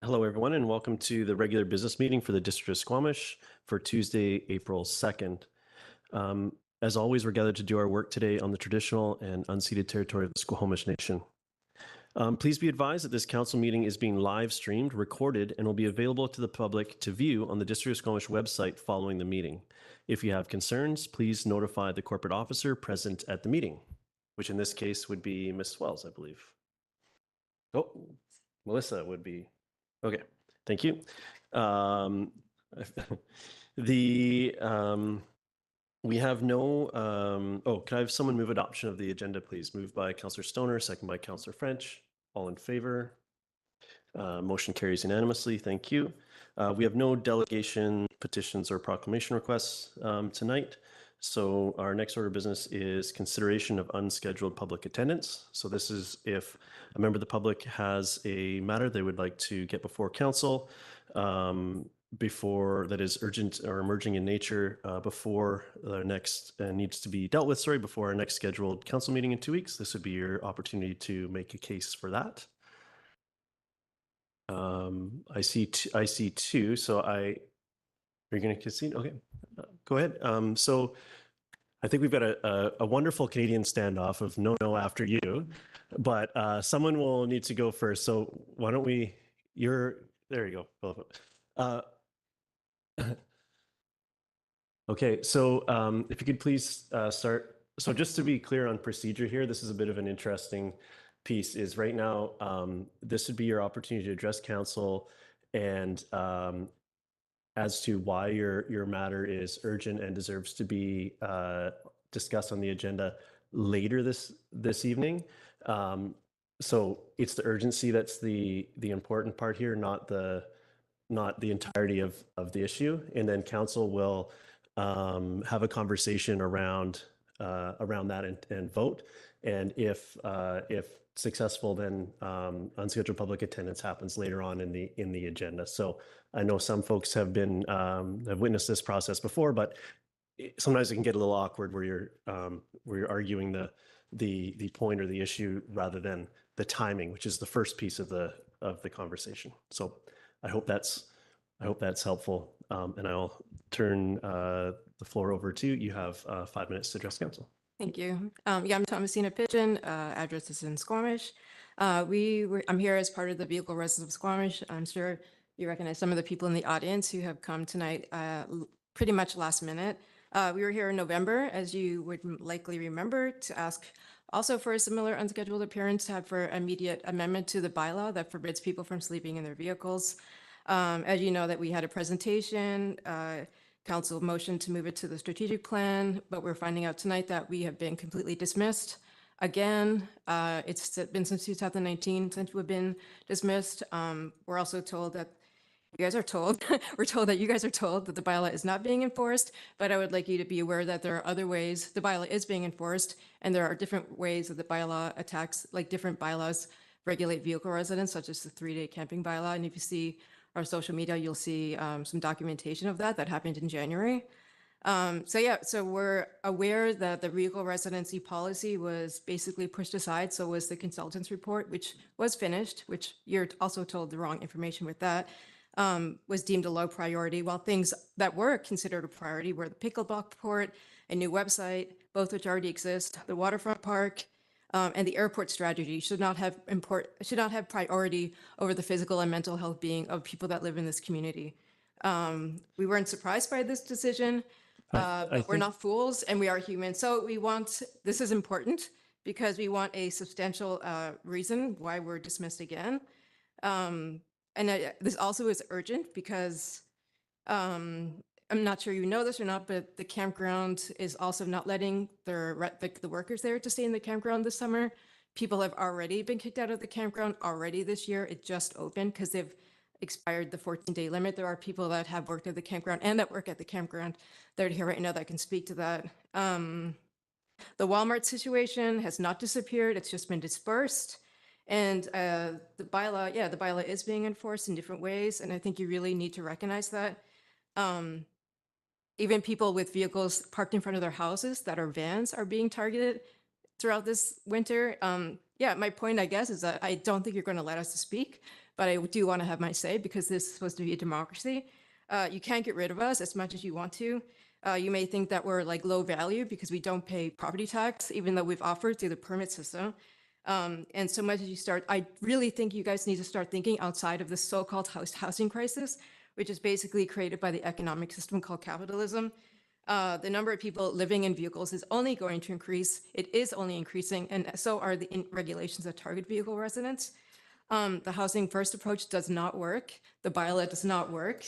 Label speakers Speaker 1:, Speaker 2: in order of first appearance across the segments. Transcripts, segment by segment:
Speaker 1: Hello, everyone, and welcome to the regular business meeting for the District of Squamish for Tuesday, April 2nd. As always, we're gathered to do our work today on the traditional and unceded territory of the Squamish Nation. Please be advised that this council meeting is being live streamed, recorded, and will be available to the public to view on the District of Squamish website following the meeting. If you have concerns, please notify the corporate officer present at the meeting, which in this case would be Ms. Swells, I believe. Oh, Melissa would be. Okay, thank you. We have no, can I have someone move adoption of the agenda, please? Moved by Councillor Stoner, second by Councillor French. All in favor? Motion carries unanimously. Thank you. We have no delegation, petitions, or proclamation requests tonight. So our next order of business is consideration of unscheduled public attendance. So this is if a member of the public has a matter they would like to get before council before that is urgent or emerging in nature before the next needs to be dealt with, before our next scheduled council meeting in 2 weeks. This would be your opportunity to make a case for that. I see two, so are you going to concede? Okay, go ahead. So I think we've got a wonderful Canadian standoff of no after you, but someone will need to go first. So why don't we, there you go. Okay, so if you could please start. So just to be clear on procedure here, this is a bit of an interesting piece. Is right now, this would be your opportunity to address council and as to why your matter is urgent and deserves to be discussed on the agenda later this evening. So it's the urgency that's the important part here, not the entirety of the issue. And then council will have a conversation around that and vote. And if successful, then unscheduled public attendance happens later on in the agenda. So I know some folks have witnessed this process before, but sometimes it can get a little awkward where you're arguing the point or the issue rather than the timing, which is the first piece of the conversation. So I hope that's helpful, and I'll turn the floor over to you. You have 5 minutes to address council.
Speaker 2: Thank you. Yeah, I'm Thomasina Pigeon. Address is in Squamish. I'm here as part of the vehicle residents of Squamish. I'm sure you recognize some of the people in the audience who have come tonight pretty much last minute. We were here in November, as you would likely remember, to ask also for a similar unscheduled appearance to have for immediate amendment to the bylaw that forbids people from sleeping in their vehicles. As you know, that we had a presentation, council motion to move it to the strategic plan, but we're finding out tonight that we have been completely dismissed. Again, it's been since 2019 since we've been dismissed. We're also told that you guys are told, we're told that you guys are told that the bylaw is not being enforced, but I would like you to be aware that there are other ways the bylaw is being enforced, and there are different ways that the bylaw attacks, like different bylaws regulate vehicle residents, such as the 3-day camping bylaw. And if you see our social media, you'll see some documentation of that happened in January. So we're aware that the vehicle residency policy was basically pushed aside. So was the consultant's report, which was finished, which you're also told the wrong information with that, was deemed a low priority, while things that were considered a priority were the pickleball port, a new website, both which already exist, the waterfront park, and the airport strategy should not have priority over the physical and mental health being of people that live in this community. We weren't surprised by this decision, but we're not fools and we are human. So this is important because we want a substantial reason why we're dismissed again. This also is urgent because I'm not sure you know this or not, but the campground is also not letting the workers there to stay in the campground this summer. People have already been kicked out of the campground already this year. It just opened because they've expired the 14-day limit. There are people that have worked at the campground and that work at the campground that are here right now that can speak to that. The Walmart situation has not disappeared. It's just been dispersed. And the bylaw is being enforced in different ways. And I think you really need to recognize that. Even people with vehicles parked in front of their houses that are vans are being targeted throughout this winter. My point, I guess, is that I don't think you're going to let us speak, but I do want to have my say because this is supposed to be a democracy. You can't get rid of us as much as you want to. You may think that we're like low value because we don't pay property tax, even though we've offered through the permit system. And so much as you start, I really think you guys need to start thinking outside of this so-called housing crisis, which is basically created by the economic system called capitalism. The number of people living in vehicles is only going to increase. It is only increasing, and so are the regulations that target vehicle residents. The housing first approach does not work. The bylaw does not work.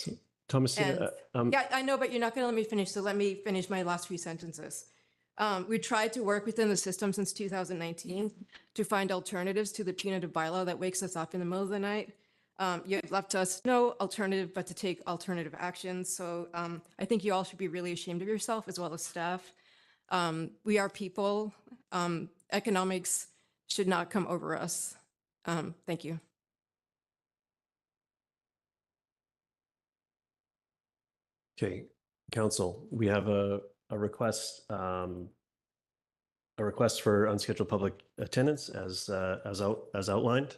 Speaker 1: Thomasina,
Speaker 2: Yeah, I know, but you're not going to let me finish, so let me finish my last few sentences. We tried to work within the system since 2019 to find alternatives to the punitive bylaw that wakes us up in the middle of the night. You've left us no alternative but to take alternative actions. So I think you all should be really ashamed of yourself as well as staff. We are people. Economics should not come over us. Thank you.
Speaker 1: okay, council, we have a request for unscheduled public attendance as outlined.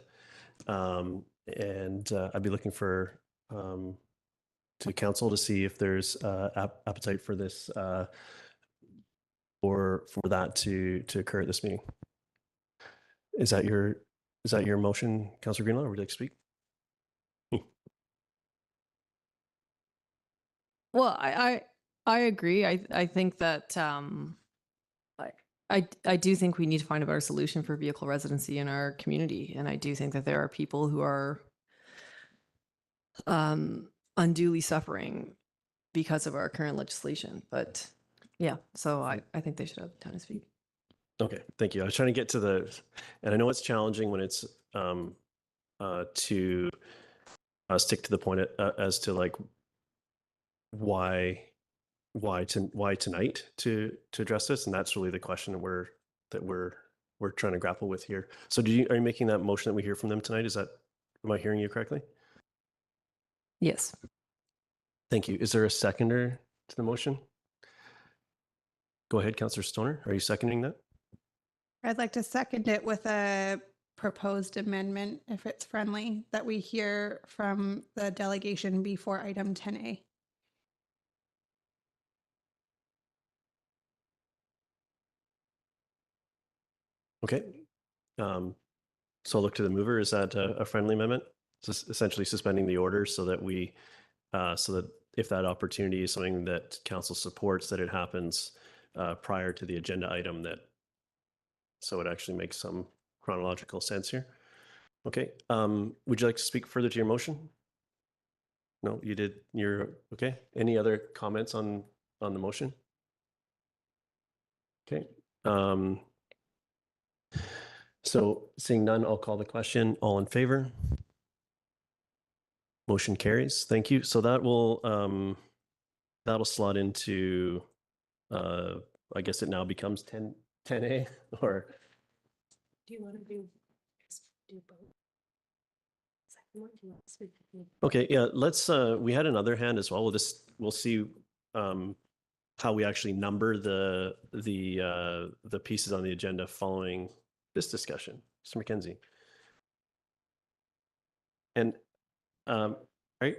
Speaker 1: And I'd be looking for to council to see if there's appetite for this for that to occur at this meeting. Is that your motion, Councilor Greenlaw, or would you like to speak?
Speaker 3: Well, I agree. I think that I do think we need to find a better solution for vehicle residency in our community, and I do think that there are people who are unduly suffering because of our current legislation. But yeah, so I think they should have time to speak.
Speaker 1: Okay, thank you. I was trying to get to and I know it's challenging when it's to stick to the point as to like why tonight to address this, and that's really the question that we're trying to grapple with here. So are you making that motion that we hear from them tonight? Am I hearing you correctly?
Speaker 3: Yes.
Speaker 1: Thank you. Is there a seconder to the motion? Go ahead, Councillor Stoner. Are you seconding that?
Speaker 4: I'd like to second it with a proposed amendment, if it's friendly, that we hear from the delegation before item 10A.
Speaker 1: Okay. So I'll look to the mover. Is that a friendly amendment? Just essentially suspending the order so that so that if that opportunity is something that council supports, that it happens prior to the agenda item, so it actually makes some chronological sense here. Okay. Would you like to speak further to your motion? No, you did. You're okay. Any other comments on the motion? Okay. So seeing none, I'll call the question. All in favor? Motion carries. Thank you. So that'll slot into, I guess it now becomes 10A or.
Speaker 2: Do you want to do both?
Speaker 1: Okay, yeah, let's, we had another hand as well. We'll see how we actually number the pieces on the agenda following this discussion. Mr. McKenzie. And right,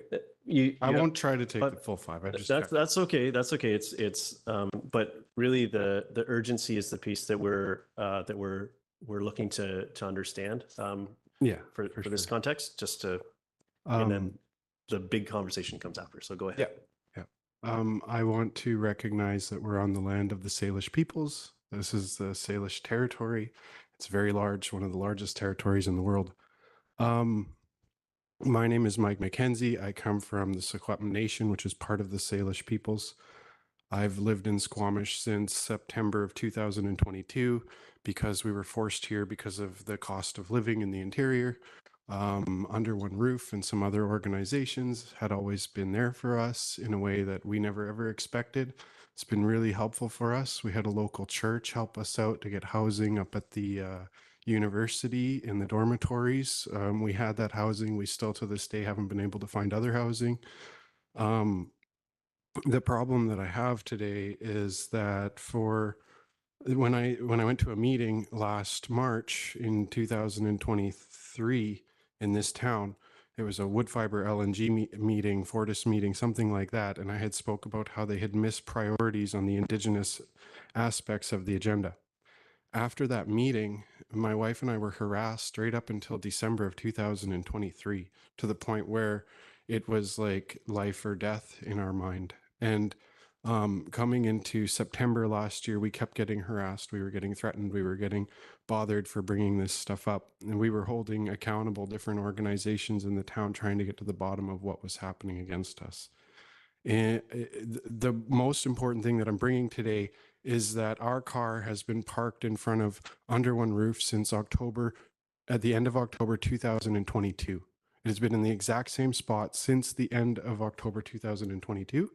Speaker 5: I won't try to take the full 5. I just
Speaker 1: that's okay. That's okay. It's but really the urgency is the piece that we're looking to understand.
Speaker 5: yeah,
Speaker 1: for this
Speaker 5: sure.
Speaker 1: context, just to, and then the big conversation comes after. So go ahead.
Speaker 5: Yeah. I want to recognize that we're on the land of the Salish peoples. This is the Salish territory. It's very large, one of the largest territories in the world. My name is Mike McKenzie. I come from the Squamish Nation, which is part of the Salish peoples. I've lived in Squamish since September of 2022 because we were forced here because of the cost of living in the interior. Under one roof, and some other organizations had always been there for us in a way that we never ever expected. It's been really helpful for us. We had a local church help us out to get housing up at the university in the dormitories. We had that housing. We still to this day haven't been able to find other housing. The problem that I have today is that when I went to a meeting last March in 2023 in this town, it was a wood fiber LNG meeting, Fortis meeting, something like that. And I had spoke about how they had missed priorities on the Indigenous aspects of the agenda. After that meeting, my wife and I were harassed straight up until December of 2023, to the point where it was like life or death in our mind. And coming into September last year, we kept getting harassed. We were getting threatened. We were getting bothered for bringing this stuff up. And we were holding accountable different organizations in the town, trying to get to the bottom of what was happening against us. And the most important thing that I'm bringing today is that our car has been parked in front of Under One Roof since October, at the end of October 2022. It has been in the exact same spot since the end of October 2022.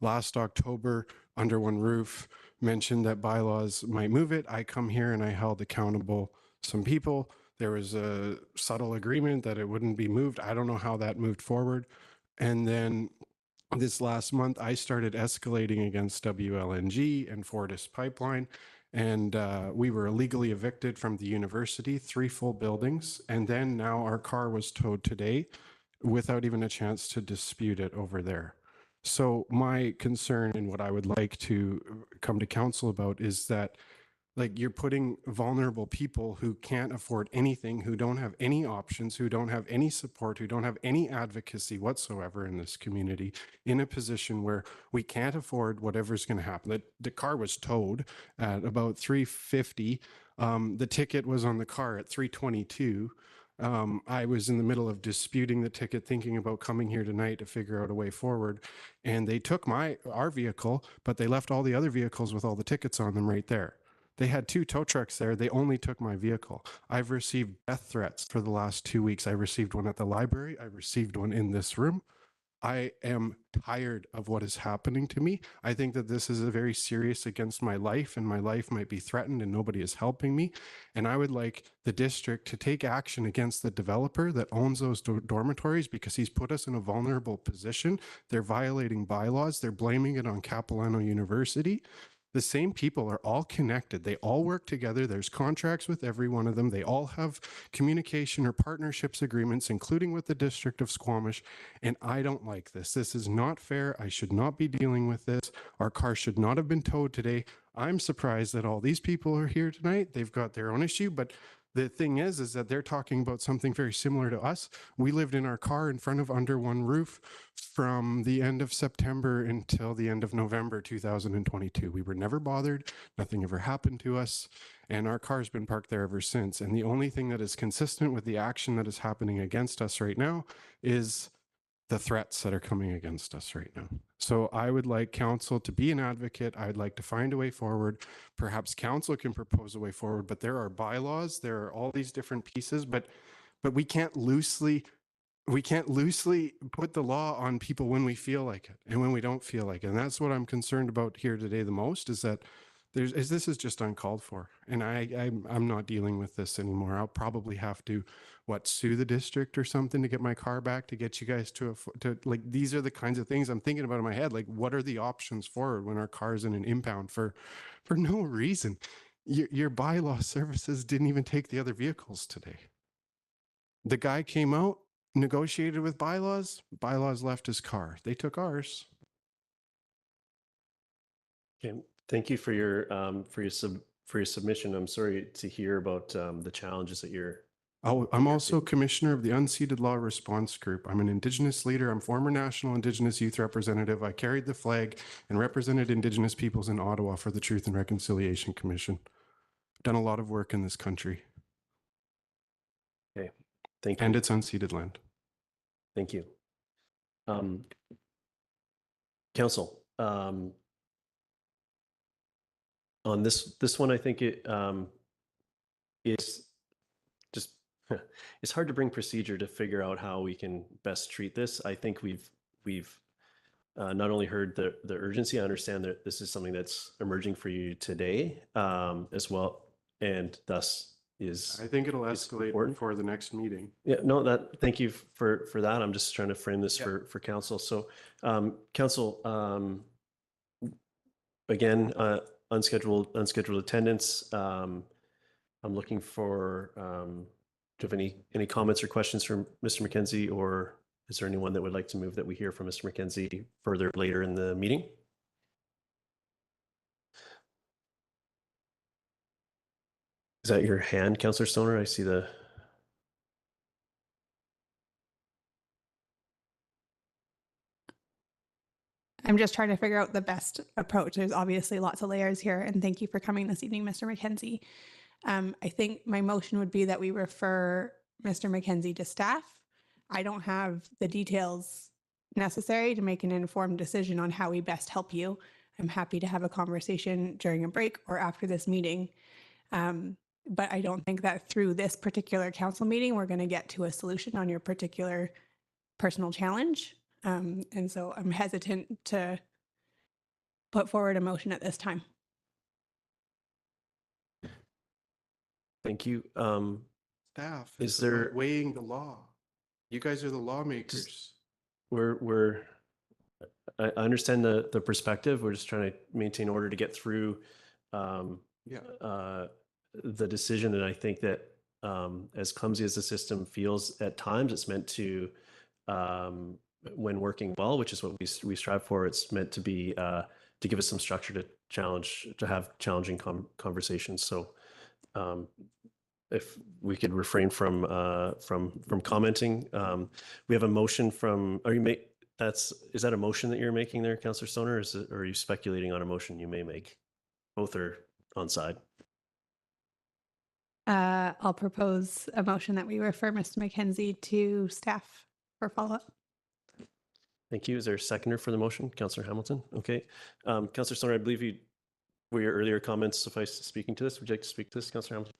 Speaker 5: Last October, Under One Roof mentioned that bylaws might move it. I come here and I held accountable some people. There was a subtle agreement that it wouldn't be moved. I don't know how that moved forward. And then this last month, I started escalating against WLNG and Fortis Pipeline, and we were illegally evicted from the university, 3 full buildings, and then now our car was towed today without even a chance to dispute it over there. So my concern and what I would like to come to council about is that, like, you're putting vulnerable people who can't afford anything, who don't have any options, who don't have any support, who don't have any advocacy whatsoever in this community, in a position where we can't afford whatever's going to happen. The car was towed at about $350. The ticket was on the car at $322. I was in the middle of disputing the ticket, thinking about coming here tonight to figure out a way forward. And they took our vehicle, but they left all the other vehicles with all the tickets on them right there. They had 2 tow trucks there. They only took my vehicle. I've received death threats for the last 2 weeks. I received one at the library. I received one in this room. I am tired of what is happening to me. I think that this is a very serious against my life, and my life might be threatened and nobody is helping me. And I would like the district to take action against the developer that owns those dormitories, because he's put us in a vulnerable position. They're violating bylaws. They're blaming it on Capilano University. The same people are all connected. They all work together. There's contracts with every one of them. They all have communication or partnerships agreements, including with the District of Squamish. And I don't like this. This is not fair. I should not be dealing with this. Our car should not have been towed today. I'm surprised that all these people are here tonight. They've got their own issue, but the thing is that they're talking about something very similar to us. We lived in our car in front of Under One Roof from the end of September until the end of November 2022. We were never bothered. Nothing ever happened to us. And our car's been parked there ever since. And the only thing that is consistent with the action that is happening against us right now is the threats that are coming against us right now. So I would like council to be an advocate. I'd like to find a way forward. Perhaps council can propose a way forward, but there are bylaws, there are all these different pieces, but we can't loosely put the law on people when we feel like it and when we don't feel like it. And that's what I'm concerned about here today the most, is that this is just uncalled for. And I'm not dealing with this anymore. I'll probably have to sue the district or something to get my car back, to get you guys to like, these are the kinds of things I'm thinking about in my head. Like, what are the options forward when our car is in an impound for no reason? Your bylaw services didn't even take the other vehicles today. The guy came out, negotiated with bylaws left his car. They took ours.
Speaker 1: Okay, thank you for your submission. I'm sorry to hear about the challenges that you're.
Speaker 5: Oh, I'm also commissioner of the Unceded Law Response Group. I'm an Indigenous leader. I'm former National Indigenous Youth Representative. I carried the flag and represented Indigenous peoples in Ottawa for the Truth and Reconciliation Commission. I've done a lot of work in this country.
Speaker 1: Okay, thank you.
Speaker 5: And it's unceded land.
Speaker 1: Thank you. Council, on this one, I think it is just, it's hard to bring procedure to figure out how we can best treat this. I think we've not only heard the urgency. I understand that this is something that's emerging for you today as well, and thus is.
Speaker 5: I think it'll escalate before the next meeting.
Speaker 1: Yeah, no, thank you for that. I'm just trying to frame this for council. So, council, again, unscheduled attendance. I'm looking for Do you have any comments or questions from Mr. McKenzie, or is there anyone that would like to move that we hear from Mr. McKenzie further later in the meeting? Is that your hand, Councillor Stoner? I see the.
Speaker 4: I'm just trying to figure out the best approach. There's obviously lots of layers here, and thank you for coming this evening, Mr. McKenzie. I think my motion would be that we refer Mr. McKenzie to staff. I don't have the details necessary to make an informed decision on how we best help you. I'm happy to have a conversation during a break or after this meeting. But I don't think that through this particular council meeting, we're going to get to a solution on your particular personal challenge. And so I'm hesitant to put forward a motion at this time.
Speaker 1: Thank you.
Speaker 5: Staff
Speaker 1: Is
Speaker 5: is
Speaker 1: there-
Speaker 5: weighing the law. You guys are the lawmakers.
Speaker 1: I understand the perspective. We're just trying to maintain order to get through
Speaker 5: Yeah.
Speaker 1: the decision. And I think that as clumsy as the system feels at times, it's meant to, when working well, which is what we strive for, it's meant to be to give us some structure to have challenging conversations. So if we could refrain from commenting, we have a motion from. Is that a motion that you're making there, Councillor Stoner, or are you speculating on a motion you may make? Both are on side.
Speaker 4: I'll propose a motion that we refer Mr. McKenzie to staff for follow-up.
Speaker 1: Thank you. Is there a seconder for the motion? Councillor Hamilton? Okay. Councillor Stoner, I believe were your earlier comments suffice speaking to this? Would you like to speak to this, Councillor Hamilton?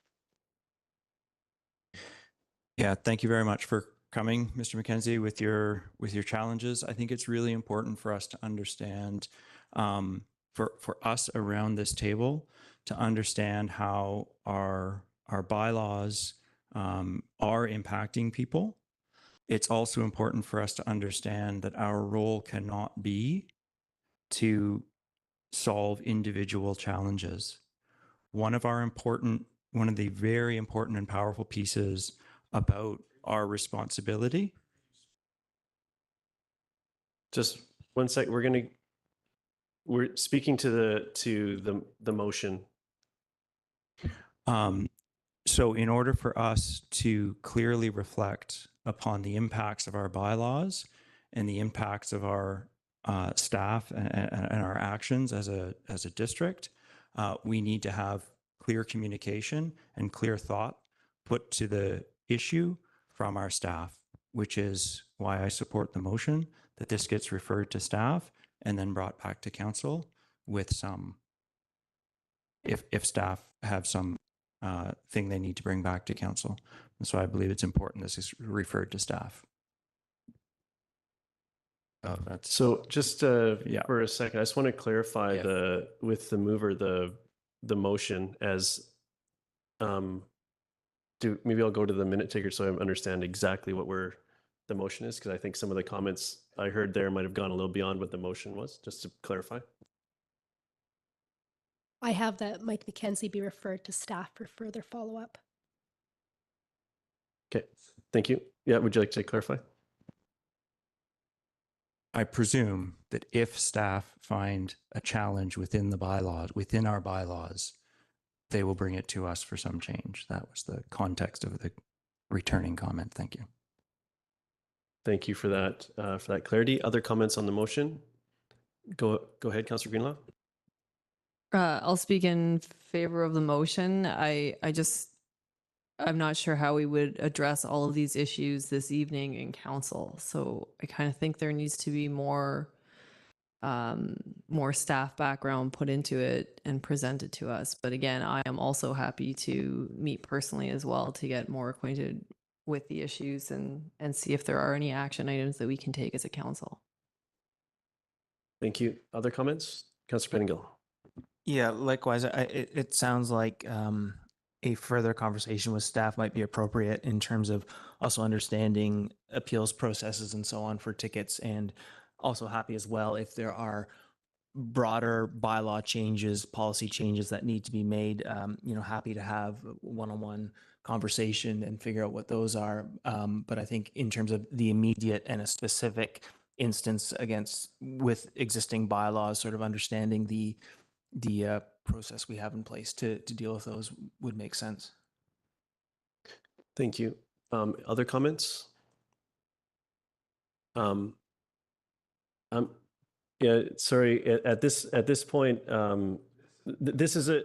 Speaker 6: Yeah, thank you very much for coming, Mr. McKenzie, with your challenges. I think it's really important for us to understand, for us around this table, to understand how our bylaws are impacting people. It's also important for us to understand that our role cannot be to solve individual challenges. One of the very important and powerful pieces about our responsibility.
Speaker 1: Just 1 sec. We're speaking to the motion.
Speaker 6: So in order for us to clearly reflect upon the impacts of our bylaws and the impacts of our staff and our actions as a district, we need to have clear communication and clear thought put to the issue from our staff, which is why I support the motion that this gets referred to staff and then brought back to council with some, if staff have some thing they need to bring back to council. And so I believe it's important this is referred to staff.
Speaker 1: So just for a second, I just want to clarify with the mover, the motion as maybe I'll go to the minute taker so I understand exactly what the motion is, because I think some of the comments I heard there might have gone a little beyond what the motion was, just to clarify.
Speaker 7: I have that Mike McKenzie be referred to staff for further follow-up.
Speaker 1: Okay, thank you. Yeah, would you like to clarify?
Speaker 6: I presume that if staff find a challenge within the bylaws, within our bylaws, they will bring it to us for some change. That was the context of the returning comment. Thank you.
Speaker 1: Thank you for that clarity. Other comments on the motion? Go ahead, Councillor Greenlaw.
Speaker 3: I'll speak in favor of the motion. I'm not sure how we would address all of these issues this evening in council. So I kind of think there needs to be more staff background put into it and presented to us. But again, I am also happy to meet personally as well to get more acquainted with the issues and see if there are any action items that we can take as a council.
Speaker 1: Thank you. Other comments? Councillor Pettingill.
Speaker 8: Yeah, likewise. It sounds like a further conversation with staff might be appropriate in terms of also understanding appeals processes and so on for tickets, and also happy as well if there are broader bylaw changes, policy changes that need to be made, happy to have one-on-one conversation and figure out what those are. But I think in terms of the immediate and a specific instance with existing bylaws, sort of understanding the process we have in place to deal with those would make sense.
Speaker 1: Thank you. Other comments? Yeah, sorry, at this point, this is a,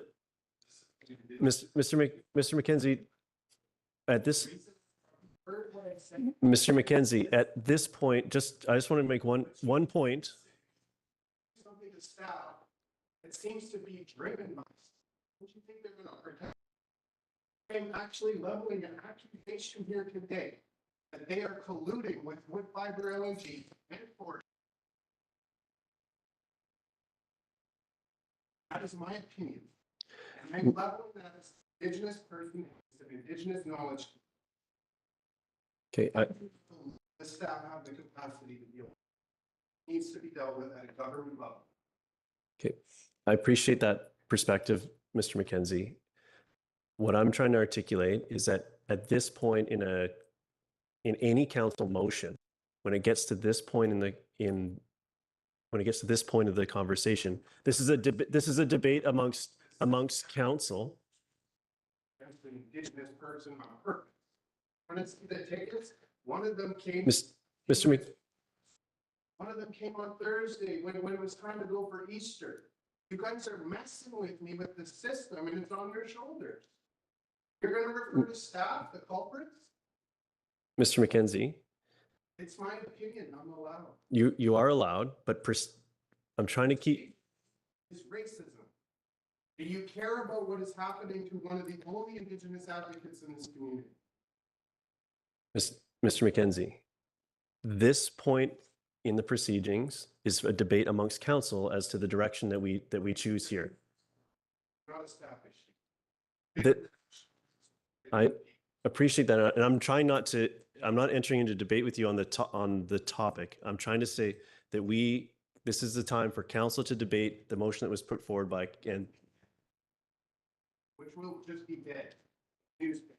Speaker 1: Mr. McKenzie, Mr. McKenzie, at this point, I just want to make one point.
Speaker 5: Something to staff, it seems to be driven by. Don't you think they're going to protect? I'm actually leveling an accusation here today that they are colluding with wood fiber LNG and forest. That is my opinion. And I'm leveling that as an Indigenous person of Indigenous knowledge.
Speaker 1: Okay.
Speaker 5: The staff have the capacity to deal with it. It needs to be dealt with at a government level.
Speaker 1: Okay. I appreciate that perspective, Mr. McKenzie. What I'm trying to articulate is that at this point in any council motion, when it gets to this point when it gets to this point of the conversation, this is a debate amongst council.
Speaker 5: As an Indigenous person on purpose. When it's the tickets, one of them came. One of them came on Thursday when it was time to go for Easter. You guys are messing with me with the system, and it's on your shoulders. You're going to refer to staff, the culprits?
Speaker 1: Mr. McKenzie.
Speaker 5: It's my opinion. I'm allowed.
Speaker 1: You are allowed, but I'm trying to keep.
Speaker 5: It's racism. Do you care about what is happening to one of the only Indigenous advocates in this community?
Speaker 1: Mr. McKenzie, this point in the proceedings is a debate amongst council as to the direction that we choose here.
Speaker 5: Not a staff issue.
Speaker 1: I appreciate that, and I'm not entering into debate with you on the topic. I'm trying to say that this is the time for council to debate the motion that was put forward by
Speaker 5: which will just be dead. Newspaper.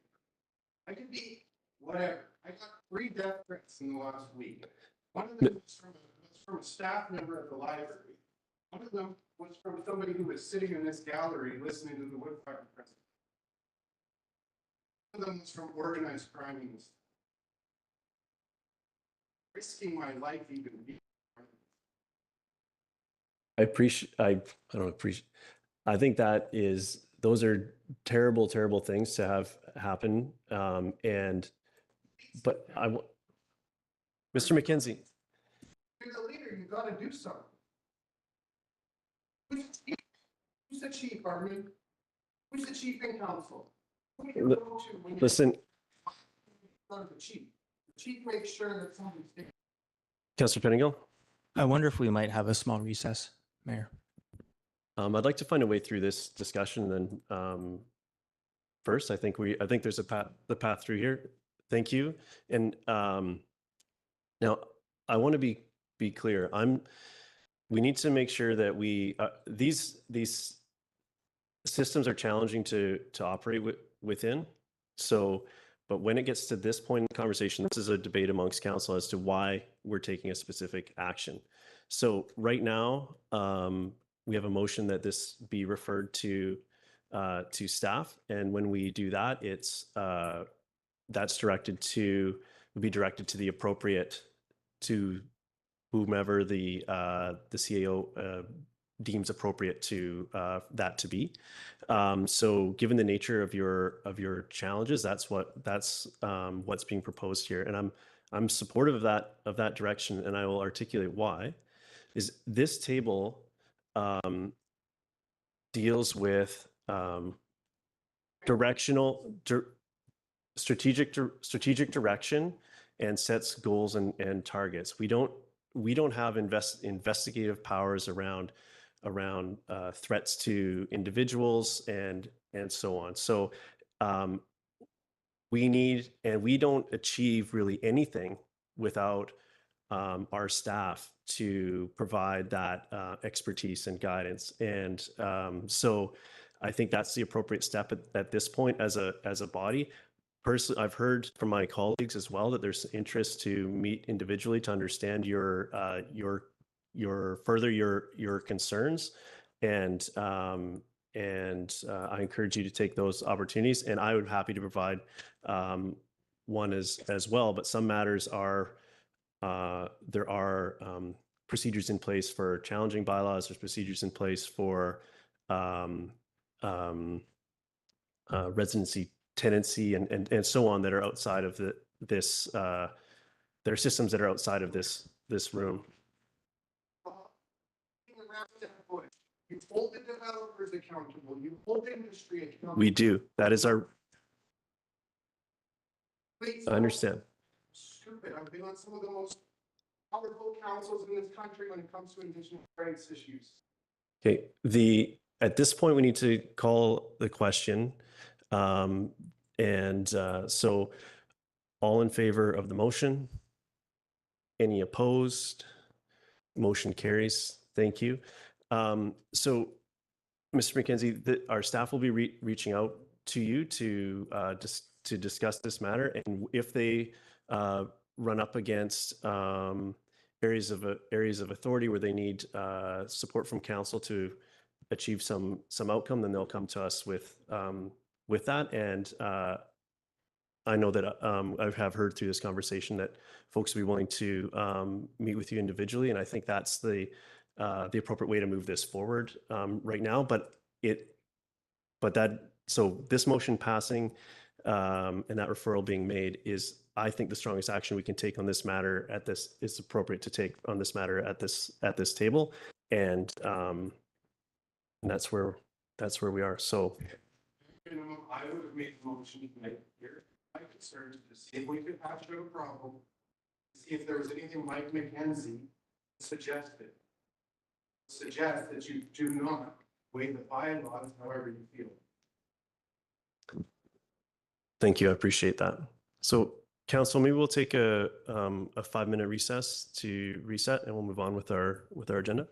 Speaker 5: I could be whatever. I got 3 death threats in the last week. One of them was from a staff member at the library. One of them was from somebody who was sitting in this gallery listening to the woodfire president. One of them was from organized crime. Risking my life even being.
Speaker 1: I think those are terrible, terrible things to have happen. Mr. McKenzie.
Speaker 5: You're the leader, you got to do something. Who's the chief, Armin? Who's the chief in council? Who do you go to when
Speaker 1: listen.
Speaker 5: The chief. The chief makes sure that somebody's there.
Speaker 1: Councillor Pettingill?
Speaker 8: I wonder if we might have a small recess, Mayor.
Speaker 1: I'd like to find a way through this discussion. And then first, I think there's the path through here. Thank you. And now I want to be clear. We need to make sure that these systems are challenging to operate within. So, but when it gets to this point in the conversation, this is a debate amongst council as to why we're taking a specific action. So right now, we have a motion that this be referred to staff, and when we do that, that's would be directed to the appropriate, to whomever the CAO deems appropriate to that to be. So given the nature of your challenges, that's what's being proposed here, and I'm supportive of that direction, and I will articulate why. Is this table deals with strategic direction and sets goals and targets. We don't have investigative powers around threats to individuals and so on. So we don't achieve really anything without our staff to provide that expertise and guidance. And so I think that's the appropriate step at this point as a body. Personally, I've heard from my colleagues as well that there's interest to meet individually to understand your concerns, and I encourage you to take those opportunities. And I would be happy to provide one as well. But some matters are there are procedures in place for challenging bylaws. There's procedures in place for residency, tenancy, and so on that are outside of this. There are systems that are outside of this room.
Speaker 9: You hold the developers accountable. You hold industry accountable.
Speaker 1: We do. That is our.
Speaker 9: Please
Speaker 1: I understand.
Speaker 9: stupid. I've been on some of the most powerful councils in this country when it comes to Indigenous rights issues.
Speaker 1: Okay. At this point, we need to call the question. So all in favor of the motion? Any opposed? Motion carries. Thank you. So, Mr. McKenzie, our staff will be reaching out to you to discuss this matter, and if they run up against areas of authority where they need support from council to achieve some outcome, then they'll come to us with that. And I know that I have heard through this conversation that folks will be willing to meet with you individually, and I think that's the appropriate way to move this forward right now. So this motion passing and that referral being made is, I think, the strongest action we can take on this matter is appropriate to take on this matter at this table, and that's where we are. So
Speaker 9: Minimum, I would have made the motion tonight here. My concern is to see if we could hash out a problem, see if there was anything Mike McKenzie suggested. Suggest that you do not weigh the bylaws however you feel.
Speaker 1: thank you. I appreciate that. So, council, maybe we'll take a 5-minute recess to reset, and we'll move on with our agenda.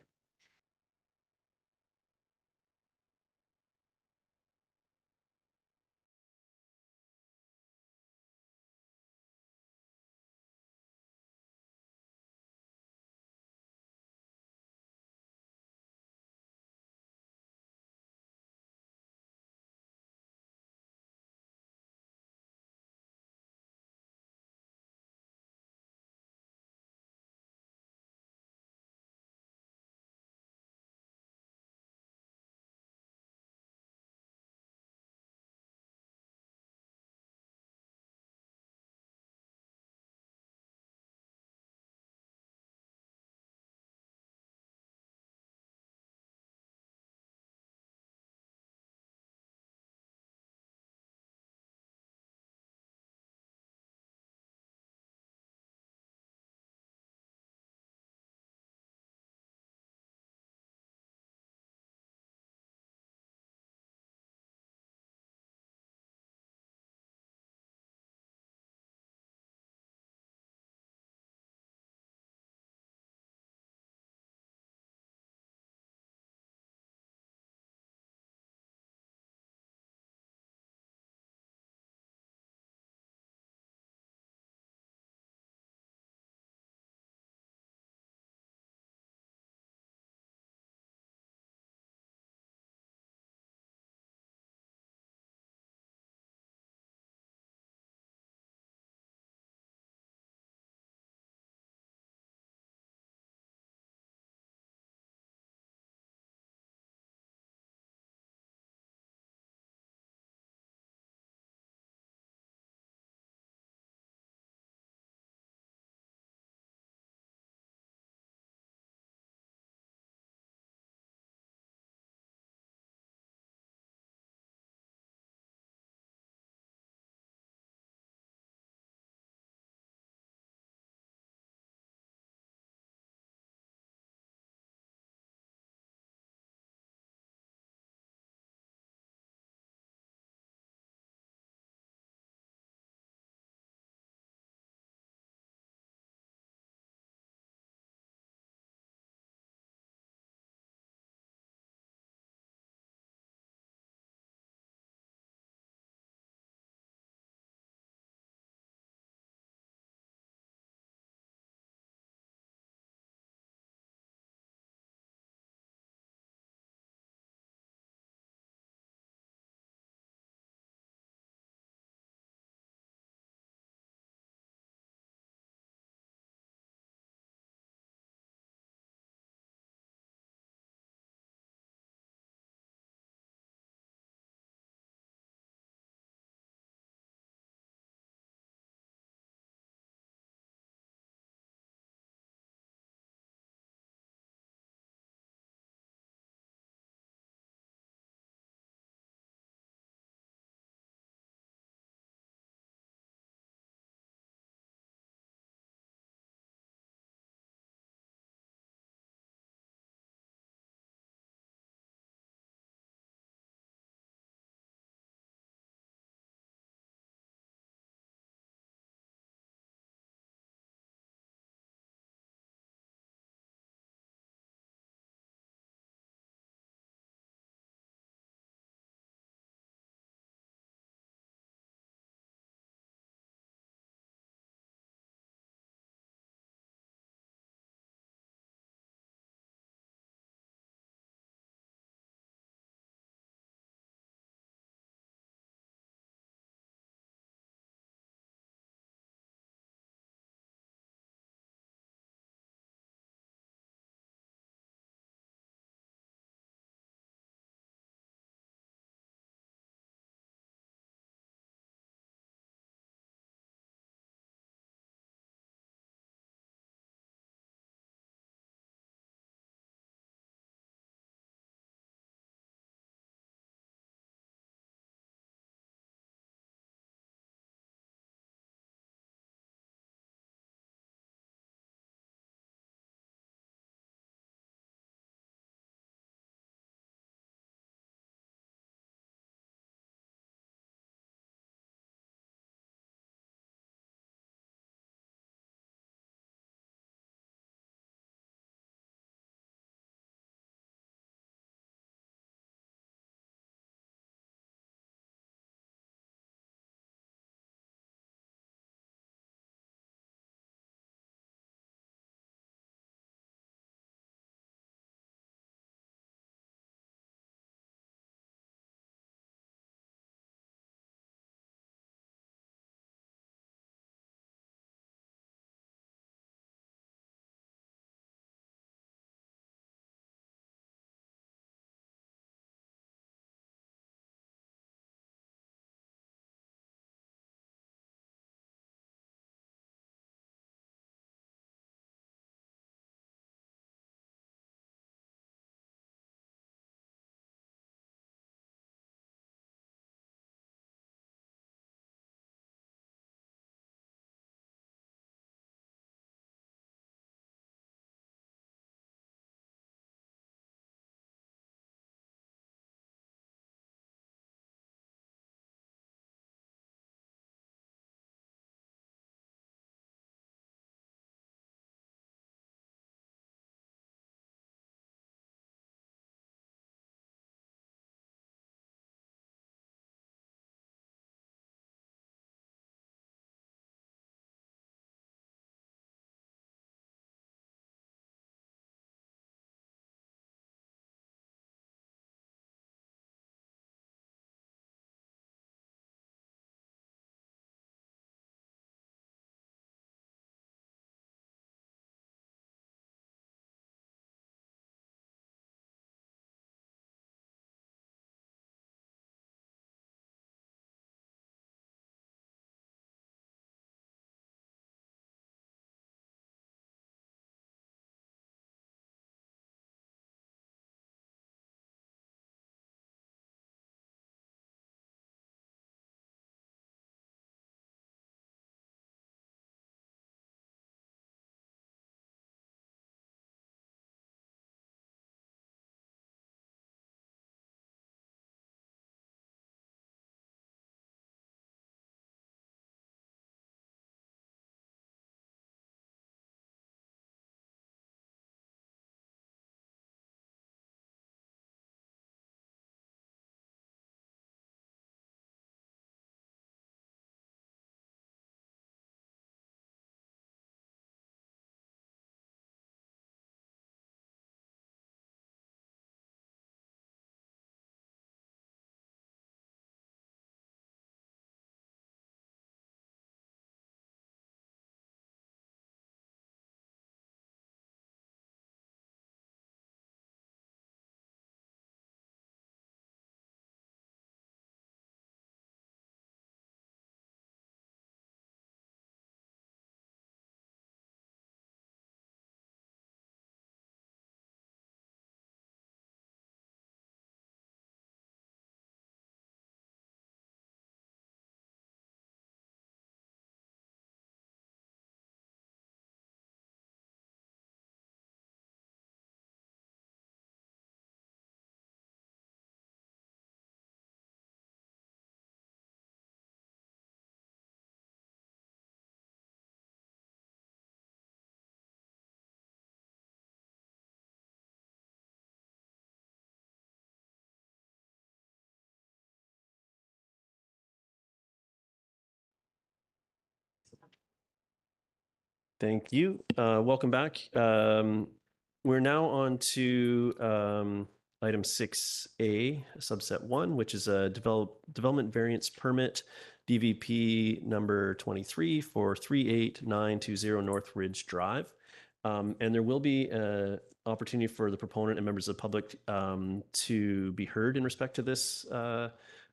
Speaker 1: Thank you. Welcome back. We're now on to item 6A, subset 1, which is a development variance permit, DVP number 23 for 38920 Northridge Drive. And there will be an opportunity for the proponent and members of the public to be heard in respect to this,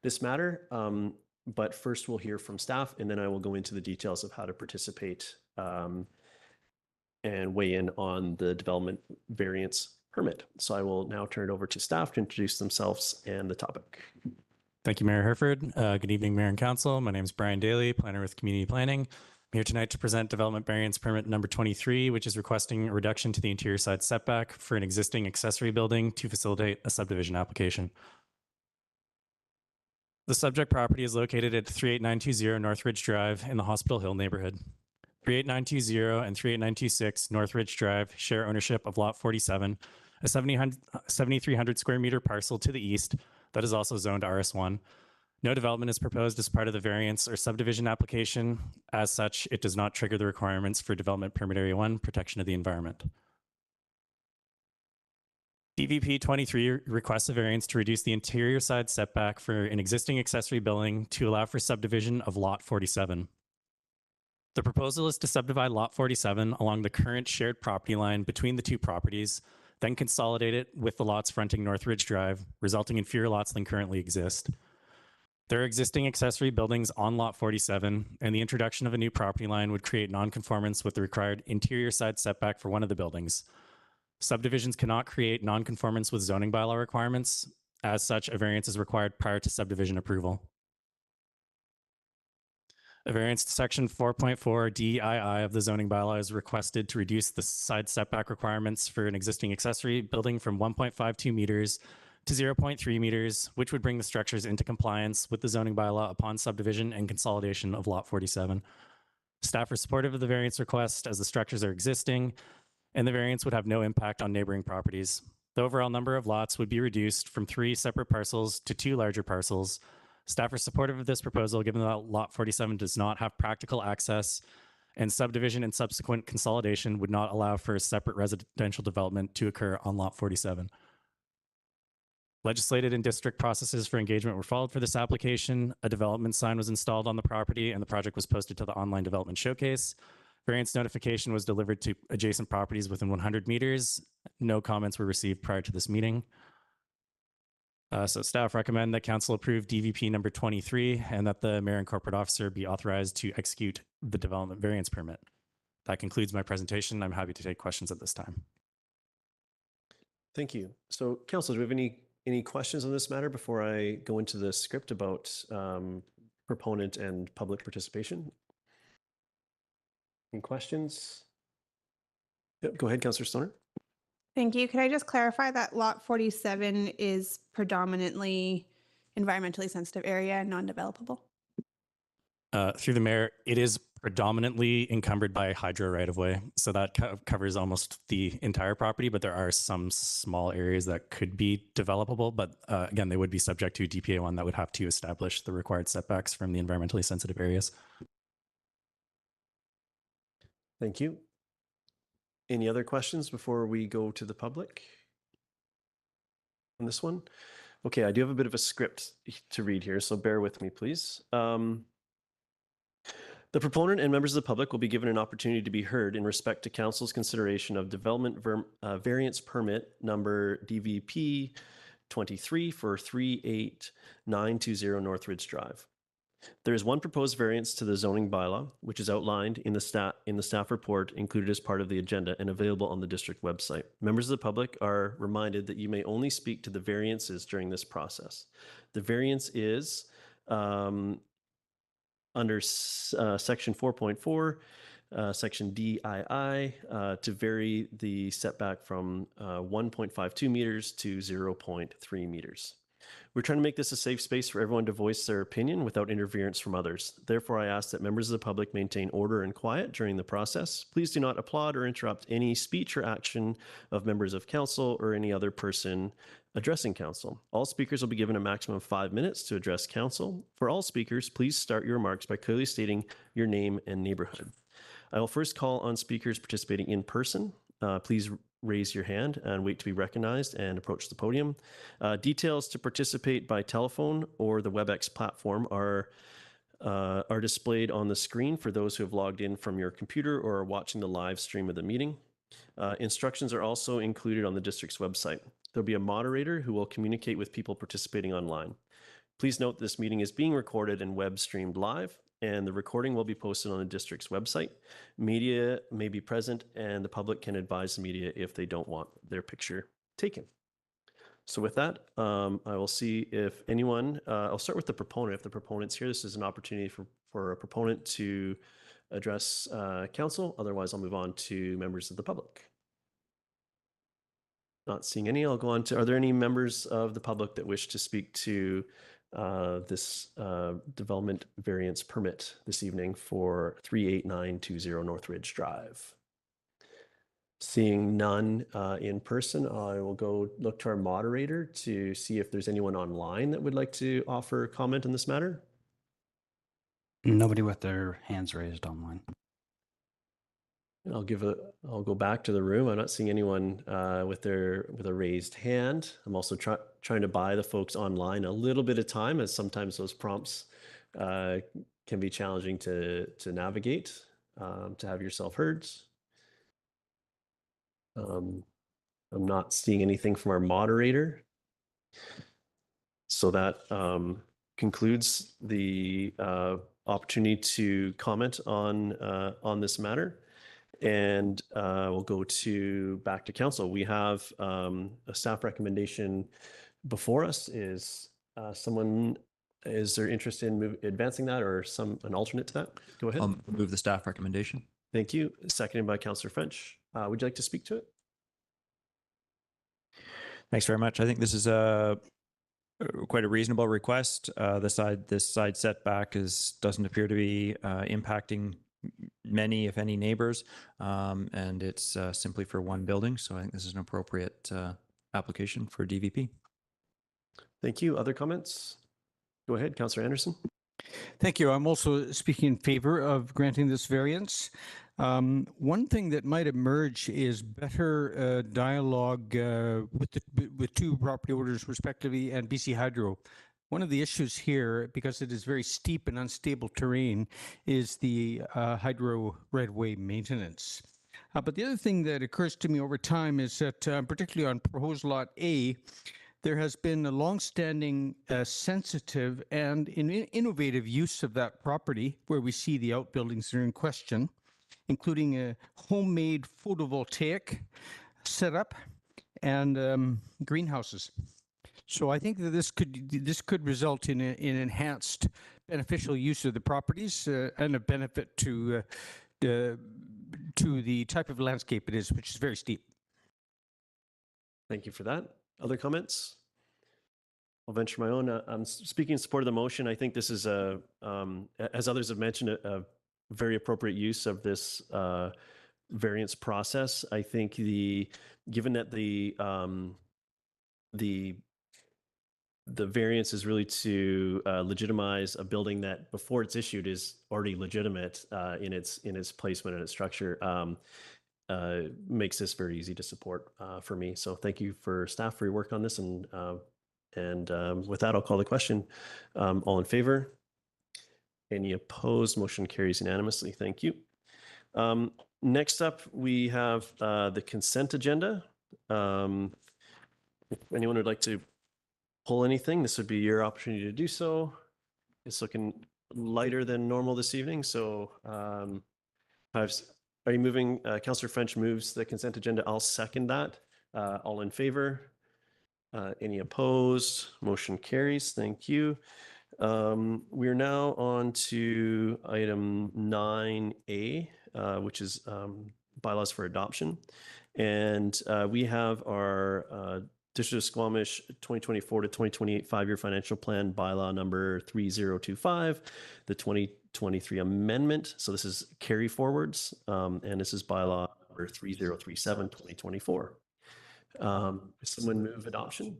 Speaker 1: this matter. But first we'll hear from staff, and then I will go into the details of how to participate and weigh in on the development variance permit. So I will now turn it over to staff to introduce themselves and the topic.
Speaker 10: Thank you, Mayor Herford. Good evening, Mayor and Council. My name is Brian Daly, planner with Community Planning. I'm here tonight to present Development Variance Permit number 23, which is requesting a reduction to the interior side setback for an existing accessory building to facilitate a subdivision application. The subject property is located at 38920 Northridge Drive in the Hospital Hill neighborhood. 38920 and 38926 Northridge Drive share ownership of Lot 47, a 7,300 square meter parcel to the east that is also zoned RS1. No development is proposed as part of the variance or subdivision application. As such, it does not trigger the requirements for Development Permit Area 1, protection of the environment. DVP 23 requests a variance to reduce the interior side setback for an existing accessory building to allow for subdivision of Lot 47. The proposal is to subdivide Lot 47 along the current shared property line between the two properties, then consolidate it with the lots fronting Northridge Drive, resulting in fewer lots than currently exist. There are existing accessory buildings on Lot 47, and the introduction of a new property line would create nonconformance with the required interior side setback for one of the buildings. Subdivisions cannot create nonconformance with zoning bylaw requirements. As such, a variance is required prior to subdivision approval. A variance to section 4.4 DII of the zoning bylaw is requested to reduce the side setback requirements for an existing accessory building from 1.52 meters to 0.3 meters, which would bring the structures into compliance with the zoning bylaw upon subdivision and consolidation of Lot 47. Staff are supportive of the variance request as the structures are existing, and the variance would have no impact on neighboring properties. The overall number of lots would be reduced from 3 separate parcels to 2 larger parcels. Staff are supportive of this proposal given that Lot 47 does not have practical access, and subdivision and subsequent consolidation would not allow for a separate residential development to occur on Lot 47. Legislated and district processes for engagement were followed for this application. A development sign was installed on the property, and the project was posted to the online development showcase. Variance notification was delivered to adjacent properties within 100 meters. No comments were received prior to this meeting. So staff recommend that council approve DVP number 23 and that the mayor and corporate officer be authorized to execute the development variance permit. That concludes my presentation. I'm happy to take questions at this time.
Speaker 1: Thank you. So council, do we have any questions on this matter before I go into the script about proponent and public participation? Any questions? Yep, go ahead, Councillor Stoner.
Speaker 4: Thank you. Could I just clarify that Lot 47 is predominantly environmentally sensitive area and non-developable?
Speaker 10: Through the mayor, it is predominantly encumbered by hydro right-of-way. So that covers almost the entire property, but there are some small areas that could be developable. But again, they would be subject to DPA 1 that would have to establish the required setbacks from the environmentally sensitive areas.
Speaker 1: Thank you. Any other questions before we go to the public on this one? Okay, I do have a bit of a script to read here, so bear with me, please. The proponent and members of the public will be given an opportunity to be heard in respect to council's consideration of development variance permit number DVP 23 for 38920 Northridge Drive. There is one proposed variance to the zoning bylaw, which is outlined in the staff report included as part of the agenda and available on the district website. Members of the public are reminded that you may only speak to the variances during this process. The variance is under section 4.4, section DII, to vary the setback from 1.52 meters to 0.3 meters. We're trying to make this a safe space for everyone to voice their opinion without interference from others. Therefore, I ask that members of the public maintain order and quiet during the process. Please do not applaud or interrupt any speech or action of members of council or any other person addressing council. All speakers will be given a maximum of 5 minutes to address council. For all speakers, please start your remarks by clearly stating your name and neighborhood. I will first call on speakers participating in person. Please raise your hand and wait to be recognized and approach the podium. Details to participate by telephone or the WebEx platform are displayed on the screen for those who have logged in from your computer or are watching the live stream of the meeting. Instructions are also included on the district's website. There'll be a moderator who will communicate with people participating online. Please note this meeting is being recorded and web streamed live, and the recording will be posted on the district's website. Media may be present, and the public can advise the media if they don't want their picture taken. So with that, I will see if anyone, I'll start with the proponent. If the proponent's here, this is an opportunity for a proponent to address council. Otherwise, I'll move on to members of the public. Not seeing any, I'll go on to, are there any members of the public that wish to speak to this development variance permit this evening for 38920 Northridge Drive? Seeing none in person, I will go look to our moderator to see if there's anyone online that would like to offer comment on this matter.
Speaker 11: Nobody with their hands raised online.
Speaker 1: I'll go back to the room. I'm not seeing anyone with a raised hand. I'm also trying to buy the folks online a little bit of time, as sometimes those prompts can be challenging to navigate, to have yourself heard. I'm not seeing anything from our moderator. So that concludes the opportunity to comment on this matter. And we'll go back to council. We have a staff recommendation before us. Is there interest in advancing that, or an alternate to that? Go ahead.
Speaker 12: I'll move the staff recommendation.
Speaker 1: Thank you. Seconded by Councillor French. Would you like to speak to it?
Speaker 6: Thanks very much. I think this is quite a reasonable request. This side setback doesn't appear to be impacting many, if any, neighbors, and it's simply for one building. So I think this is an appropriate application for DVP.
Speaker 1: Thank you. Other comments? Go ahead, Councillor Anderson.
Speaker 13: Thank you. I'm also speaking in favor of granting this variance. One thing that might emerge is better dialogue with two property owners respectively and BC Hydro. One of the issues here, because it is very steep and unstable terrain, is the hydro right-of-way maintenance. But the other thing that occurs to me over time is that, particularly on proposed lot A, there has been a long-standing sensitive and innovative use of that property, where we see the outbuildings that are in question, including a homemade photovoltaic setup and greenhouses. So I think that this could result in enhanced beneficial use of the properties and a benefit to the type of landscape it is, which is very steep.
Speaker 1: Thank you for that. Other comments? I'll venture my own. I'm speaking in support of the motion. I think this is as others have mentioned, a very appropriate use of this variance process. I think given that the variance is really to legitimize a building that before it's issued is already legitimate in its placement and its structure, makes this very easy to support for me. So thank you for staff for your work on this. And with that, I'll call the question. All in favor? Any opposed? Motion carries unanimously. Thank you. Next up, we have the consent agenda. If anyone would like to pull anything, this would be your opportunity to do so. It's looking lighter than normal this evening. So are you moving? Councillor French moves the consent agenda. I'll second that. All in favor? Any opposed? Motion carries. Thank you. We're now on to item 9A, which is bylaws for adoption. And we have our District of Squamish 2024 to 2028 5-year financial plan bylaw number 3025, the 2023 amendment. So this is carry forwards, and this is bylaw number 3037 2024. Someone move adoption?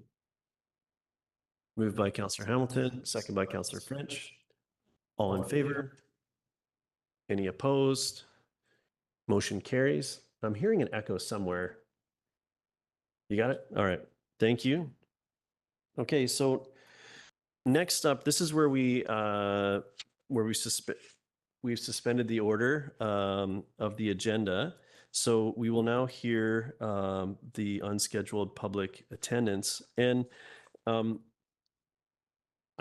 Speaker 1: Moved by Councillor Hamilton, second by Councillor French. All in favor? Any opposed? Motion carries. I'm hearing an echo somewhere. You got it? All right. Thank you. Okay, so next up, this is where we've suspended the order of the agenda. So we will now hear the unscheduled public attendance. And I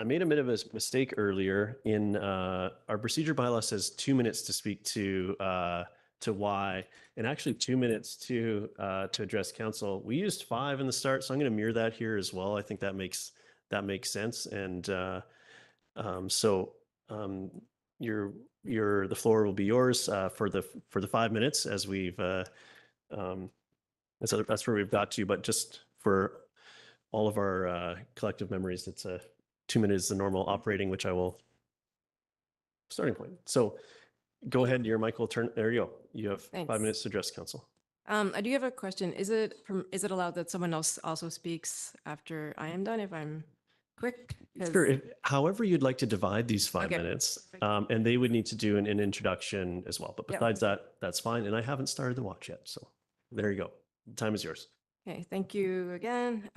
Speaker 1: made a bit of a mistake earlier in our procedure bylaw says 2 minutes to speak to why, and actually 2 minutes to address council. We used 5 in the start, so I'm going to mirror that here as well. I think that makes sense. And so the floor will be yours for the 5 minutes as we've that's where we've got to. But just for all of our collective memories, it's 2 minutes is the normal operating, which I will starting point. So go ahead, your mic will turn. There you go. You have
Speaker 2: Thanks.
Speaker 1: 5 minutes to address council.
Speaker 2: I do have a question. Is it allowed that someone else also speaks after I am done if I'm quick? 'Cause-
Speaker 1: Sure. However you'd like to divide these 5
Speaker 2: Okay.
Speaker 1: minutes, and they would need to do an introduction as well. But
Speaker 2: Yeah.
Speaker 1: besides that, that's fine. And I haven't started the watch yet. So there you go. The time is yours.
Speaker 2: Okay, thank you again.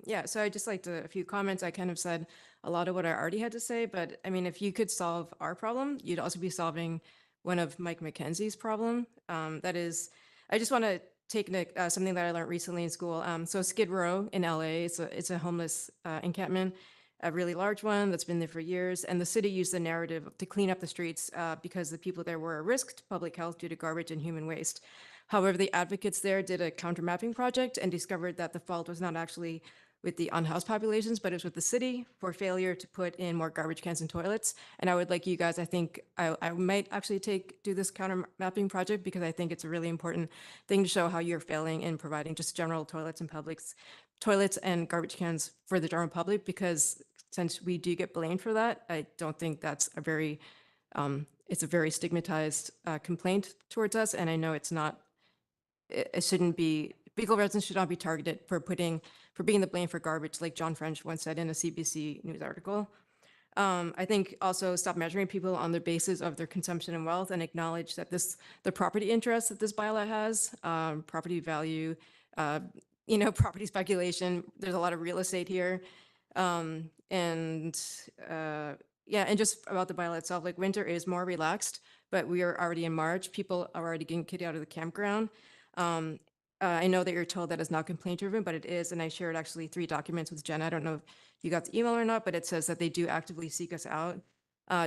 Speaker 2: Yeah, so I just like a few comments. I kind of said a lot of what I already had to say, but I mean, if you could solve our problem, you'd also be solving one of Mike McKenzie's problem. That is, I just want to take something that I learned recently in school. So Skid Row in LA, it's a homeless encampment, a really large one that's been there for years. And the city used the narrative to clean up the streets because the people there were a risk to public health due to garbage and human waste. However, the advocates there did a counter mapping project and discovered that the fault was not actually with the unhoused populations, but it was with the city for failure to put in more garbage cans and toilets. And I would like you guys, I think I might actually do this counter mapping project because I think it's a really important thing to show how you're failing in providing just general toilets and garbage cans for the general public, because since we do get blamed for that, I don't think that's it's a very stigmatized complaint towards us. And I know it shouldn't be, legal residents should not be targeted for being the blame for garbage, like John French once said in a CBC News article. I think also stop measuring people on the basis of their consumption and wealth, and acknowledge that the property interest that this bylaw has, property value, property speculation. There's a lot of real estate here, and just about the bylaw itself. Like, winter is more relaxed, but we are already in March. People are already getting kicked out of the campground. I know that you're told that it's not complaint driven, but it is. And I shared actually 3 documents with Jenna. I don't know if you got the email or not, but it says that they do actively seek us out.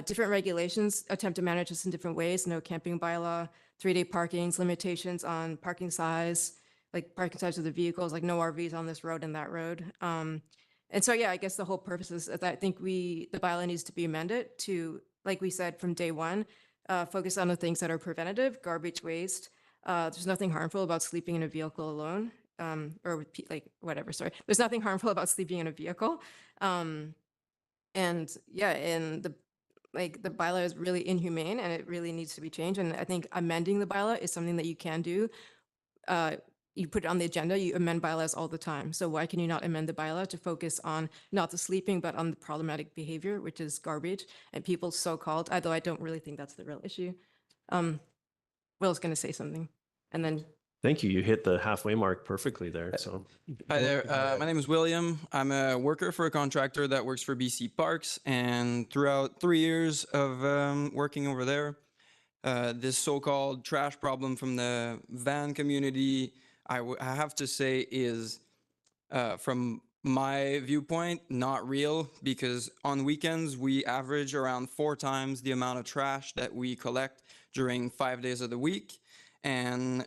Speaker 2: Different regulations attempt to manage us in different ways. No camping bylaw, 3-day parkings, limitations on parking size, like parking size of the vehicles, like no RVs on this road and that road. And so, yeah, I guess the whole purpose is that I think the bylaw needs to be amended to, like we said from day one, focus on the things that are preventative, garbage waste. There's nothing harmful about sleeping in a vehicle alone, or with whatever. Sorry, there's nothing harmful about sleeping in a vehicle, and the bylaw is really inhumane and it really needs to be changed. And I think amending the bylaw is something that you can do. You put it on the agenda. You amend bylaws all the time. So why can you not amend the bylaw to focus on not the sleeping, but on the problematic behavior, which is garbage and people's so-called? Although I don't really think that's the real issue. Will's going to say something, and then.
Speaker 1: Thank you. You hit the halfway mark perfectly there. So.
Speaker 12: Hi there. My name is William. I'm a worker for a contractor that works for BC Parks, and throughout 3 years of working over there, this so-called trash problem from the van community, I have to say is, from my viewpoint, not real, because on weekends we average around 4 times the amount of trash that we collect during 5 days of the week. And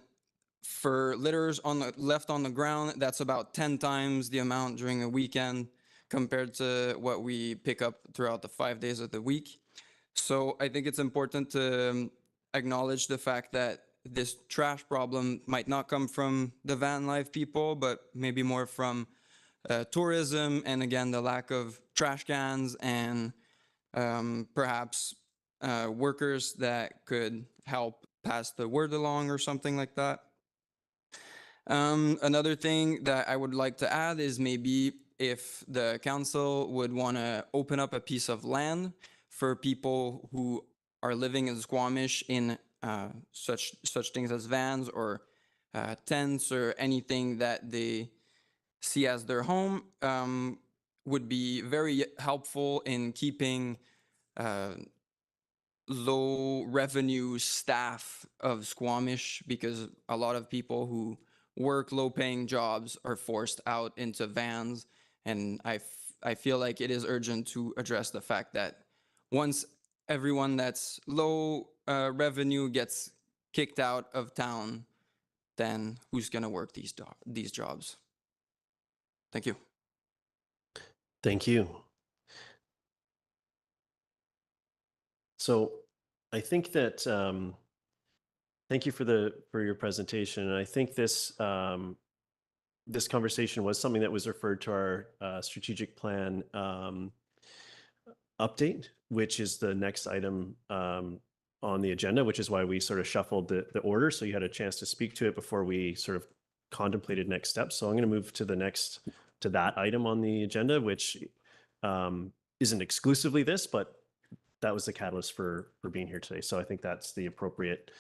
Speaker 12: for litters left on the ground, that's about 10 times the amount during a weekend compared to what we pick up throughout the 5 days of the week. So I think it's important to acknowledge the fact that this trash problem might not come from the van life people, but maybe more from tourism, and again, the lack of trash cans and perhaps workers that could help pass the word along or something like that. Another thing that I would like to add is maybe if the council would want to open up a piece of land for people who are living in Squamish in such things as vans or tents or anything that they see as their home, would be very helpful in keeping low revenue staff of Squamish, because a lot of people who work low paying jobs are forced out into vans. And I feel like it is urgent to address the fact that once everyone that's low revenue gets kicked out of town, then who's going to work these jobs? Thank you.
Speaker 1: Thank you. So I think that thank you for your presentation. And I think this this conversation was something that was referred to our strategic plan update, which is the next item on the agenda, which is why we sort of shuffled the order. So you had a chance to speak to it before we sort of contemplated next steps. So I'm going to move to that item on the agenda, which isn't exclusively this, but that was the catalyst for being here today. So I think that's the appropriate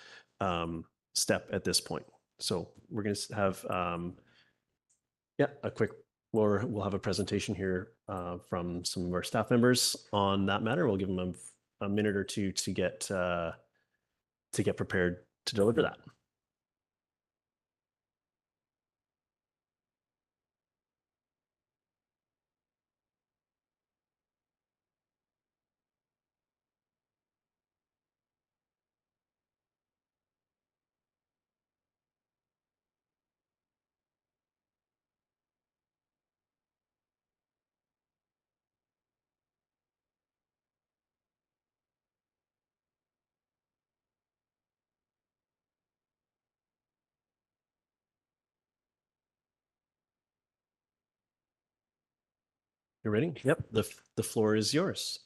Speaker 1: step at this point. So we're going to have we'll have a presentation here from some of our staff members on that matter. We'll give them a minute or two to get prepared to deliver that. You ready? Yep. The floor is yours.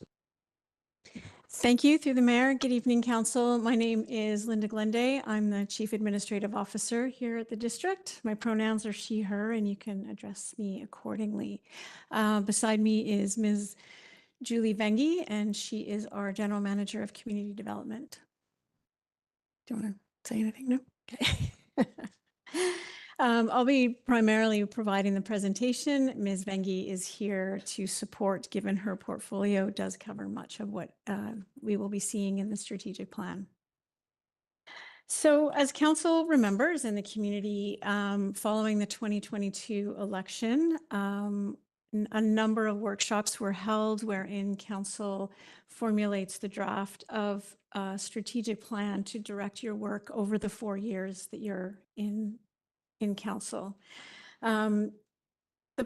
Speaker 14: Thank you, through the mayor. Good evening, council. My name is Linda Glenday. I'm the Chief Administrative Officer here at the district. My pronouns are she, her, and you can address me accordingly. Beside me is Ms. Julie Vengi, and she is our General Manager of Community Development. Do you want to say anything? No? Okay. I'll be primarily providing the presentation. Ms. Vengi is here to support, given her portfolio does cover much of what we will be seeing in the strategic plan. So as council remembers in the community, following the 2022 election, a number of workshops were held wherein council formulates the draft of a strategic plan to direct your work over the 4 years that you're in council. The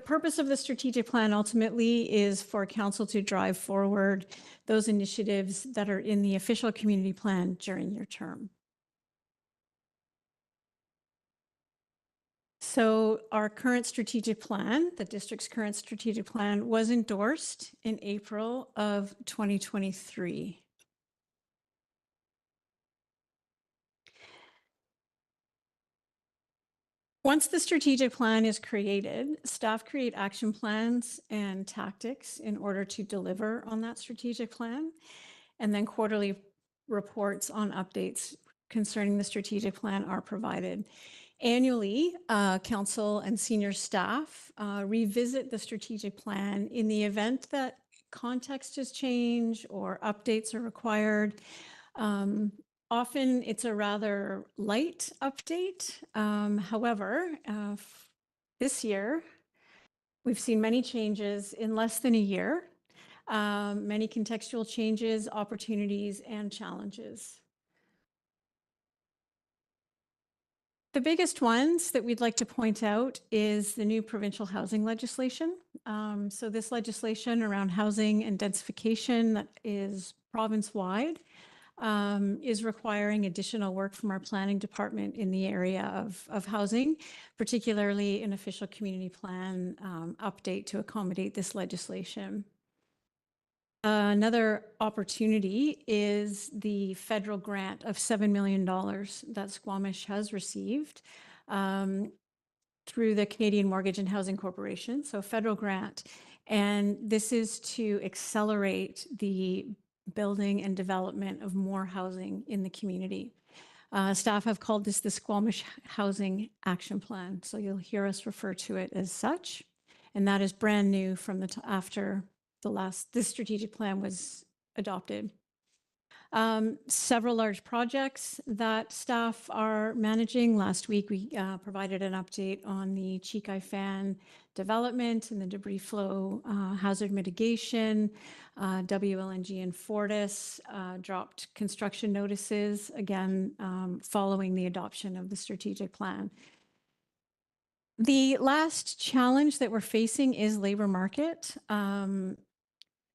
Speaker 14: purpose of the strategic plan ultimately is for council to drive forward those initiatives that are in the official community plan during your term. So our current strategic plan, the district's current strategic plan, was endorsed in April of 2023. Once the strategic plan is created, staff create action plans and tactics in order to deliver on that strategic plan, and then quarterly reports on updates concerning the strategic plan are provided. Annually, council and senior staff revisit the strategic plan in the event that context has changed or updates are required. Often it's a rather light update. However, this year, we've seen many changes in less than a year, many contextual changes, opportunities, and challenges. The biggest ones that we'd like to point out is the new provincial housing legislation. So this legislation around housing and densification that is province-wide is requiring additional work from our planning department in the area of housing, particularly an official community plan update to accommodate this legislation. Another opportunity is the federal grant of $7 million that Squamish has received through the Canadian Mortgage and Housing Corporation, so federal grant. And this is to accelerate the building and development of more housing in the community. Staff have called this the Squamish Housing Action Plan, so you'll hear us refer to it as such. And that is brand new from after this strategic plan was adopted. Several large projects that staff are managing. Last week, we provided an update on the Chikai Fan development and the debris flow hazard mitigation. WLNG and Fortis dropped construction notices, again, following the adoption of the strategic plan. The last challenge that we're facing is labor market.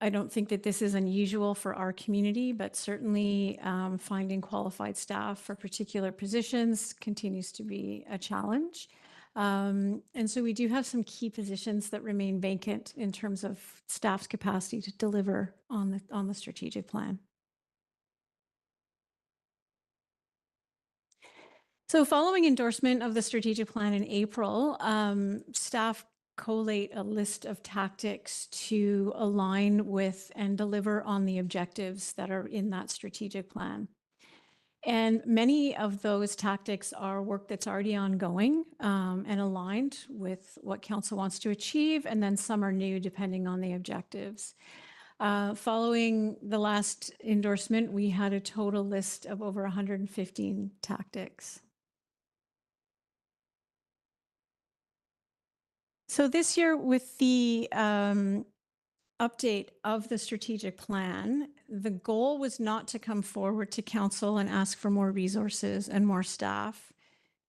Speaker 14: I don't think that this is unusual for our community, but certainly finding qualified staff for particular positions continues to be a challenge. And so we do have some key positions that remain vacant in terms of staff's capacity to deliver on the strategic plan. So following endorsement of the strategic plan in April, staff collate a list of tactics to align with and deliver on the objectives that are in that strategic plan. And many of those tactics are work that's already ongoing and aligned with what council wants to achieve, and then some are new depending on the objectives. Following the last endorsement, we had a total list of over 115 tactics. So this year, with the update of the strategic plan, the goal was not to come forward to council and ask for more resources and more staff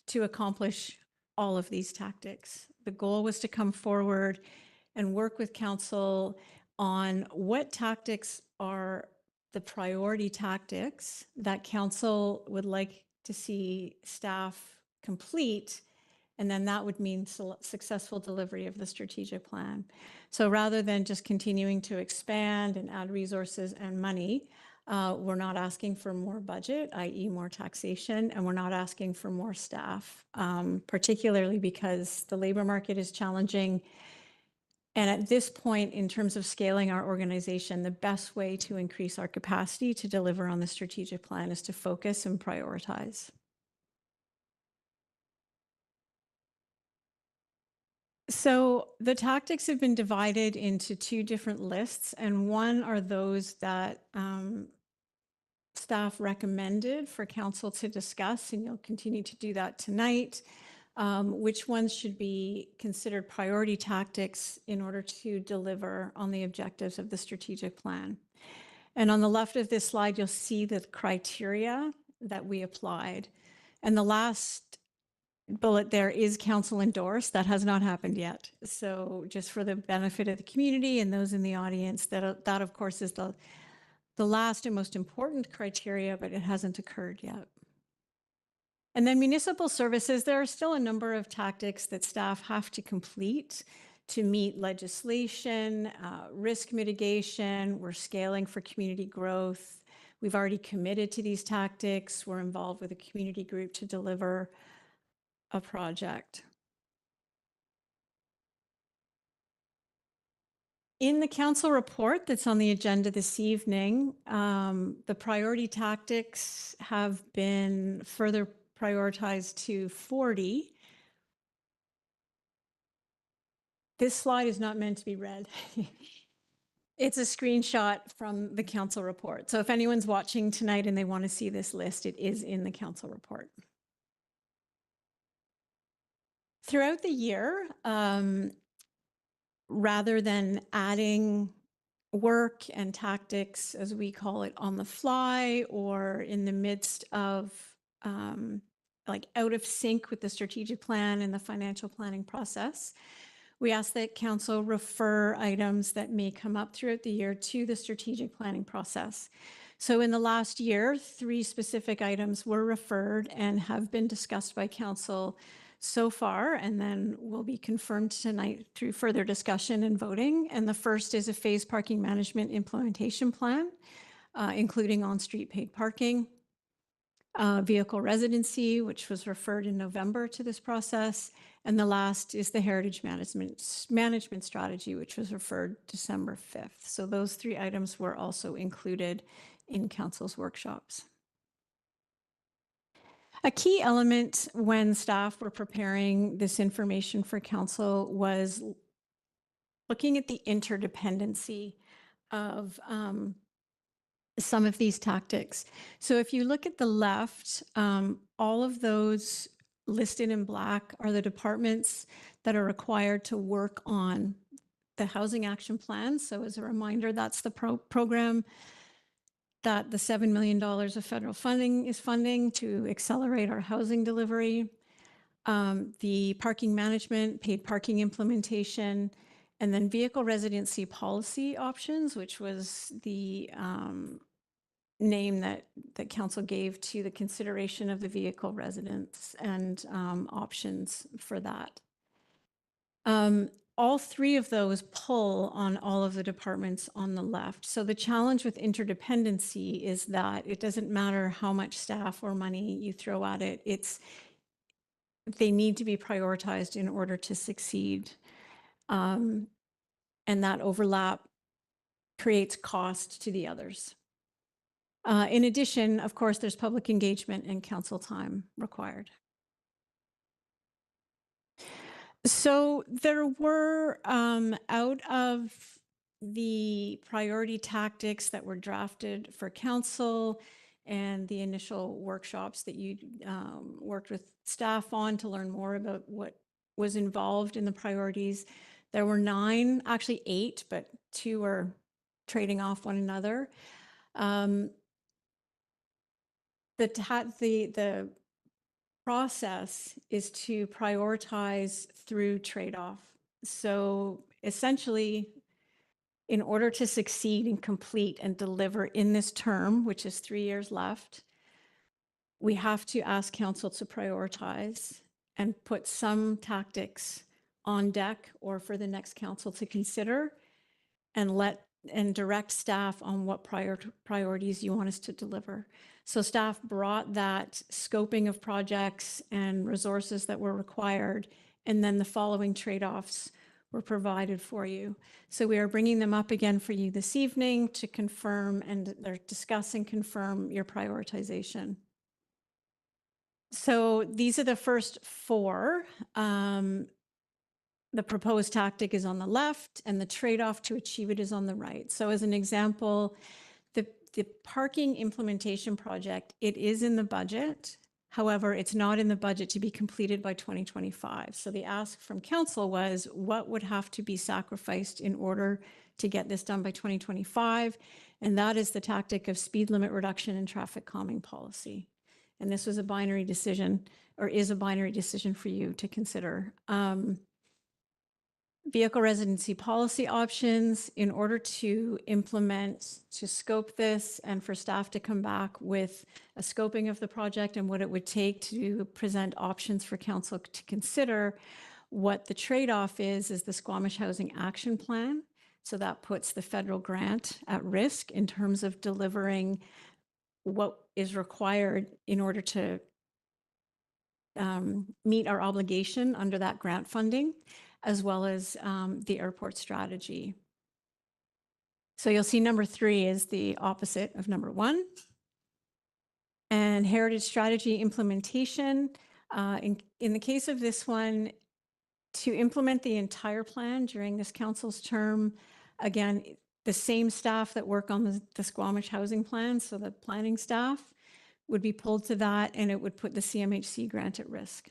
Speaker 14: to accomplish all of these tactics. The goal was to come forward and work with council on what tactics are the priority tactics that council would like to see staff complete. And then that would mean successful delivery of the strategic plan. So rather than just continuing to expand and add resources and money, we're not asking for more budget, i.e. more taxation, and we're not asking for more staff, particularly because the labor market is challenging. And at this point, in terms of scaling our organization, the best way to increase our capacity to deliver on the strategic plan is to focus and prioritize. So the tactics have been divided into two different lists, and one are those that staff recommended for council to discuss, and you'll continue to do that tonight. Which ones should be considered priority tactics in order to deliver on the objectives of the strategic plan. And on the left of this slide, you'll see the criteria that we applied. And the last bullet there is council endorsed. That has not happened yet. So just for the benefit of the community and those in the audience, that of course is the last and most important criteria, but it hasn't occurred yet. And then municipal services, there are still a number of tactics that staff have to complete to meet legislation, risk mitigation. We're scaling for community growth. We've already committed to these tactics. We're involved with a community group to deliver a project. In the council report that's on the agenda this evening, the priority tactics have been further prioritized to 40. This slide is not meant to be read. It's a screenshot from the council report. So if anyone's watching tonight and they want to see this list, it is in the council report. Throughout the year, rather than adding work and tactics, as we call it, on the fly or in the midst of like out of sync with the strategic plan and the financial planning process, we ask that council refer items that may come up throughout the year to the strategic planning process. So in the last year, 3 specific items were referred and have been discussed by council so far, and then will be confirmed tonight through further discussion and voting. And the first is a phased parking management implementation plan, including on-street paid parking. vehicle residency, which was referred in November to this process. And the last is the heritage management strategy, which was referred December 5th. So those 3 items were also included in council's workshops. A key element when staff were preparing this information for council was looking at the interdependency of some of these tactics. So if you look at the left, all of those listed in black are the departments that are required to work on the housing action plan. So as a reminder, that's the program that the $7 million of federal funding is funding to accelerate our housing delivery. The parking management, paid parking implementation, and then vehicle residency policy options, which was the name that council gave to the consideration of the vehicle residents and options for that. All 3 of those pull on all of the departments on the left. So the challenge with interdependency is that it doesn't matter how much staff or money you throw at it, they need to be prioritized in order to succeed. And that overlap creates cost to the others. In addition, of course, there's public engagement and council time required. So there were, out of the priority tactics that were drafted for council and the initial workshops that you worked with staff on to learn more about what was involved in the priorities, there were 9, actually 8, but 2 are trading off one another. The process is to prioritize through trade-off. So essentially, in order to succeed and complete and deliver in this term, which is 3 years left, we have to ask council to prioritize and put some tactics on deck or for the next council to consider and direct staff on what priorities you want us to deliver. So staff brought that scoping of projects and resources that were required, and then the following trade-offs were provided for you. So we are bringing them up again for you this evening to confirm and discuss and confirm your prioritization. So these are the first 4. The proposed tactic is on the left and the trade-off to achieve it is on the right. So as an example, the parking implementation project, it is in the budget. However, it's not in the budget to be completed by 2025. So the ask from council was what would have to be sacrificed in order to get this done by 2025? And that is the tactic of speed limit reduction and traffic calming policy. And this was a binary decision, or is a binary decision for you to consider. Vehicle residency policy options, in order to implement, to scope this, and for staff to come back with a scoping of the project and what it would take to present options for council to consider. What the trade-off is the Squamish Housing Action Plan. So that puts the federal grant at risk in terms of delivering what is required in order to meet our obligation under that grant funding, as well as the airport strategy. So you'll see number 3 is the opposite of number 1. And heritage strategy implementation. In the case of this one, to implement the entire plan during this council's term, again, the same staff that work on the Squamish housing plan, so the planning staff, would be pulled to that, and it would put the CMHC grant at risk.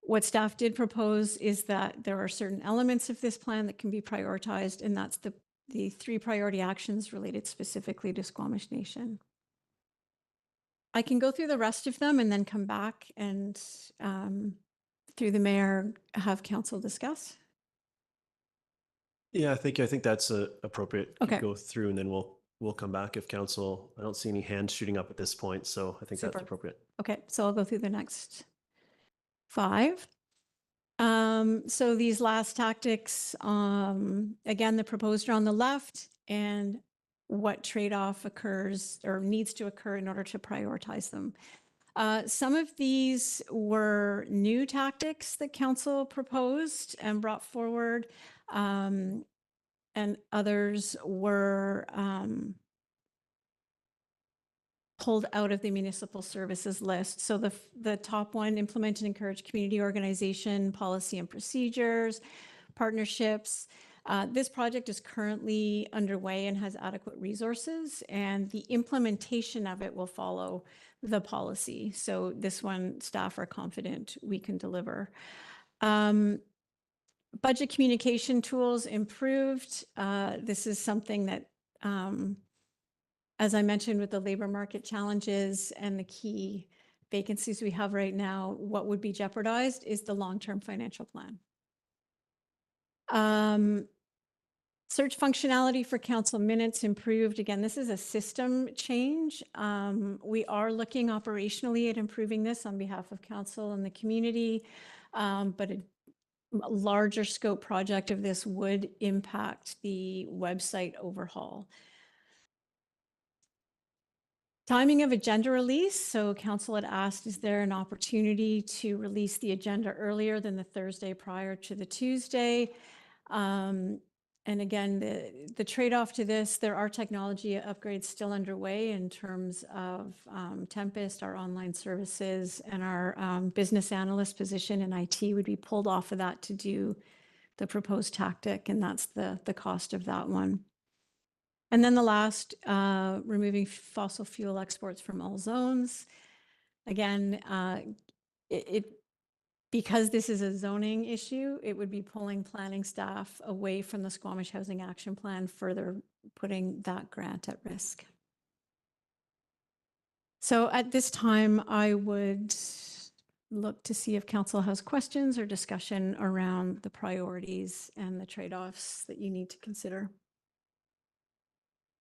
Speaker 14: What staff did propose is that there are certain elements of this plan that can be prioritized, and that's the 3 priority actions related specifically to Squamish Nation. I can go through the rest of them and then come back and through the mayor have council discuss.
Speaker 1: Yeah, I think that's appropriate.
Speaker 14: Okay.
Speaker 1: Go through and then we'll come back if council. I don't see any hands shooting up at this point, so I think
Speaker 14: Super.
Speaker 1: that's appropriate.
Speaker 14: Okay, so I'll go through the next 5. So these last tactics, again, the proposed are on the left, and what trade-off occurs or needs to occur in order to prioritize them. Some of these were new tactics that council proposed and brought forward, and others were pulled out of the municipal services list. So the top one, implement and encourage community organization, policy and procedures, partnerships. This project is currently underway and has adequate resources, and the implementation of it will follow the policy. So this one, staff are confident we can deliver. Budget communication tools improved. This is something that, as I mentioned, with the labor market challenges and the key vacancies we have right now, what would be jeopardized is the long-term financial plan. Search functionality for council minutes improved. Again, this is a system change. We are looking operationally at improving this on behalf of council and the community, but a larger scope project of this would impact the website overhaul. Timing of agenda release. So council had asked, is there an opportunity to release the agenda earlier than the Thursday prior to the Tuesday? And again, the trade-off to this, there are technology upgrades still underway in terms of Tempest, our online services, and our business analyst position in IT would be pulled off of that to do the proposed tactic, and that's the cost of that one. And then the last, removing fossil fuel exports from all zones. Again, because this is a zoning issue, it would be pulling planning staff away from the Squamish Housing Action Plan, further putting that grant at risk. So at this time, I would look to see if council has questions or discussion around the priorities and the trade-offs that you need to consider.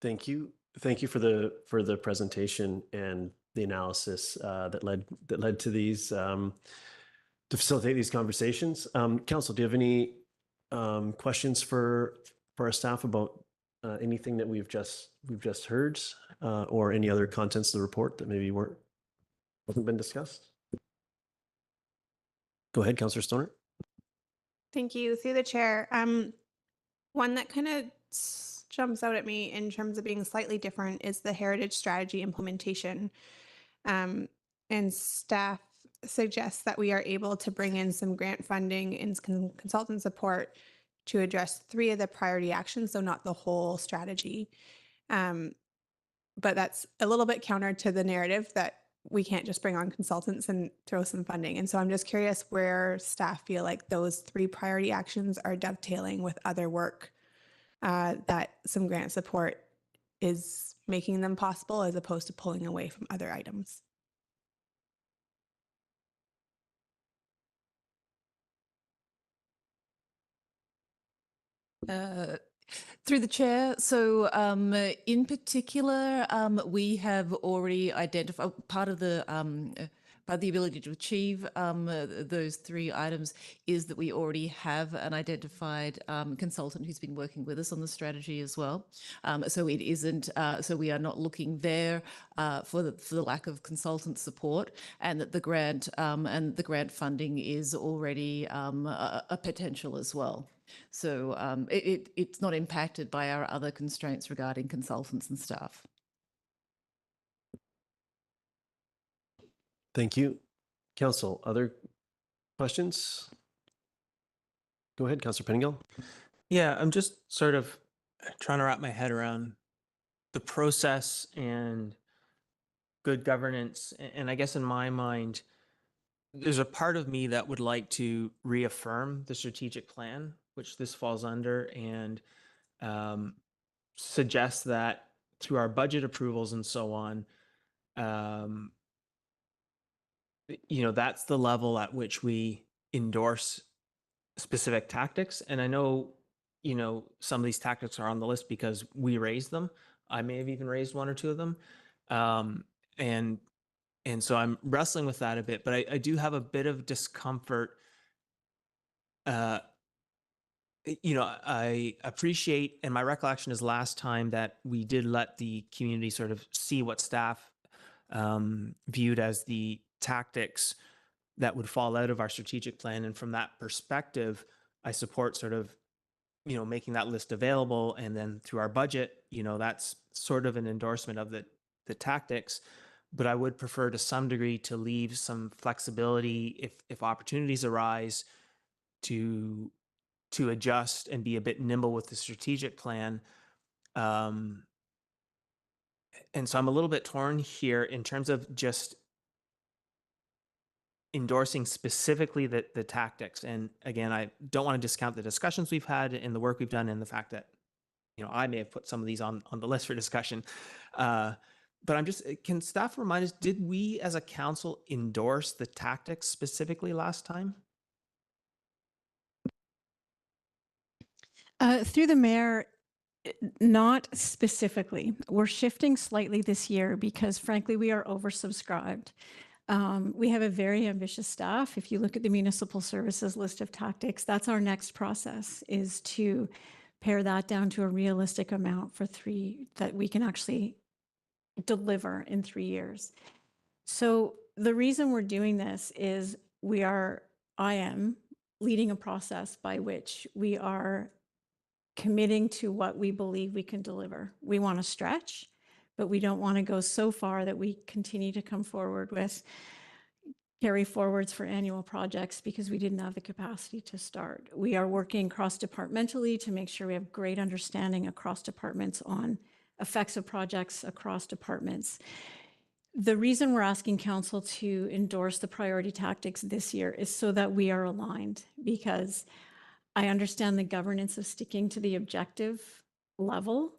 Speaker 1: Thank you. Thank you for the presentation and the analysis that led to these to facilitate these conversations. Council, do you have any questions for our staff about anything that we've just heard, or any other contents of the report that maybe hasn't been discussed? Go ahead, Councillor Stoner.
Speaker 4: Thank you. Through the chair. One that kind of jumps out at me in terms of being slightly different is the heritage strategy implementation. And staff suggests that we are able to bring in some grant funding and consultant support to address 3 of the priority actions, so not the whole strategy. But that's a little bit counter to the narrative that we can't just bring on consultants and throw some funding. And so I'm just curious where staff feel like those 3 priority actions are dovetailing with other work that some grant support is making them possible, as opposed to pulling away from other items.
Speaker 15: Through the chair. So in particular, we have already identified part of the ability to achieve those 3 items is that we already have an identified consultant who's been working with us on the strategy as well. So it isn't, so we are not looking there for the lack of consultant support, and that the grant funding is already a potential as well. So it's not impacted by our other constraints regarding consultants and staff.
Speaker 1: Thank you. Council, other questions? Go ahead, Councillor Pettingill.
Speaker 8: Yeah, I'm just sort of trying to wrap my head around the process and good governance. And I guess in my mind, there's a part of me that would like to reaffirm the strategic plan, which this falls under, and suggest that through our budget approvals and so on, that's the level at which we endorse specific tactics. And I know, some of these tactics are on the list because we raised them. I may have even raised 1 or 2 of them. And so I'm wrestling with that a bit, but I do have a bit of discomfort You know, I appreciate, and my recollection is last time that we did let the community sort of see what staff viewed as the tactics that would fall out of our strategic plan. And from that perspective, I support sort of, you know, making that list available. And then through our budget, you know, that's sort of an endorsement of the tactics. But I would prefer to some degree to leave some flexibility if opportunities arise to adjust and be a bit nimble with the strategic plan. And so I'm a little bit torn here in terms of just endorsing specifically the tactics. And again, I don't want to discount the discussions we've had and the work we've done and the fact that, you know, I may have put some of these on the list for discussion. But I'm just, can staff remind us, did we as a council endorse the tactics specifically last time?
Speaker 14: Through the mayor, not specifically. We're shifting slightly this year because frankly, we are oversubscribed. We have a very ambitious staff. If you look at the municipal services list of tactics, that's our next process, is to pare that down to a realistic amount for that we can actually deliver in 3 years. So the reason we're doing this is I am leading a process by which we are committing to what we believe we can deliver. We want to stretch, but we don't want to go so far that we continue to come forward with carry forwards for annual projects because we didn't have the capacity to start. We are working cross-departmentally to make sure we have great understanding across departments on effects of projects across departments. The reason we're asking council to endorse the priority tactics this year is so that we are aligned, because I understand the governance of sticking to the objective level,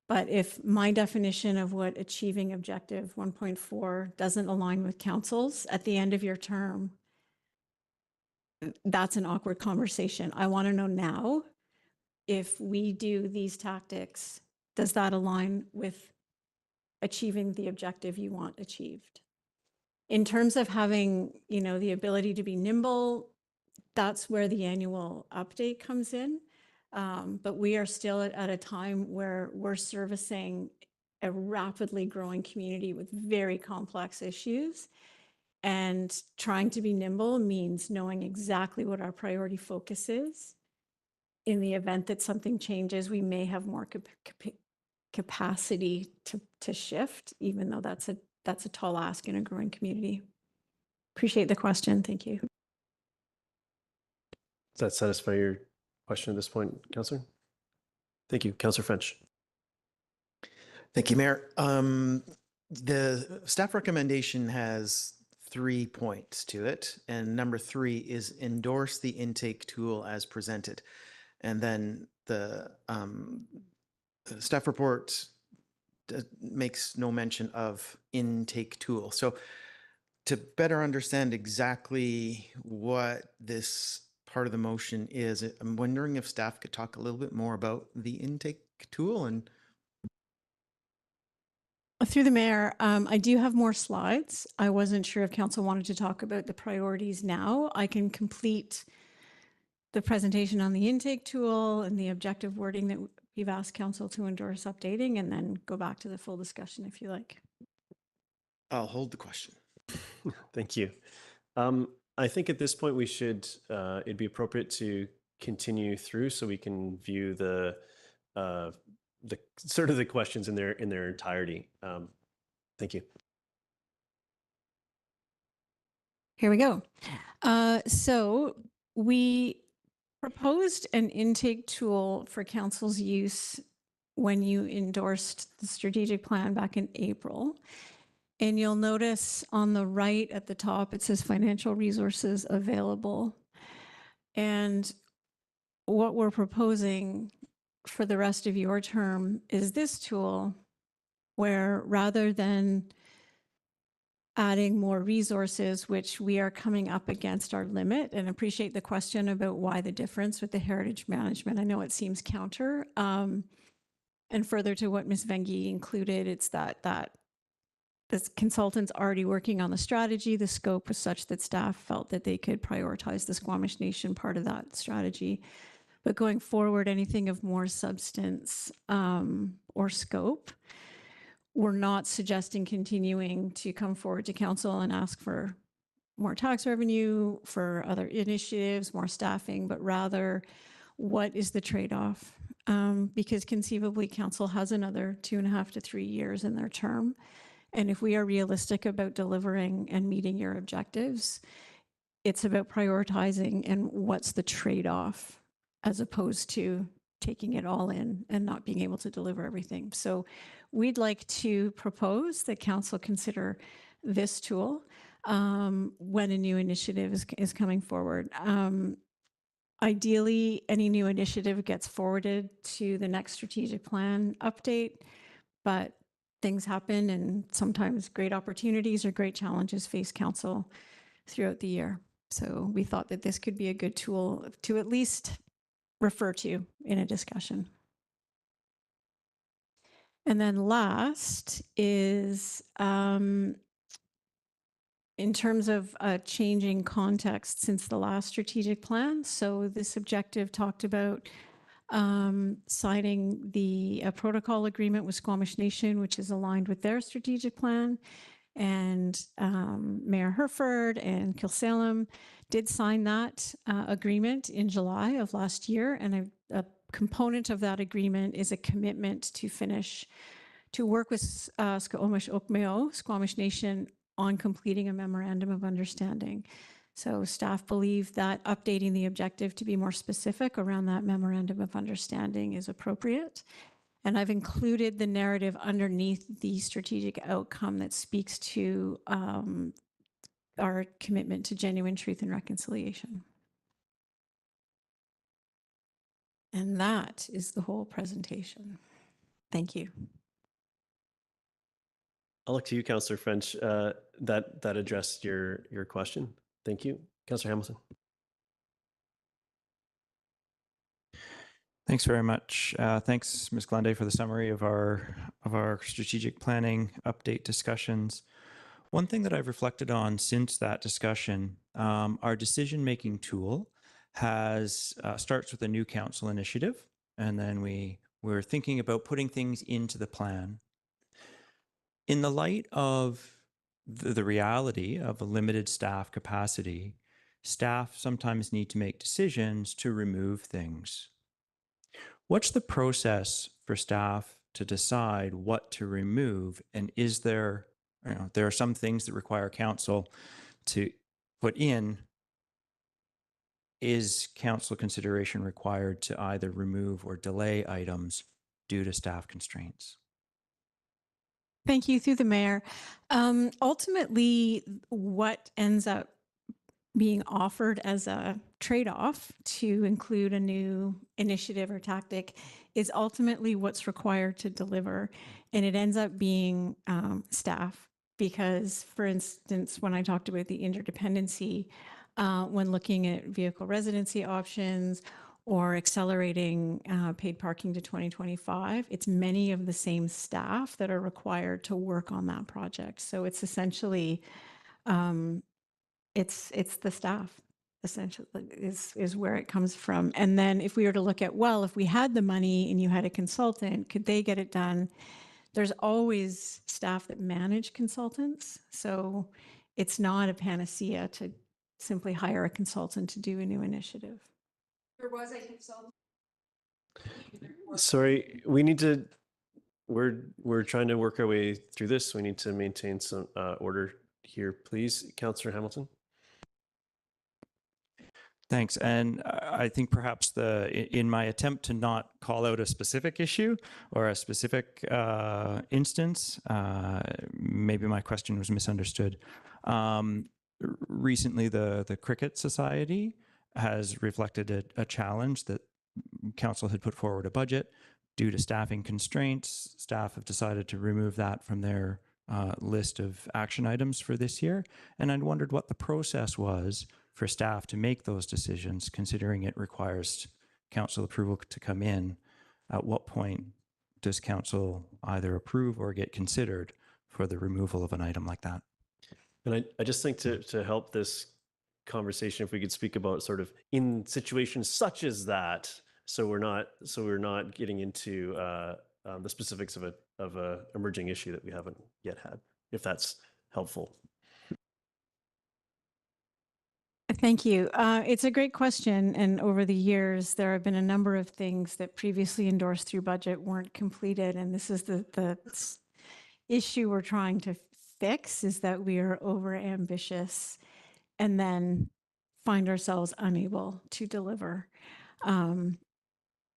Speaker 14: but if my definition of what achieving objective 1.4 doesn't align with council's at the end of your term, that's an awkward conversation. I want to know now, if we do these tactics, does that align with achieving the objective you want achieved? In terms of having, you know, the ability to be nimble, that's where the annual update comes in. But we are still at a time where we're servicing a rapidly growing community with very complex issues. And trying to be nimble means knowing exactly what our priority focus is. In the event that something changes, we may have more capacity to shift, even though that's a tall ask in a growing community. Appreciate the question. Thank you.
Speaker 1: Does that satisfy your question at this point, Councillor? Thank you. Councillor French.
Speaker 16: Thank you, Mayor. The staff recommendation has 3 points to it, and number 3 is endorse the intake tool as presented. And then the staff report makes no mention of intake tool. So to better understand exactly what this part of the motion is, I'm wondering if staff could talk a little bit more about the intake tool. And
Speaker 14: through the mayor, I do have more slides. I wasn't sure if council wanted to talk about the priorities now. I can complete the presentation on the intake tool and the objective wording that we've asked council to endorse updating, and then go back to the full discussion if you like.
Speaker 16: I'll hold the question.
Speaker 1: Thank you. I think at this point we should, it'd be appropriate to continue through so we can view the sort of the questions in their entirety. Thank you.
Speaker 14: Here we go. So we proposed an intake tool for council's use when you endorsed the strategic plan back in April. And you'll notice on the right at the top, it says financial resources available. And what we're proposing for the rest of your term is this tool, where rather than adding more resources, which we are coming up against our limit, and appreciate the question about why the difference with the heritage management. I know it seems counter. And further to what Ms. Vengi included, it's that the consultant's already working on the strategy. The scope was such that staff felt that they could prioritize the Squamish Nation part of that strategy. But going forward, anything of more substance or scope, we're not suggesting continuing to come forward to council and ask for more tax revenue, for other initiatives, more staffing, but rather what is the trade-off? Because conceivably council has another 2.5 to 3 years in their term. And if we are realistic about delivering and meeting your objectives, it's about prioritizing and what's the trade-off as opposed to taking it all in and not being able to deliver everything. So we'd like to propose that council consider this tool when a new initiative is coming forward. Ideally, any new initiative gets forwarded to the next strategic plan update, but things happen and sometimes great opportunities or great challenges face council throughout the year. So we thought that this could be a good tool to at least refer to in a discussion. And then last is in terms of changing context since the last strategic plan. So this objective talked about signing the protocol agreement with Squamish Nation, which is aligned with their strategic plan. And Mayor Herford and Kilsalem did sign that agreement in July of last year. And a component of that agreement is a commitment to work with Squamish Okmeo, Squamish Nation, on completing a memorandum of understanding. So staff believe that updating the objective to be more specific around that memorandum of understanding is appropriate. And I've included the narrative underneath the strategic outcome that speaks to our commitment to genuine truth and reconciliation. And that is the whole presentation. Thank you.
Speaker 1: I'll look to you, Councillor French. That addressed your question. Thank you. Councillor Hamilton.
Speaker 6: Thanks very much. Thanks, Ms. Glande, for the summary of our strategic planning update discussions. One thing that I've reflected on since that discussion, our decision-making tool starts with a new council initiative, and then we're thinking about putting things into the plan. In the light of the reality of a limited staff capacity, staff sometimes need to make decisions to remove things. What's the process for staff to decide what to remove? And is there are some things that require council to put in. Is council consideration required to either remove or delay items due to staff constraints?
Speaker 14: Thank you, through the mayor. Ultimately, what ends up being offered as a trade-off to include a new initiative or tactic is ultimately what's required to deliver. And it ends up being staff. Because, for instance, when I talked about the interdependency, when looking at vehicle residency options or accelerating paid parking to 2025, it's many of the same staff that are required to work on that project. So it's essentially, it's the staff, essentially, is where it comes from. And then if we were to look at, well, if we had the money and you had a consultant, could they get it done? There's always staff that manage consultants. So it's not a panacea to simply hire a consultant to do a new initiative.
Speaker 2: There was a consultant.
Speaker 1: Sorry, we're trying to work our way through this. We need to maintain some order here, please. Councillor Hamilton.
Speaker 6: Thanks. And I think perhaps in my attempt to not call out a specific issue or a specific instance, maybe my question was misunderstood. Recently, the Cricket Society has reflected a challenge that council had put forward a budget. Due to staffing constraints, staff have decided to remove that from their list of action items for this year. And I'd wondered what the process was for staff to make those decisions, considering it requires council approval to come in. At what point does council either approve or get considered for the removal of an item like that?
Speaker 1: And I just think to help this conversation, if we could speak about sort of in situations such as that, So we're not getting into the specifics of a emerging issue that we haven't yet had, if that's helpful.
Speaker 14: Thank you. It's a great question. And over the years, there have been a number of things that previously endorsed through budget weren't completed. And this is the issue we're trying to fix, is that we are over ambitious and then find ourselves unable to deliver.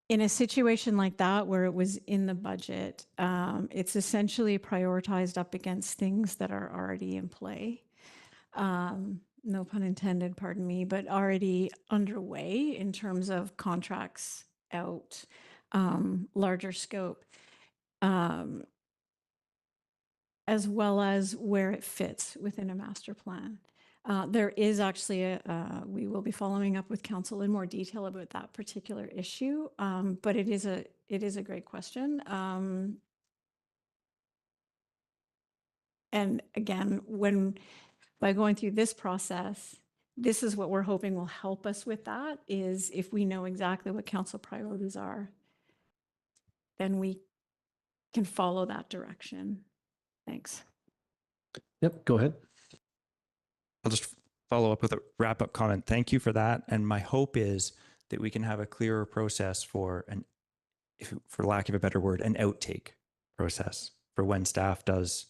Speaker 14: In a situation like that, where it was in the budget, it's essentially prioritized up against things that are already in play. No pun intended, pardon me, but already underway in terms of contracts out, larger scope, as well as where it fits within a master plan. There is actually we will be following up with council in more detail about that particular issue, but it is a great question. And again, by going through this process, this is what we're hoping will help us with that, is if we know exactly what council priorities are, then we can follow that direction. Thanks.
Speaker 1: Yep, go ahead.
Speaker 6: I'll just follow up with a wrap-up comment. Thank you for that. And my hope is that we can have a clearer process for for lack of a better word, an outtake process for when staff does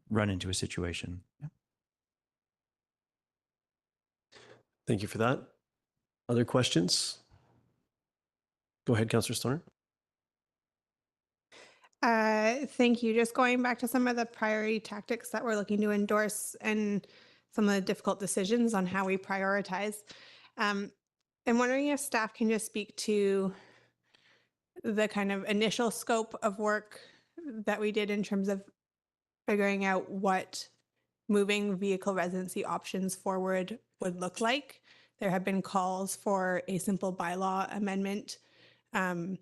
Speaker 6: run into a situation. Yeah.
Speaker 1: Thank you for that. Other questions? Go ahead, Councillor Stoner.
Speaker 4: Thank you. Just going back to some of the priority tactics that we're looking to endorse and some of the difficult decisions on how we prioritize. I'm wondering if staff can just speak to the kind of initial scope of work that we did in terms of figuring out what moving vehicle residency options forward would look like. There have been calls for a simple bylaw amendment. Bylaw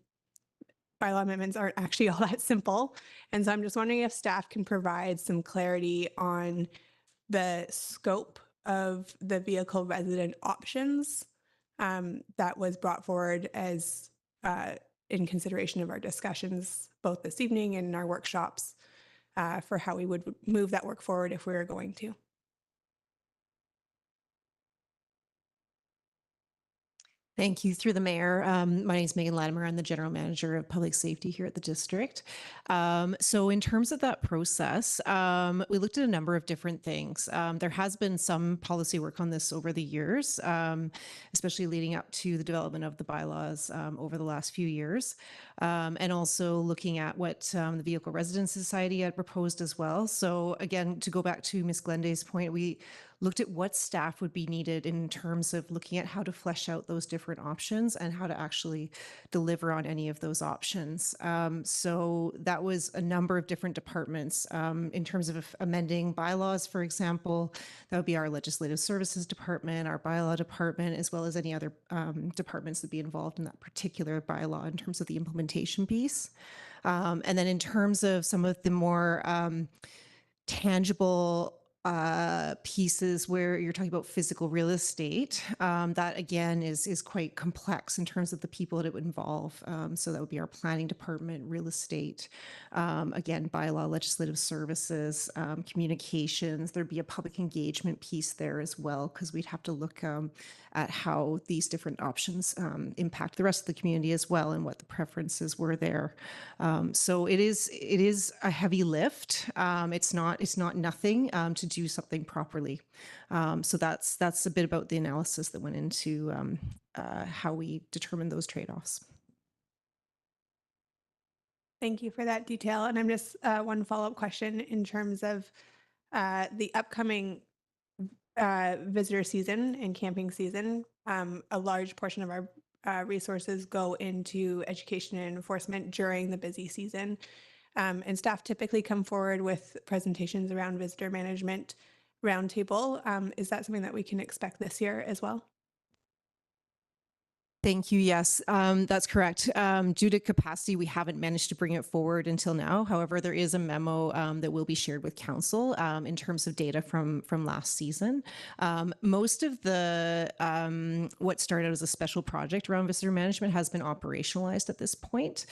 Speaker 4: amendments aren't actually all that simple. And so I'm just wondering if staff can provide some clarity on the scope of the vehicle resident options that was brought forward as in consideration of our discussions both this evening and in our workshops for how we would move that work forward if we were going to.
Speaker 17: Thank you. Through the mayor, my name is Megan Latimer. I'm the general manager of public safety here at the district. So in terms of that process, we looked at a number of different things. There has been some policy work on this over the years, especially leading up to the development of the bylaws over the last few years. And also looking at what the Vehicle Residence Society had proposed as well. So again, to go back to Ms. Glenday's point, we looked at what staff would be needed in terms of looking at how to flesh out those different options and how to actually deliver on any of those options. So that was a number of different departments. In terms of amending bylaws, for example, that would be our Legislative Services Department, our Bylaw Department, as well as any other departments that be involved in that particular bylaw in terms of the implementation piece. And then in terms of some of the more tangible pieces where you're talking about physical real estate, that again is quite complex in terms of the people that it would involve. So that would be our planning department, real estate, again, bylaw, legislative services, communications. There'd be a public engagement piece there as well, because we'd have to look at how these different options impact the rest of the community as well and what the preferences were there. So it is a heavy lift. It's not nothing to do something properly. So that's a bit about the analysis that went into how we determine those trade-offs.
Speaker 4: Thank you for that detail. And I'm just one follow-up question in terms of the upcoming visitor season and camping season. A large portion of our resources go into education and enforcement during the busy season. And staff typically come forward with presentations around visitor management roundtable. Is that something that we can expect this year as well?
Speaker 17: Thank you. Yes, that's correct. Due to capacity, we haven't managed to bring it forward until now. However, there is a memo that will be shared with council in terms of data from last season. Most of the what started as a special project around visitor management has been operationalized at this point.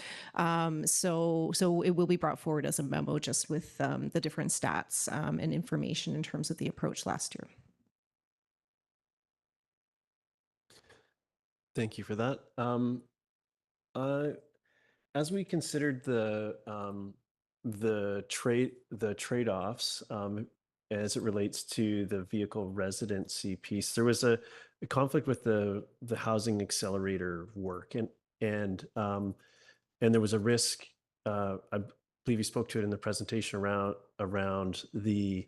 Speaker 17: So it will be brought forward as a memo just with the different stats and information in terms of the approach last year.
Speaker 1: Thank you for that. As we considered the trade-offs as it relates to the vehicle residency piece, there was a conflict with the housing accelerator work, and there was a risk. I believe you spoke to it in the presentation around the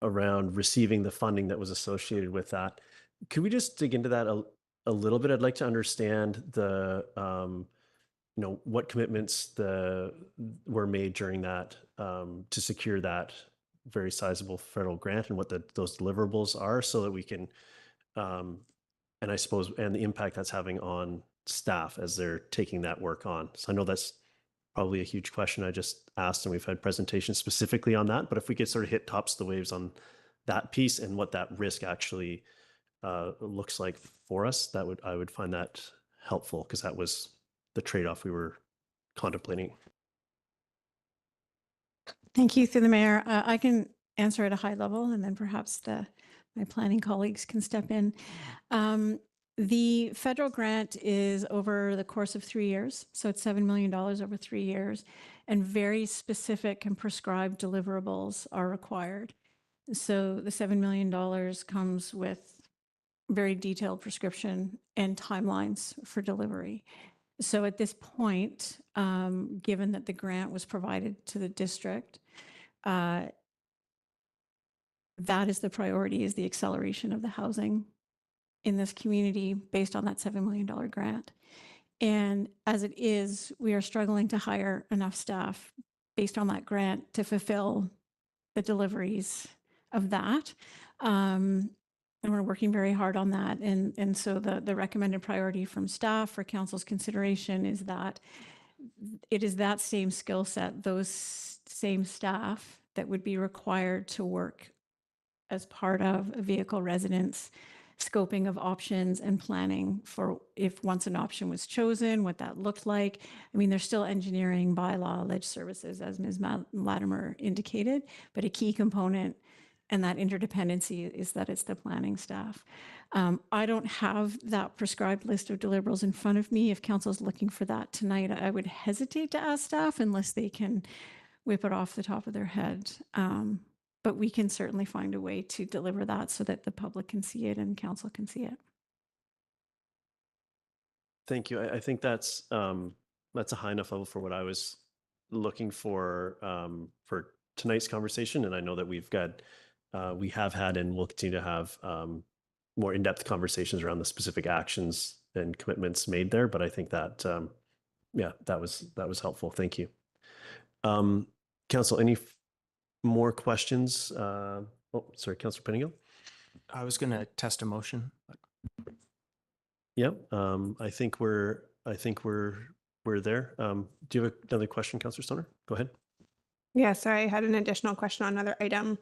Speaker 1: around receiving the funding that was associated with that. Could we just dig into that a little bit? I'd like to understand the what commitments were made during that to secure that very sizable federal grant, and what those deliverables are, so that we can and I suppose and the impact that's having on staff as they're taking that work on. So I know that's probably a huge question I just asked, and we've had presentations specifically on that, but if we could sort of hit tops of the waves on that piece and what that risk actually looks like for us, I would find that helpful, because that was the trade-off we were contemplating.
Speaker 14: Thank you, through the mayor. I can answer at a high level, and then perhaps my planning colleagues can step in. The federal grant is over the course of 3 years, so it's $7 million over 3 years, and very specific and prescribed deliverables are required. So the $7 million comes with very detailed prescription and timelines for delivery. So at this point, given that the grant was provided to the district, that is the priority, is the acceleration of the housing in this community based on that $7 million grant. And as it is, we are struggling to hire enough staff based on that grant to fulfill the deliveries of that. And we're working very hard on that. And so the recommended priority from staff for council's consideration is that it is that same skill set, those same staff that would be required to work as part of a vehicle residence scoping of options and planning for if once an option was chosen, what that looked like. I mean, there's still engineering, bylaw, ledge services, as Ms. Latimer indicated, but a key component and that interdependency is that it's the planning staff. I don't have that prescribed list of deliverables in front of me. If council's looking for that tonight, I would hesitate to ask staff unless they can whip it off the top of their head. But we can certainly find a way to deliver that so that the public can see it and council can see it.
Speaker 1: Thank you. I think that's a high enough level for what I was looking for tonight's conversation, and I know that we have had and will continue to have more in-depth conversations around the specific actions and commitments made there. But I think that that was helpful. Thank you. Council, any more questions? Oh, sorry, Councillor Pettingill.
Speaker 8: I was going to test a motion.
Speaker 1: Yep. I think we're there. Do you have another question, Councillor Stoner? Go ahead.
Speaker 4: Yeah, sorry, I had an additional question on another item,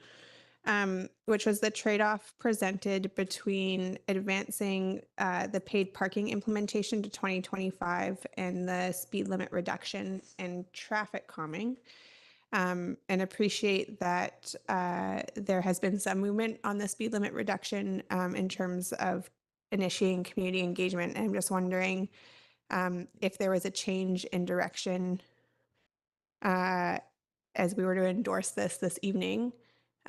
Speaker 4: which was the trade-off presented between advancing the paid parking implementation to 2025 and the speed limit reduction and traffic calming. And appreciate that there has been some movement on the speed limit reduction in terms of initiating community engagement. And I'm just wondering if there was a change in direction as we were to endorse this evening.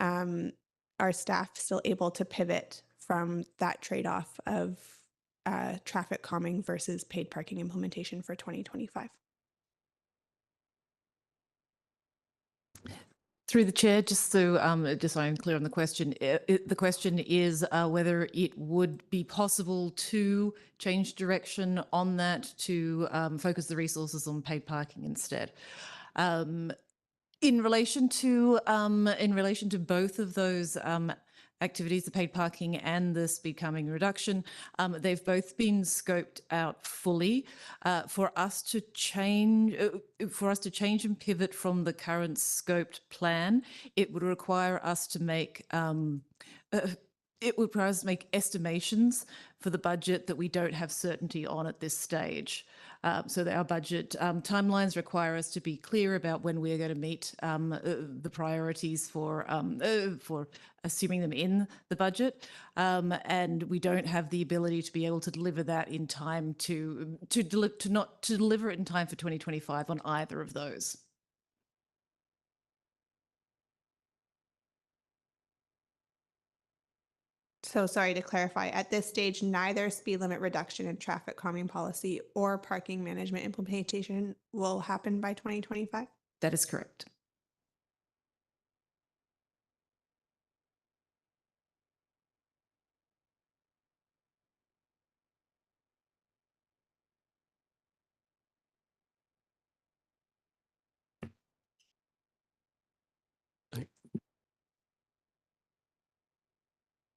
Speaker 4: Are staff still able to pivot from that trade-off of traffic calming versus paid parking implementation for 2025?
Speaker 15: Through the chair, just so I'm clear on the question, the question is whether it would be possible to change direction on that to focus the resources on paid parking instead. In relation to both of those activities, the paid parking and the speed calming reduction. They've both been scoped out fully. For us to change and pivot from the current scoped plan, it would require us to make estimations for the budget that we don't have certainty on at this stage. So that our budget timelines require us to be clear about when we are going to meet the priorities for assuming them in the budget, and we don't have the ability to be able to deliver that in time to deliver it in time for 2025 on either of those.
Speaker 4: So sorry to clarify, at this stage, neither speed limit reduction and traffic calming policy or parking management implementation will happen by 2025?
Speaker 15: That is correct.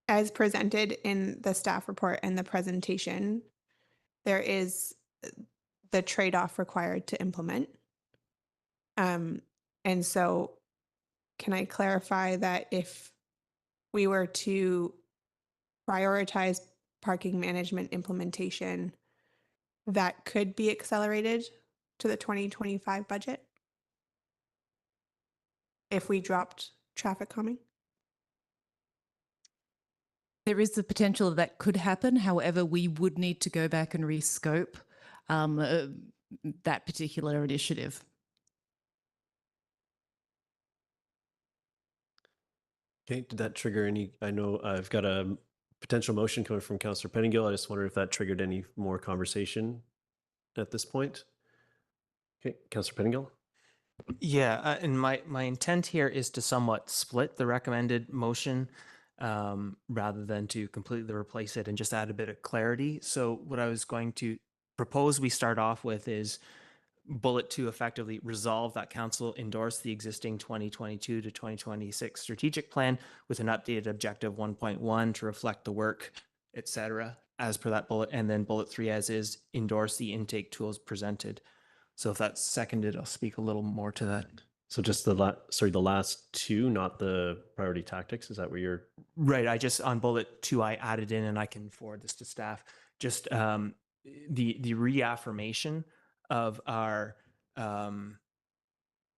Speaker 4: As presented in the staff report and the presentation, there is the trade-off required to implement. And so can I clarify that if we were to prioritize parking management implementation, that could be accelerated to the 2025 budget if we dropped traffic calming?
Speaker 15: There is the potential that could happen. However, we would need to go back and rescope that particular initiative.
Speaker 1: Okay, did that trigger any? I know I've got a potential motion coming from Councillor Pettingill. I just wonder if that triggered any more conversation at this point. Okay, Councillor Pettingill.
Speaker 8: Yeah, and my intent here is to somewhat split the recommended motion rather than to completely replace it and just add a bit of clarity. So what I was going to propose we start off with is bullet 2, effectively resolve that council endorse the existing 2022 to 2026 strategic plan with an updated objective 1.1 to reflect the work, etc., as per that bullet, and then bullet 3 as is endorse the intake tools presented. So if that's seconded, I'll speak a little more to that.
Speaker 1: So just the last two, not the priority tactics. Is that where you're?
Speaker 8: Right. I just on bullet 2, I added in, and I can forward this to staff. Just the reaffirmation of our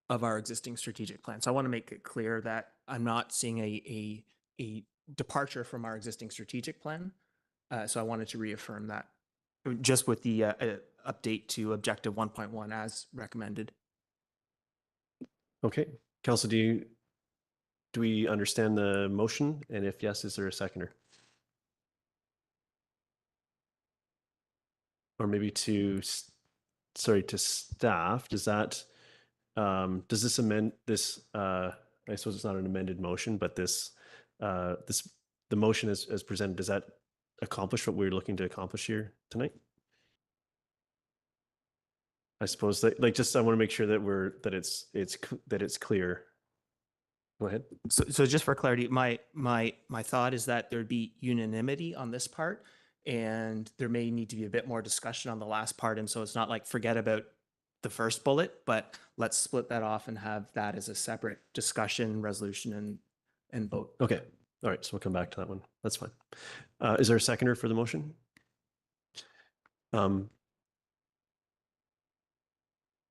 Speaker 8: existing strategic plan. So I want to make it clear that I'm not seeing a departure from our existing strategic plan. So I wanted to reaffirm that, just with the update to objective 1.1 as recommended.
Speaker 1: Okay, Council, do we understand the motion? And if yes, is there a seconder? Or maybe to staff, does that, does this amend this, I suppose it's not an amended motion, but the motion as presented, does that accomplish what we're looking to accomplish here tonight? I suppose that, like, just I want to make sure that it's clear. Go ahead.
Speaker 8: So just for clarity, my thought is that there'd be unanimity on this part, and there may need to be a bit more discussion on the last part. And so it's not like forget about the first bullet, but let's split that off and have that as a separate discussion, resolution, and vote.
Speaker 1: Okay. All right. So we'll come back to that one. That's fine. Is there a seconder for the motion?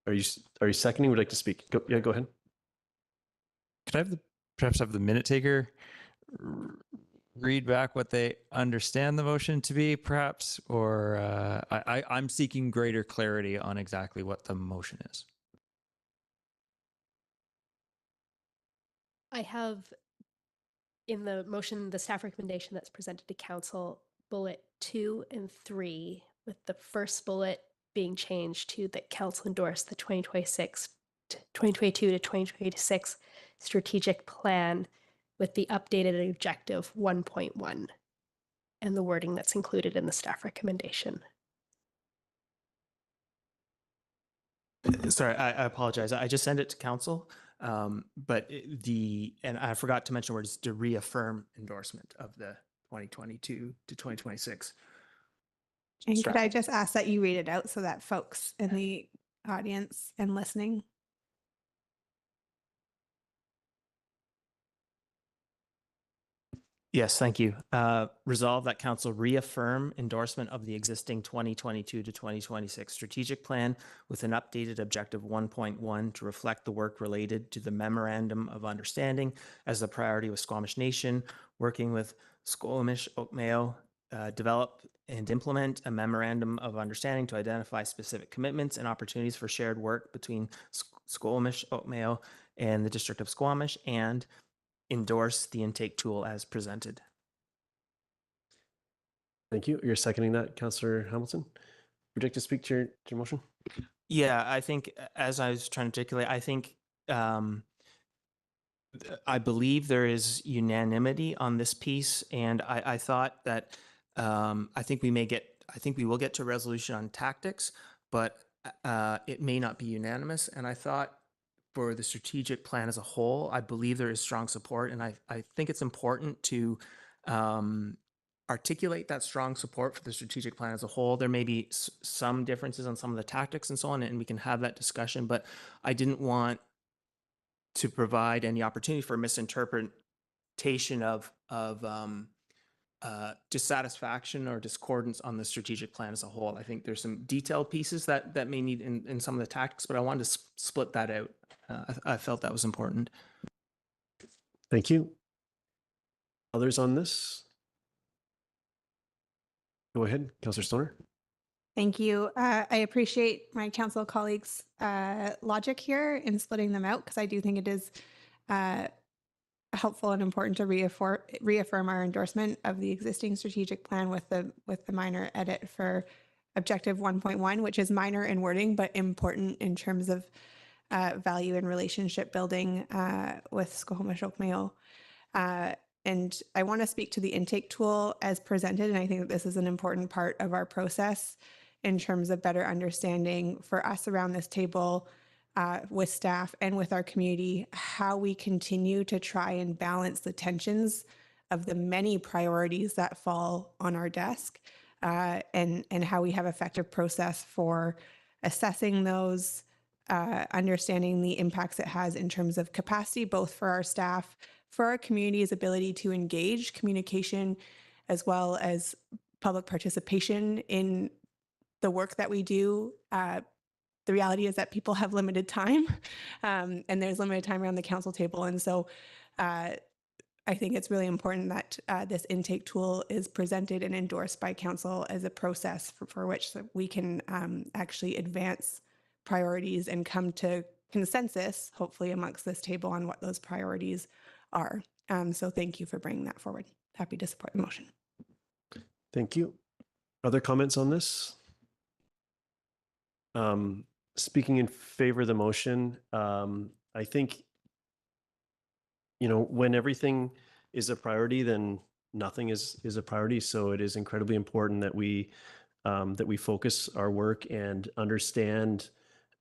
Speaker 1: Are you seconding? Would like to speak? Yeah, go ahead.
Speaker 10: Could I have perhaps have the minute taker read back what they understand the motion to be, perhaps, or I'm seeking greater clarity on exactly what the motion is.
Speaker 7: I have in the motion, the staff recommendation that's presented to council, bullet 2 and 3, with the first bullet being changed to that council endorsed the 2022 to 2026 strategic plan with the updated objective 1.1 and the wording that's included in the staff recommendation.
Speaker 8: Sorry, I apologize. I just sent it to council. But and I forgot to mention words to reaffirm endorsement of the 2022 to 2026.
Speaker 4: And could I just ask that you read it out so that folks in the audience and listening?
Speaker 8: Yes, thank you. Resolve that council reaffirm endorsement of the existing 2022 to 2026 strategic plan with an updated objective 1.1 to reflect the work related to the memorandum of understanding as the priority with Squamish Nation, working with Squamish, Oakmayo, develop and implement a memorandum of understanding to identify specific commitments and opportunities for shared work between Squamish, Oakmayo, and the District of Squamish, and endorse the intake tool as presented.
Speaker 1: Thank you. You're seconding that, Councillor Hamilton. Would you like to speak to your motion?
Speaker 8: Yeah, I think as I was trying to articulate, I think I believe there is unanimity on this piece, and I thought that I think we will get to a resolution on tactics, but it may not be unanimous. And I thought for the strategic plan as a whole, I believe there is strong support, and I think it's important to articulate that strong support for the strategic plan as a whole. There may be some differences on some of the tactics and so on, and we can have that discussion, but I didn't want to provide any opportunity for misinterpretation of dissatisfaction or discordance on the strategic plan as a whole. I think there's some detailed pieces that may need in some of the tactics, but I wanted to split that out. I felt that was important.
Speaker 1: Thank you. Others on this? Go ahead, Councillor Stoner.
Speaker 4: Thank you. I appreciate my council colleagues' logic here in splitting them out, because I do think it is helpful and important to reaffirm our endorsement of the existing strategic plan with the minor edit for objective 1.1, which is minor in wording but important in terms of value and relationship building with Squamish Oakmayo. And I want to speak to the intake tool as presented, and I think that this is an important part of our process in terms of better understanding for us around this table with staff and with our community, how we continue to try and balance the tensions of the many priorities that fall on our desk, and how we have effective process for assessing those, understanding the impacts it has in terms of capacity, both for our staff, for our community's ability to engage communication, as well as public participation in the work that we do. The reality is that people have limited time, and there's limited time around the council table. And so I think it's really important that this intake tool is presented and endorsed by council as a process for which we can actually advance priorities and come to consensus, hopefully amongst this table, on what those priorities are. So thank you for bringing that forward. Happy to support the motion.
Speaker 1: Thank you. Other comments on this? Speaking in favor of the motion, I think, when everything is a priority, then nothing is a priority. So it is incredibly important that we focus our work and understand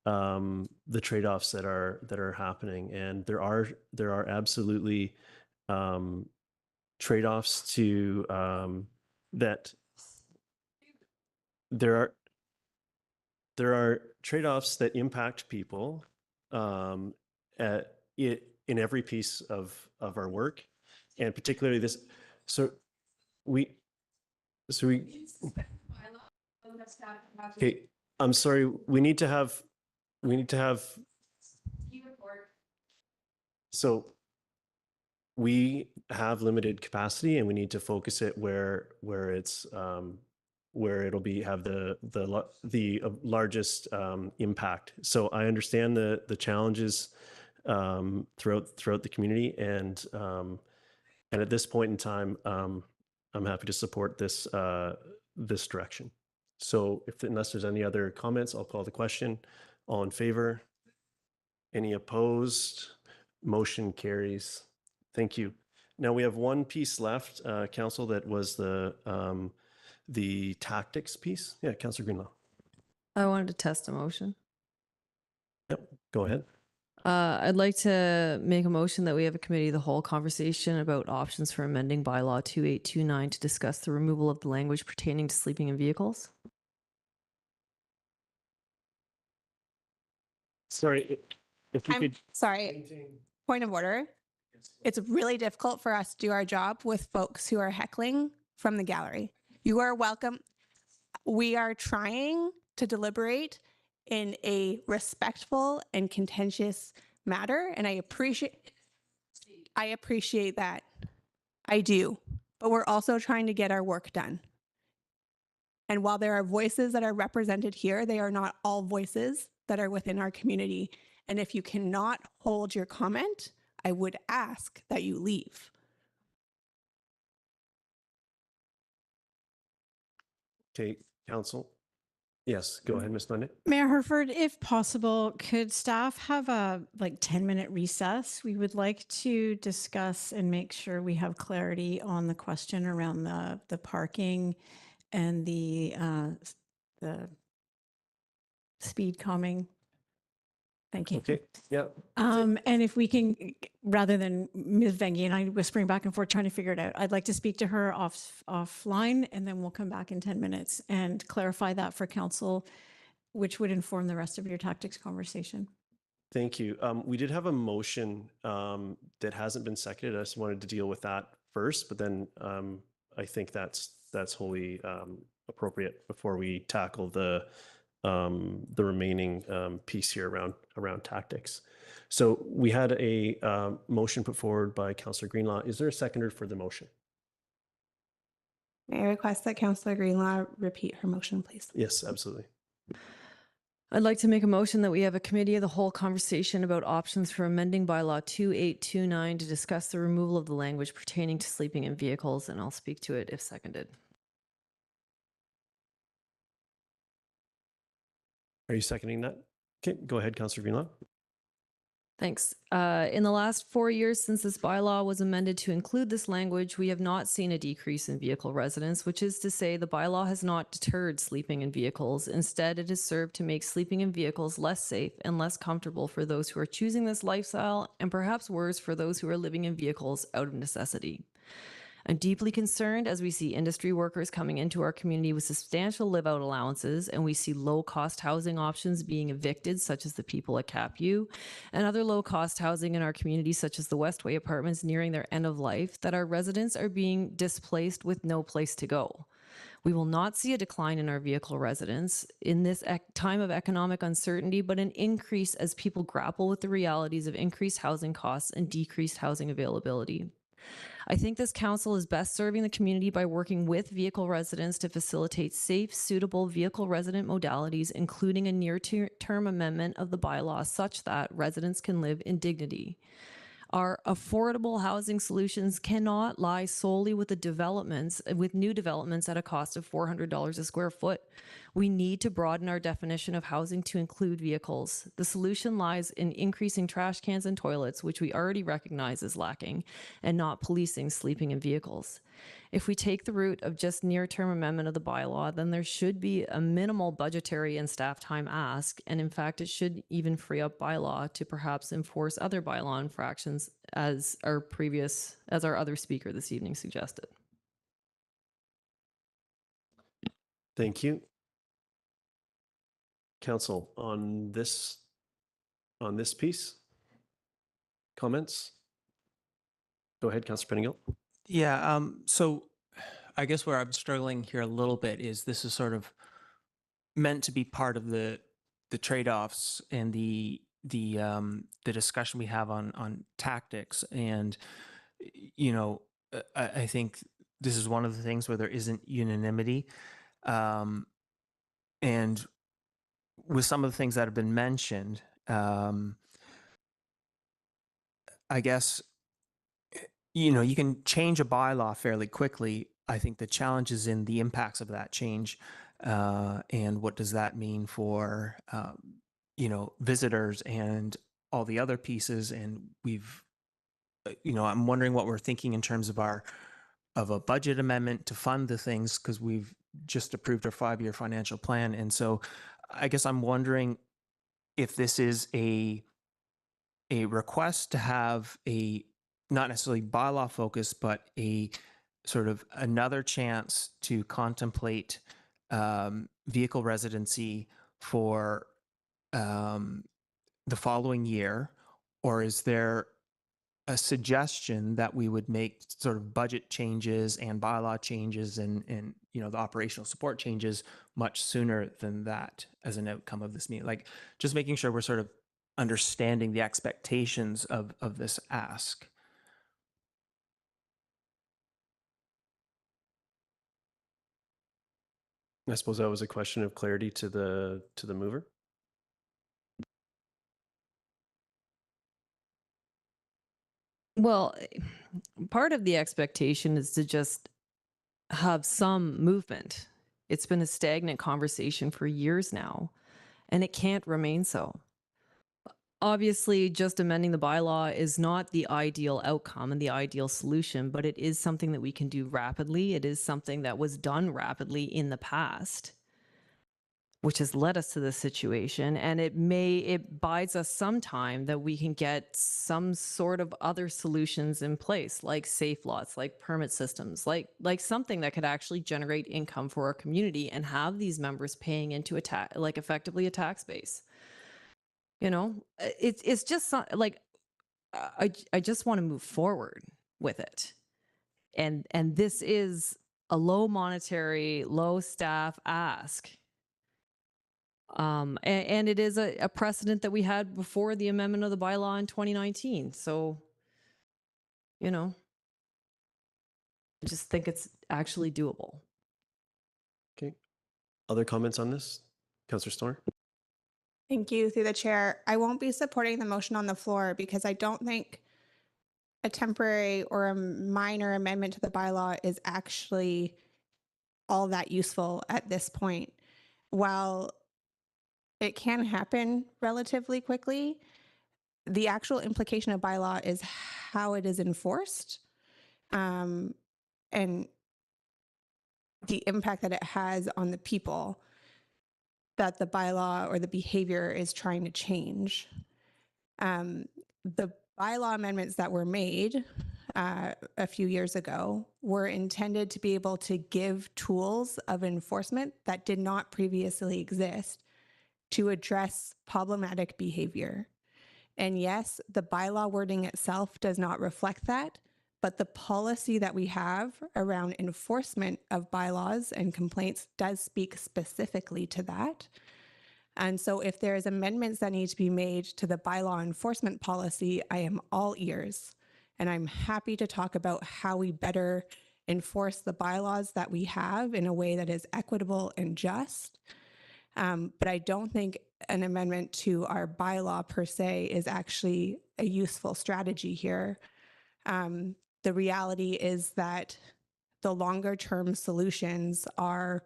Speaker 1: the trade-offs that are happening. And there are absolutely trade-offs to that. There are trade-offs that impact people in every piece of our work, and particularly this. Okay, I'm sorry. We need to have. So we have limited capacity, and we need to focus it where it's where it'll have the largest impact. So I understand the challenges throughout the community, and at this point in time, I'm happy to support this direction. So unless there's any other comments, I'll call the question. All in favor? Any opposed? Motion carries. Thank you. Now we have one piece left, Council, that was the tactics piece. Yeah, Councillor Greenlaw.
Speaker 3: I wanted to test a motion.
Speaker 1: Yep, go ahead.
Speaker 3: I'd like to make a motion that we have a committee of the whole conversation about options for amending bylaw 2829 to discuss the removal of the language pertaining to sleeping in vehicles.
Speaker 1: Sorry, if you
Speaker 4: I'm
Speaker 1: could.
Speaker 4: sorry. Point of order. It's really difficult for us to do our job with folks who are heckling from the gallery. You are welcome. We are trying to deliberate in a respectful and contentious matter, and I appreciate that. I do. But we're also trying to get our work done. And while there are voices that are represented here, they are not all voices that are within our community. And if you cannot hold your comment, I would ask that you leave.
Speaker 1: Okay, council. Yes, go ahead, Ms. Lundy.
Speaker 14: Mayor Herford, if possible, could staff have a 10-minute recess? We would like to discuss and make sure we have clarity on the question around the parking and the speed calming. Thank you.
Speaker 1: Okay, yeah.
Speaker 14: And if we can, rather than Ms. Vengi and I whispering back and forth trying to figure it out, I'd like to speak to her offline, and then we'll come back in 10 minutes and clarify that for council, which would inform the rest of your tactics conversation.
Speaker 1: Thank you. We did have a motion that hasn't been seconded. I just wanted to deal with that first, but then I think that's wholly appropriate before we tackle the remaining piece here around tactics. So we had a motion put forward by Councillor Greenlaw. Is there a seconder for the motion?
Speaker 4: May I request that Councillor Greenlaw repeat her motion, please?
Speaker 1: Yes, absolutely.
Speaker 3: I'd like to make a motion that we have a committee of the whole conversation about options for amending bylaw 2829 to discuss the removal of the language pertaining to sleeping in vehicles, and I'll speak to it if seconded.
Speaker 1: Are you seconding that? Okay, go ahead, Councillor Greenlaw.
Speaker 3: Thanks. In the last 4 years since this bylaw was amended to include this language, we have not seen a decrease in vehicle residents, which is to say the bylaw has not deterred sleeping in vehicles. Instead, it has served to make sleeping in vehicles less safe and less comfortable for those who are choosing this lifestyle, and perhaps worse for those who are living in vehicles out of necessity. I'm deeply concerned as we see industry workers coming into our community with substantial live-out allowances, and we see low-cost housing options being evicted, such as the people at Cap U, and other low-cost housing in our community, such as the Westway apartments nearing their end of life, that our residents are being displaced with no place to go. We will not see a decline in our vehicle residents in this time of economic uncertainty, but an increase as people grapple with the realities of increased housing costs and decreased housing availability. I think this council is best serving the community by working with vehicle residents to facilitate safe, suitable vehicle resident modalities, including a near-term amendment of the bylaw such that residents can live in dignity. Our affordable housing solutions cannot lie solely with new developments at a cost of $400 a square foot. We need to broaden our definition of housing to include vehicles. The solution lies in increasing trash cans and toilets, which we already recognize is lacking, and not policing sleeping in vehicles. If we take the route of just near-term amendment of the bylaw, then there should be a minimal budgetary and staff time ask, and in fact, it should even free up bylaw to perhaps enforce other bylaw infractions as our other speaker this evening suggested.
Speaker 1: Thank you. Council, on this piece, comments? Go ahead, Councillor Pettingill.
Speaker 8: Yeah, so I guess where I'm struggling here a little bit is this is sort of meant to be part of the trade-offs and the discussion we have on tactics. And I think this is one of the things where there isn't unanimity. And with some of the things that have been mentioned, I guess, you can change a bylaw fairly quickly. I think the challenge is in the impacts of that change, and what does that mean for, visitors and all the other pieces. And I'm wondering what we're thinking in terms of a budget amendment to fund the things, because we've just approved our 5-year financial plan. And so I guess I'm wondering if this is a a request to have a not necessarily bylaw focus, but a sort of another chance to contemplate vehicle residency for the following year? Or is there a suggestion that we would make sort of budget changes and bylaw changes and the operational support changes much sooner than that as an outcome of this meeting? Like, just making sure we're sort of understanding the expectations of this ask.
Speaker 1: I suppose that was a question of clarity to the mover.
Speaker 3: Well, part of the expectation is to just have some movement. It's been a stagnant conversation for years now, and it can't remain so. Obviously, just amending the bylaw is not the ideal outcome and the ideal solution, but it is something that we can do rapidly. It is something that was done rapidly in the past, which has led us to this situation. And it buys us some time that we can get some sort of other solutions in place, like safe lots, like permit systems, like something that could actually generate income for our community and have these members paying into effectively a tax base. It's just like, I just want to move forward with it. And this is a low monetary, low staff ask. And it is a precedent that we had before the amendment of the bylaw in 2019. So, I just think it's actually doable.
Speaker 1: Okay. Other comments on this? Councillor Stoner?
Speaker 4: Thank you, through the chair. I won't be supporting the motion on the floor because I don't think a temporary or a minor amendment to the bylaw is actually all that useful at this point. While it can happen relatively quickly, the actual implication of bylaw is how it is enforced, and the impact that it has on the people that the bylaw or the behavior is trying to change. The bylaw amendments that were made a few years ago were intended to be able to give tools of enforcement that did not previously exist to address problematic behavior. And yes, the bylaw wording itself does not reflect that, but the policy that we have around enforcement of bylaws and complaints does speak specifically to that. And so if there's amendments that need to be made to the bylaw enforcement policy, I am all ears. And I'm happy to talk about how we better enforce the bylaws that we have in a way that is equitable and just. But I don't think an amendment to our bylaw per se is actually a useful strategy here. The reality is that the longer term solutions are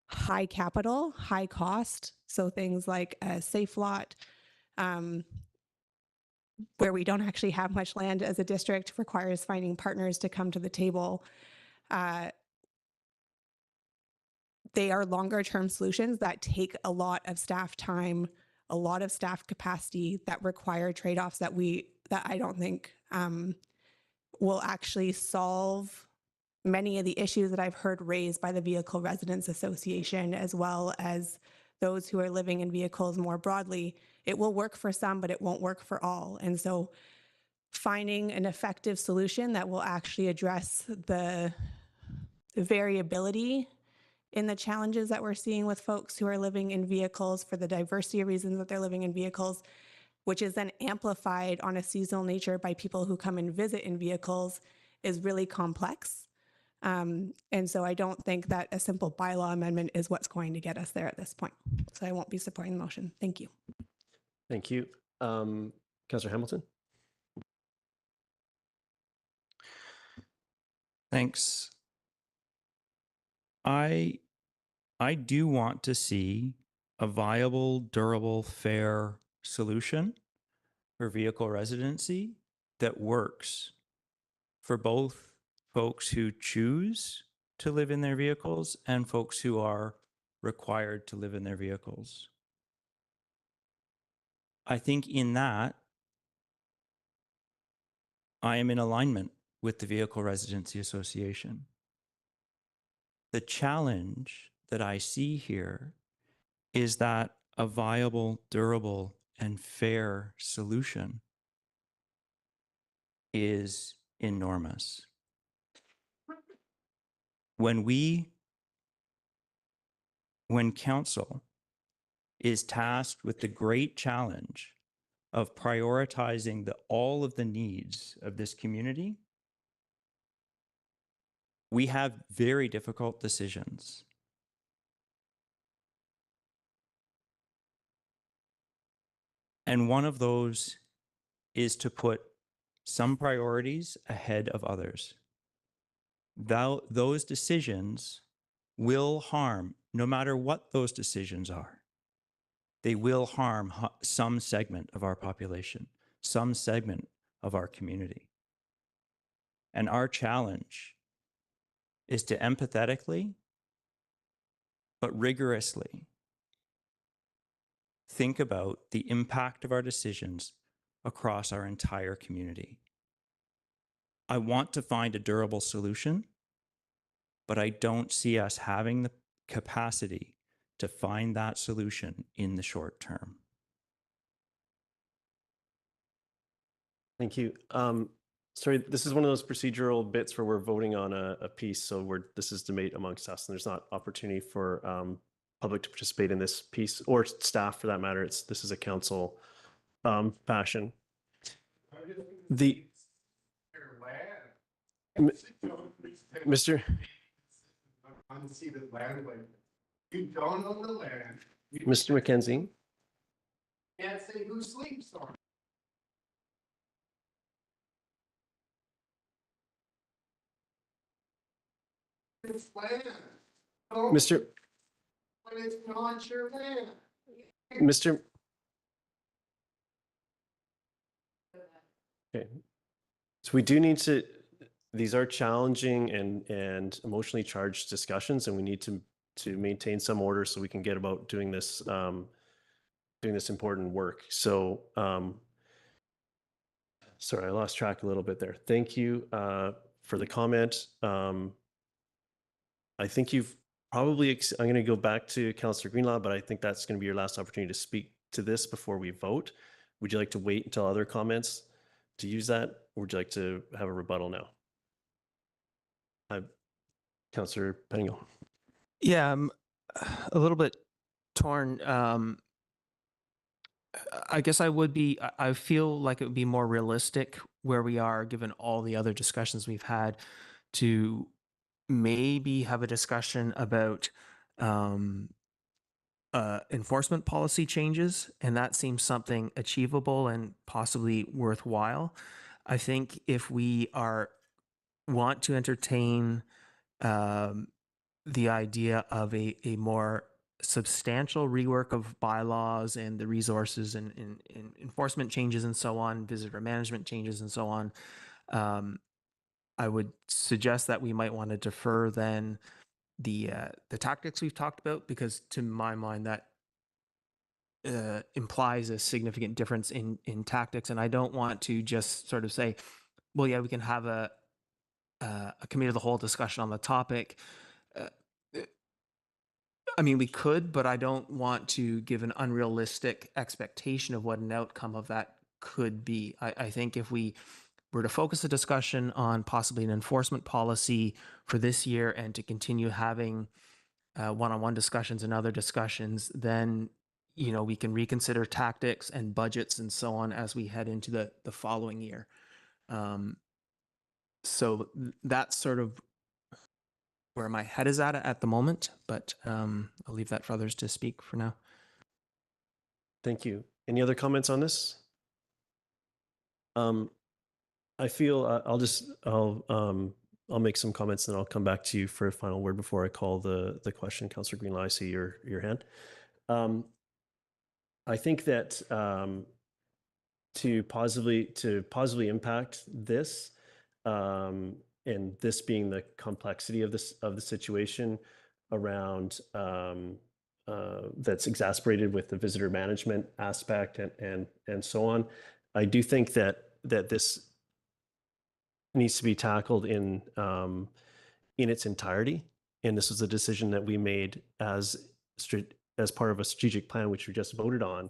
Speaker 4: high capital, high cost. So things like a safe lot, where we don't actually have much land as a district, requires finding partners to come to the table. They are longer term solutions that take a lot of staff time, a lot of staff capacity, that require trade-offs that I don't think will actually solve many of the issues that I've heard raised by the Vehicle Residents Association, as well as those who are living in vehicles more broadly. It will work for some, but it won't work for all. And so finding an effective solution that will actually address the variability in the challenges that we're seeing with folks who are living in vehicles for the diversity of reasons that they're living in vehicles, which is then amplified on a seasonal nature by people who come and visit in vehicles, is really complex. And so I don't think that a simple bylaw amendment is what's going to get us there at this point. So I won't be supporting the motion. Thank you.
Speaker 1: Thank you. Councillor Hamilton?
Speaker 6: Thanks. I do want to see a viable, durable, fair solution for vehicle residency that works for both folks who choose to live in their vehicles and folks who are required to live in their vehicles. I think in that, I am in alignment with the Vehicle Residency Association. The challenge that I see here is that a viable, durable, and fair solution is enormous. When council is tasked with the great challenge of prioritizing all of the needs of this community, we have very difficult decisions. And one of those is to put some priorities ahead of others. Those decisions will harm, no matter what those decisions are. They will harm some segment of our population, some segment of our community. And our challenge is to empathetically, but rigorously, think about the impact of our decisions across our entire community. I want to find a durable solution, but I don't see us having the capacity to find that solution in the short term.
Speaker 1: Thank you. Sorry, this is one of those procedural bits where we're voting on a piece, so this is debate amongst us, and there's not opportunity for public to participate in this piece, or staff for that matter. This is a council fashion. Mr.
Speaker 9: Unceded land, like you don't own the land.
Speaker 1: Mr. McKenzie.
Speaker 9: Can't say who sleeps on it. It's land.
Speaker 1: Mr.
Speaker 9: But it's not your land.
Speaker 1: Mr. Okay. So we do need to, these are challenging and emotionally charged discussions, and we need to maintain some order so we can get about doing this important work. So sorry, I lost track a little bit there. Thank you for the comment. I think you've probably, I'm going to go back to Councillor Greenlaw, but I think that's going to be your last opportunity to speak to this before we vote. Would you like to wait until other comments to use that, or would you like to have a rebuttal now? Councillor Penningham.
Speaker 8: Yeah, I'm a little bit torn. I guess I feel like it would be more realistic where we are, given all the other discussions we've had, to maybe have a discussion about enforcement policy changes, and that seems something achievable and possibly worthwhile. I think if we want to entertain the idea of a more substantial rework of bylaws and the resources and enforcement changes and so on, visitor management changes and so on, I would suggest that we might want to defer then the tactics we've talked about, because to my mind that implies a significant difference in tactics, and I don't want to just sort of say, well, yeah, we can have a committee of the whole discussion on the topic. I mean, we could, but I don't want to give an unrealistic expectation of what an outcome of that could be. I think if we were to focus the discussion on possibly an enforcement policy for this year and to continue having one-on-one discussions and other discussions, then we can reconsider tactics and budgets and so on as we head into the following year. So that's sort of where my head is at the moment, but I'll leave that for others to speak for now.
Speaker 1: Thank you. Any other comments on this? I feel I'll make some comments and I'll come back to you for a final word before I call the question. Councillor Greenlaw, I see your hand. I think that to positively impact this, and this being the complexity of the situation around that's exacerbated with the visitor management aspect and so on, I do think that this needs to be tackled in its entirety. And this was a decision that we made as part of a strategic plan, which we just voted on,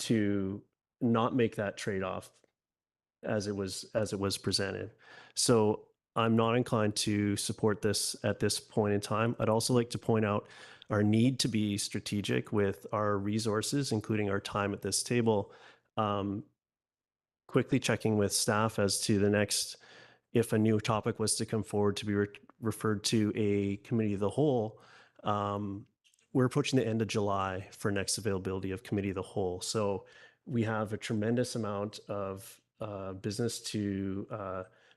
Speaker 1: to not make that trade-off as it was presented. So I'm not inclined to support this at this point in time. I'd also like to point out our need to be strategic with our resources, including our time at this table. Quickly checking with staff as to the next, if a new topic was to come forward to be referred to a committee of the whole, we're approaching the end of July for next availability of committee of the whole. So we have a tremendous amount of business to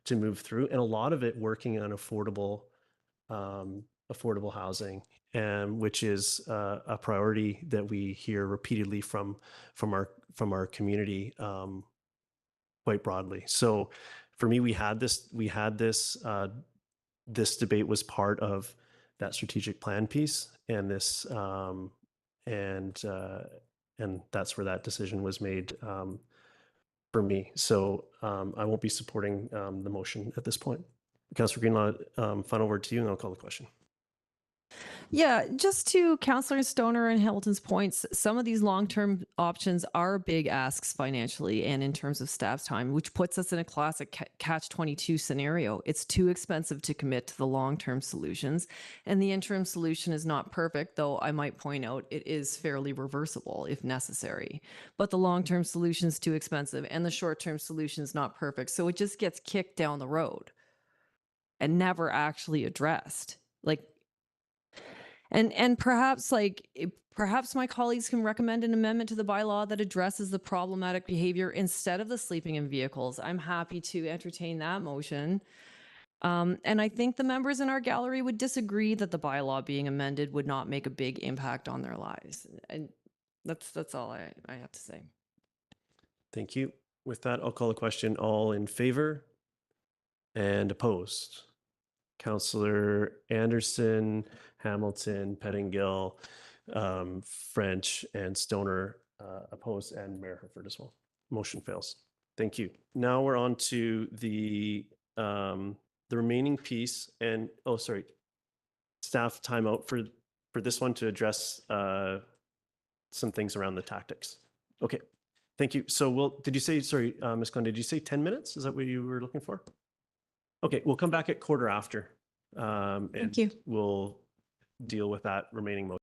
Speaker 1: move through, and a lot of it working on affordable housing, and which is a priority that we hear repeatedly from our community quite broadly. So for me, this debate was part of that strategic plan piece, and and that's where that decision was made for me. So I won't be supporting the motion at this point. Councillor Greenlaw, final word to you, and I'll call the question.
Speaker 3: Yeah, just to Councillor Stoner and Hamilton's points, some of these long-term options are big asks financially and in terms of staff's time, which puts us in a classic catch-22 scenario. It's too expensive to commit to the long-term solutions, and the interim solution is not perfect, though I might point out it is fairly reversible if necessary. But the long-term solution is too expensive, and the short-term solution is not perfect, so it just gets kicked down the road and never actually addressed. And perhaps perhaps my colleagues can recommend an amendment to the bylaw that addresses the problematic behavior instead of the sleeping in vehicles. I'm happy to entertain that motion. And I think the members in our gallery would disagree that the bylaw being amended would not make a big impact on their lives. And that's all I have to say.
Speaker 1: Thank you. With that, I'll call the question. All in favor and opposed? Councillor Anderson, Hamilton, Pettingill, French, and Stoner opposed, and Mayor Herford as well. Motion fails. Thank you. Now we're on to the remaining piece, and staff timeout for this one to address some things around the tactics. Okay, thank you. So did you say, sorry, Ms. Glenn, did you say 10 minutes? Is that what you were looking for? Okay, we'll come back at quarter after.
Speaker 14: Thank you.
Speaker 1: We'll deal with that remaining motion.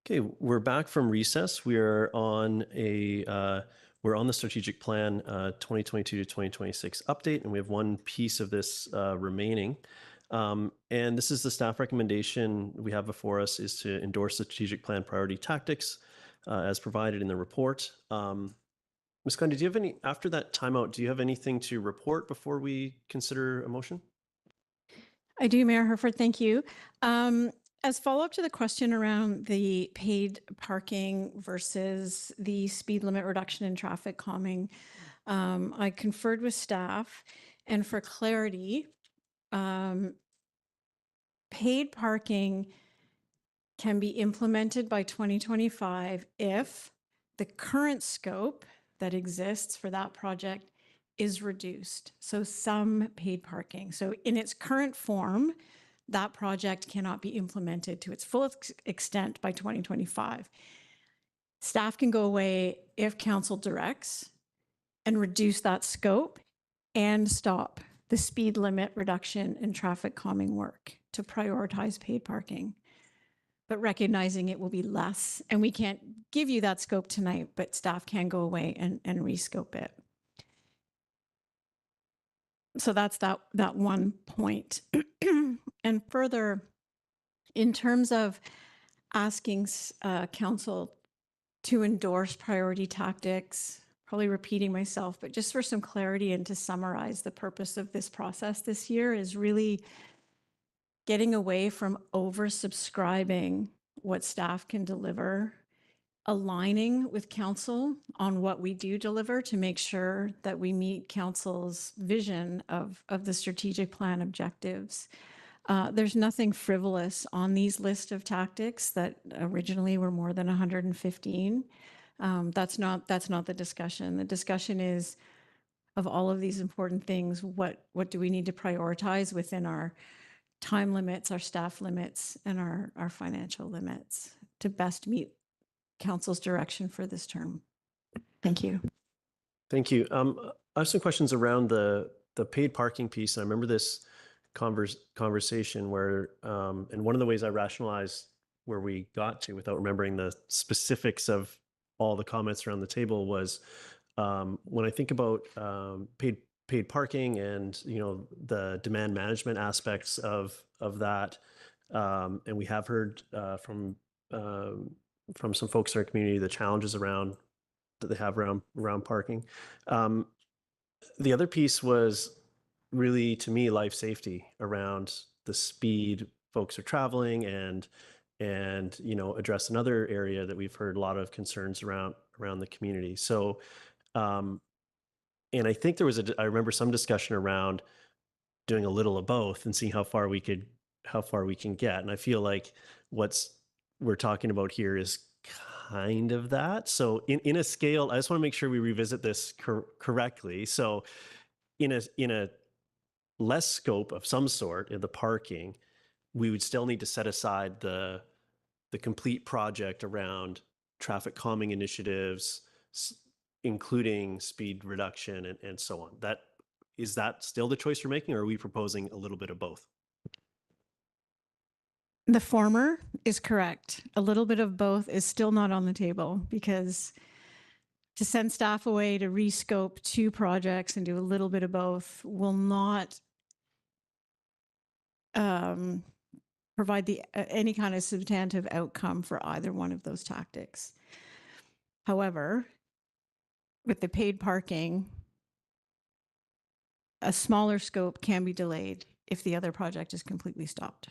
Speaker 1: Okay, we're back from recess. We're on we're on the strategic plan 2022 to 2026 update, and we have one piece of this remaining. And this is the staff recommendation we have before us, is to endorse the strategic plan priority tactics as provided in the report. Ms. Condi, do you have any, after that timeout, do you have anything to report before we consider a motion?
Speaker 14: I do, Mayor Herford, thank you. As follow-up to the question around the paid parking versus the speed limit reduction in traffic calming, I conferred with staff, and for clarity, paid parking can be implemented by 2025 if the current scope that exists for that project is reduced. So some paid parking. So in its current form, that project cannot be implemented to its full extent by 2025. Staff can go away if council directs and reduce that scope and stop the speed limit reduction and traffic calming work to prioritize paid parking, but recognizing it will be less. And we can't give you that scope tonight, but staff can go away and rescope it. So that's that one point. And further, in terms of asking council to endorse priority tactics, probably repeating myself, but just for some clarity and to summarize, the purpose of this process this year is really getting away from oversubscribing what staff can deliver, aligning with council on what we do deliver to make sure that we meet council's vision of the strategic plan objectives. There's nothing frivolous on these list of tactics that originally were more than 115. That's not the discussion. The discussion is, of all of these important things, what do we need to prioritize within our time limits, our staff limits, and our financial limits to best meet council's direction for this term. Thank you.
Speaker 1: Thank you. I have some questions around the paid parking piece. I remember this conversation where, and one of the ways I rationalized where we got to without remembering the specifics of all the comments around the table was when I think about paid parking and the demand management aspects of that, and we have heard from some folks in our community the challenges that they have around parking. The other piece was really, to me, life safety around the speed folks are traveling and address another area that we've heard a lot of concerns around the community. So and I think there was I remember some discussion around doing a little of both and seeing how far we can get. And I feel like we're talking about here is kind of that. So in a scale, I just want to make sure we revisit this correctly. So in a less scope of some sort in the parking, we would still need to set aside the complete project around traffic calming initiatives, including speed reduction and so on. Is that still the choice you're making, or are we proposing a little bit of both?
Speaker 14: The former is correct. A little bit of both is still not on the table, because to send staff away to rescope two projects and do a little bit of both will not provide any kind of substantive outcome for either one of those tactics. However, with the paid parking, a smaller scope can be delayed if the other project is completely stopped.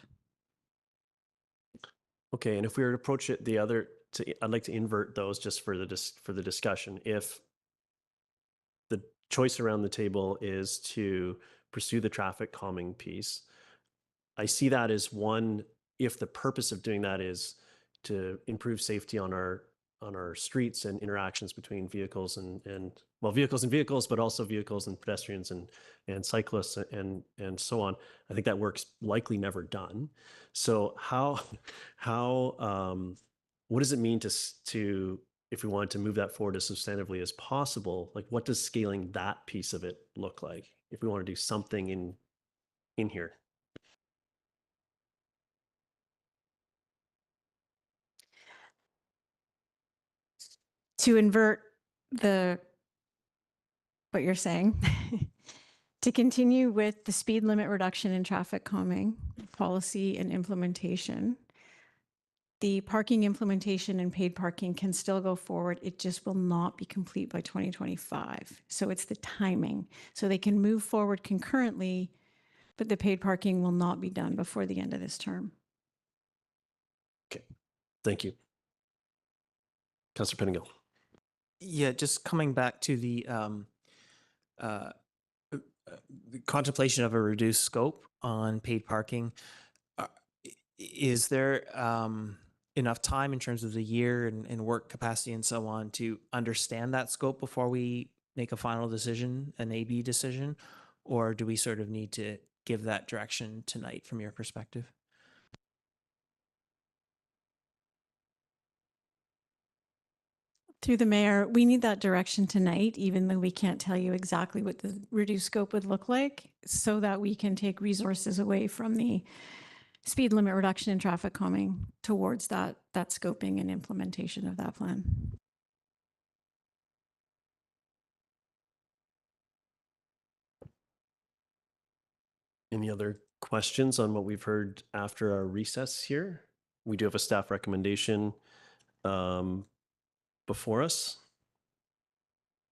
Speaker 1: Okay, and if we were to approach it I'd like to invert those just for the discussion. If the choice around the table is to pursue the traffic calming piece, I see that as one, if the purpose of doing that is to improve safety on our streets and interactions between vehicles and vehicles, but also vehicles and pedestrians and cyclists and so on. I think that work's likely never done. So what does it mean to if we wanted to move that forward as substantively as possible? Like, what does scaling that piece of it look like if we want to do something in here?
Speaker 14: to invert what you're saying, to continue with the speed limit reduction and traffic calming policy and implementation, the parking implementation and paid parking can still go forward. It just will not be complete by 2025. So it's the timing. So they can move forward concurrently, but the paid parking will not be done before the end of this term.
Speaker 1: Okay, thank you. Councillor Pettingill.
Speaker 8: Yeah, just coming back to the contemplation of a reduced scope on paid parking. Is there enough time in terms of the year and work capacity and so on to understand that scope before we make a final decision, an AB decision? Or do we sort of need to give that direction tonight from your perspective?
Speaker 14: Through the mayor, we need that direction tonight, even though we can't tell you exactly what the reduced scope would look like, so that we can take resources away from the speed limit reduction and traffic calming towards that scoping and implementation of that plan.
Speaker 1: Any other questions on what we've heard after our recess here? We do have a staff recommendation before us.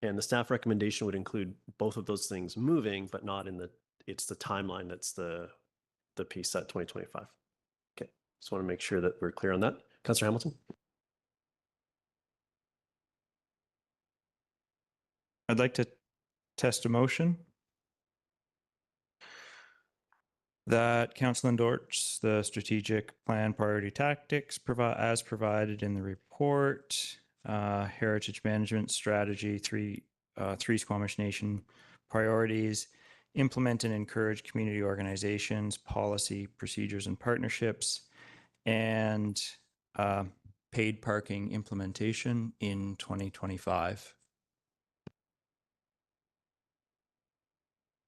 Speaker 1: And the staff recommendation would include both of those things moving, but not in it's the timeline that's the piece that 2025. Okay, just want to make sure that we're clear on that. Councillor Hamilton?
Speaker 6: I'd like to test a motion that council endorse the strategic plan priority tactics as provided in the report, heritage management strategy, three Squamish Nation priorities, implement and encourage community organizations, policy, procedures, and partnerships, and paid parking implementation in 2025.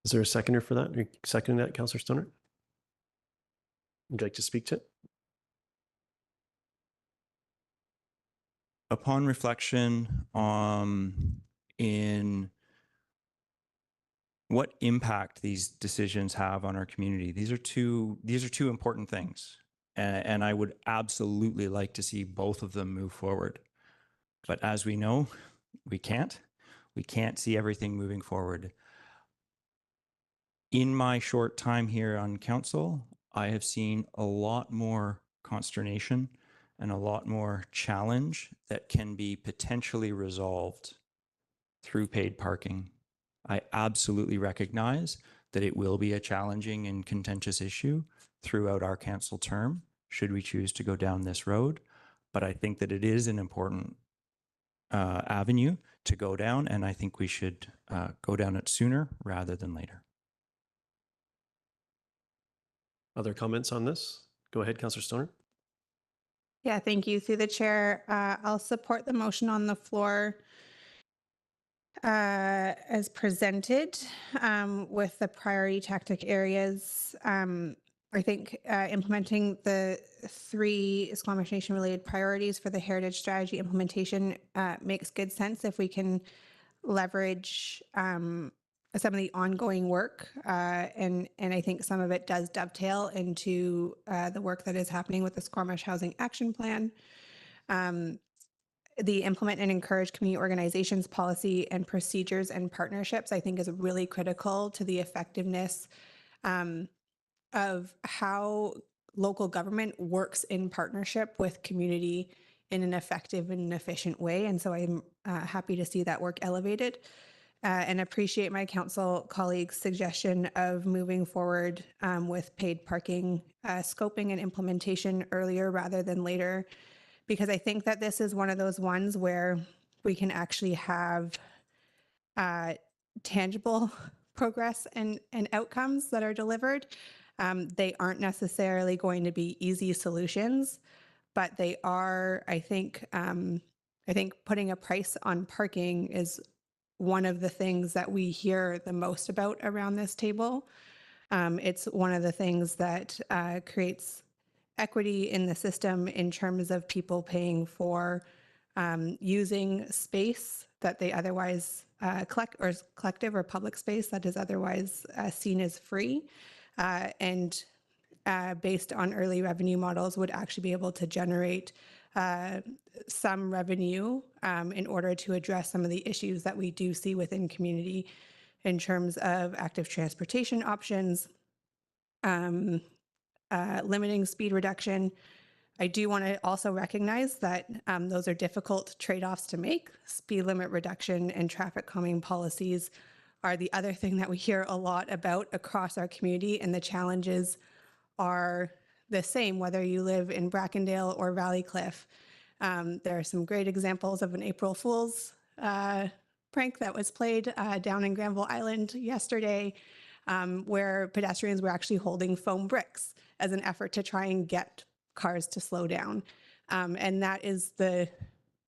Speaker 1: Is there a seconder for that? Are you seconding that, Councillor Stoner? Would you like to speak to it?
Speaker 6: Upon reflection in what impact these decisions have on our community, these are two important things, and I would absolutely like to see both of them move forward. But as we know, we can't see everything moving forward. In my short time here on council, I have seen a lot more consternation and a lot more challenge that can be potentially resolved through paid parking. I absolutely recognize that it will be a challenging and contentious issue throughout our council term, should we choose to go down this road. But I think that it is an important avenue to go down, and I think we should go down it sooner rather than later.
Speaker 1: Other comments on this? Go ahead, Councillor Stoner.
Speaker 4: Yeah, thank you. Through the chair, I'll support the motion on the floor as presented with the priority tactic areas. I think implementing the 3 Squamish Nation related priorities for the heritage strategy implementation makes good sense if we can leverage some of the ongoing work. And I think some of it does dovetail into the work that is happening with the Squamish Housing Action Plan. The implement and encourage community organizations, policy and procedures and partnerships, I think is really critical to the effectiveness of how local government works in partnership with community in an effective and efficient way. And so I'm happy to see that work elevated. And appreciate my council colleagues' suggestion of moving forward with paid parking scoping and implementation earlier rather than later, because I think that this is one of those ones where we can actually have tangible progress and outcomes that are delivered. They aren't necessarily going to be easy solutions, but they are, I think putting a price on parking is one of the things that we hear the most about around this table. It's one of the things that creates equity in the system in terms of people paying for using space that they otherwise collective or public space that is otherwise seen as free, and based on early revenue models would actually be able to generate some revenue in order to address some of the issues that we do see within community in terms of active transportation options, limiting speed reduction. I do want to also recognize that those are difficult trade-offs to make. Speed limit reduction and traffic calming policies are the other thing that we hear a lot about across our community, and the challenges are the same whether you live in Brackendale or Valleycliff. There are some great examples of an April Fool's prank that was played down in Granville Island yesterday, where pedestrians were actually holding foam bricks as an effort to try and get cars to slow down. And that is the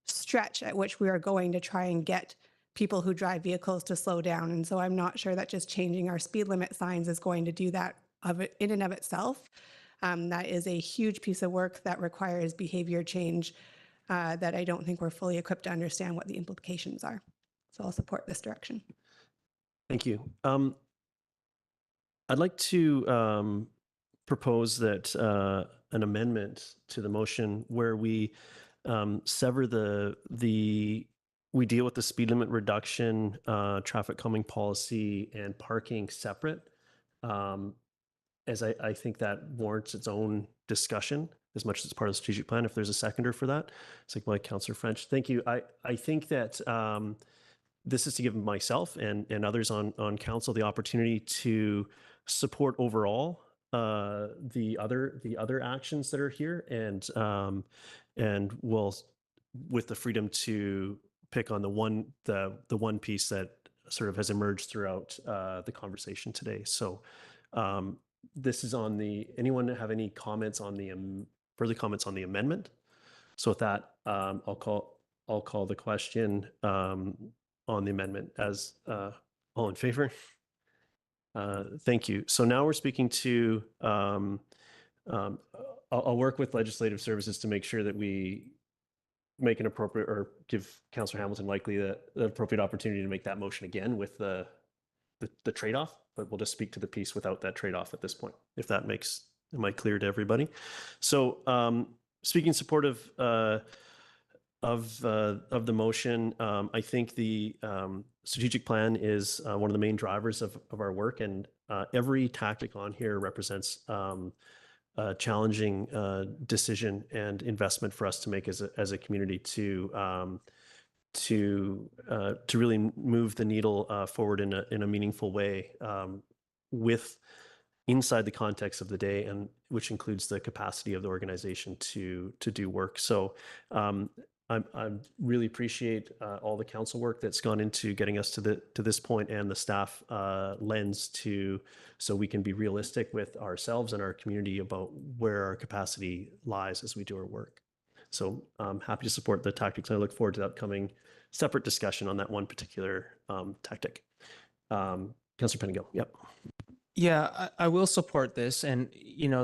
Speaker 4: stretch at which we are going to try and get people who drive vehicles to slow down. And so I'm not sure that just changing our speed limit signs is going to do that in and of itself. That is a huge piece of work that requires behavior change that I don't think we're fully equipped to understand what the implications are. So I'll support this direction.
Speaker 1: Thank you. I'd like to propose that an amendment to the motion where we sever we deal with the speed limit reduction, traffic calming policy, and parking separate, as I think that warrants its own discussion as much as it's part of the strategic plan. If there's a seconder for that, it's like by Councillor French. Thank you. I think that this is to give myself and others on council the opportunity to support overall the other actions that are here, and we'll, with the freedom to pick on the one piece that sort of has emerged throughout the conversation today. So this is on anyone have any comments on further comments on the amendment? So with that, I'll call the question on the amendment as all in favor. Thank you. So now we're speaking to, I'll work with legislative services to make sure that we make an appropriate, or give Councillor Hamilton likely the appropriate opportunity to make that motion again with the trade-off, but we'll just speak to the piece without that trade-off at this point, if that am I clear to everybody? So speaking in support of the motion, I think the strategic plan is one of the main drivers of our work, and every tactic on here represents a challenging decision and investment for us to make as a community to really move the needle forward in a meaningful way, with inside the context of the day, and which includes the capacity of the organization to do work. So I really appreciate all the council work that's gone into getting us to this point, and the staff lens so we can be realistic with ourselves and our community about where our capacity lies as we do our work. So I'm happy to support the tactics. I look forward to the upcoming separate discussion on that one particular tactic. Councillor Penigo, yep.
Speaker 8: Yeah, I will support this. And,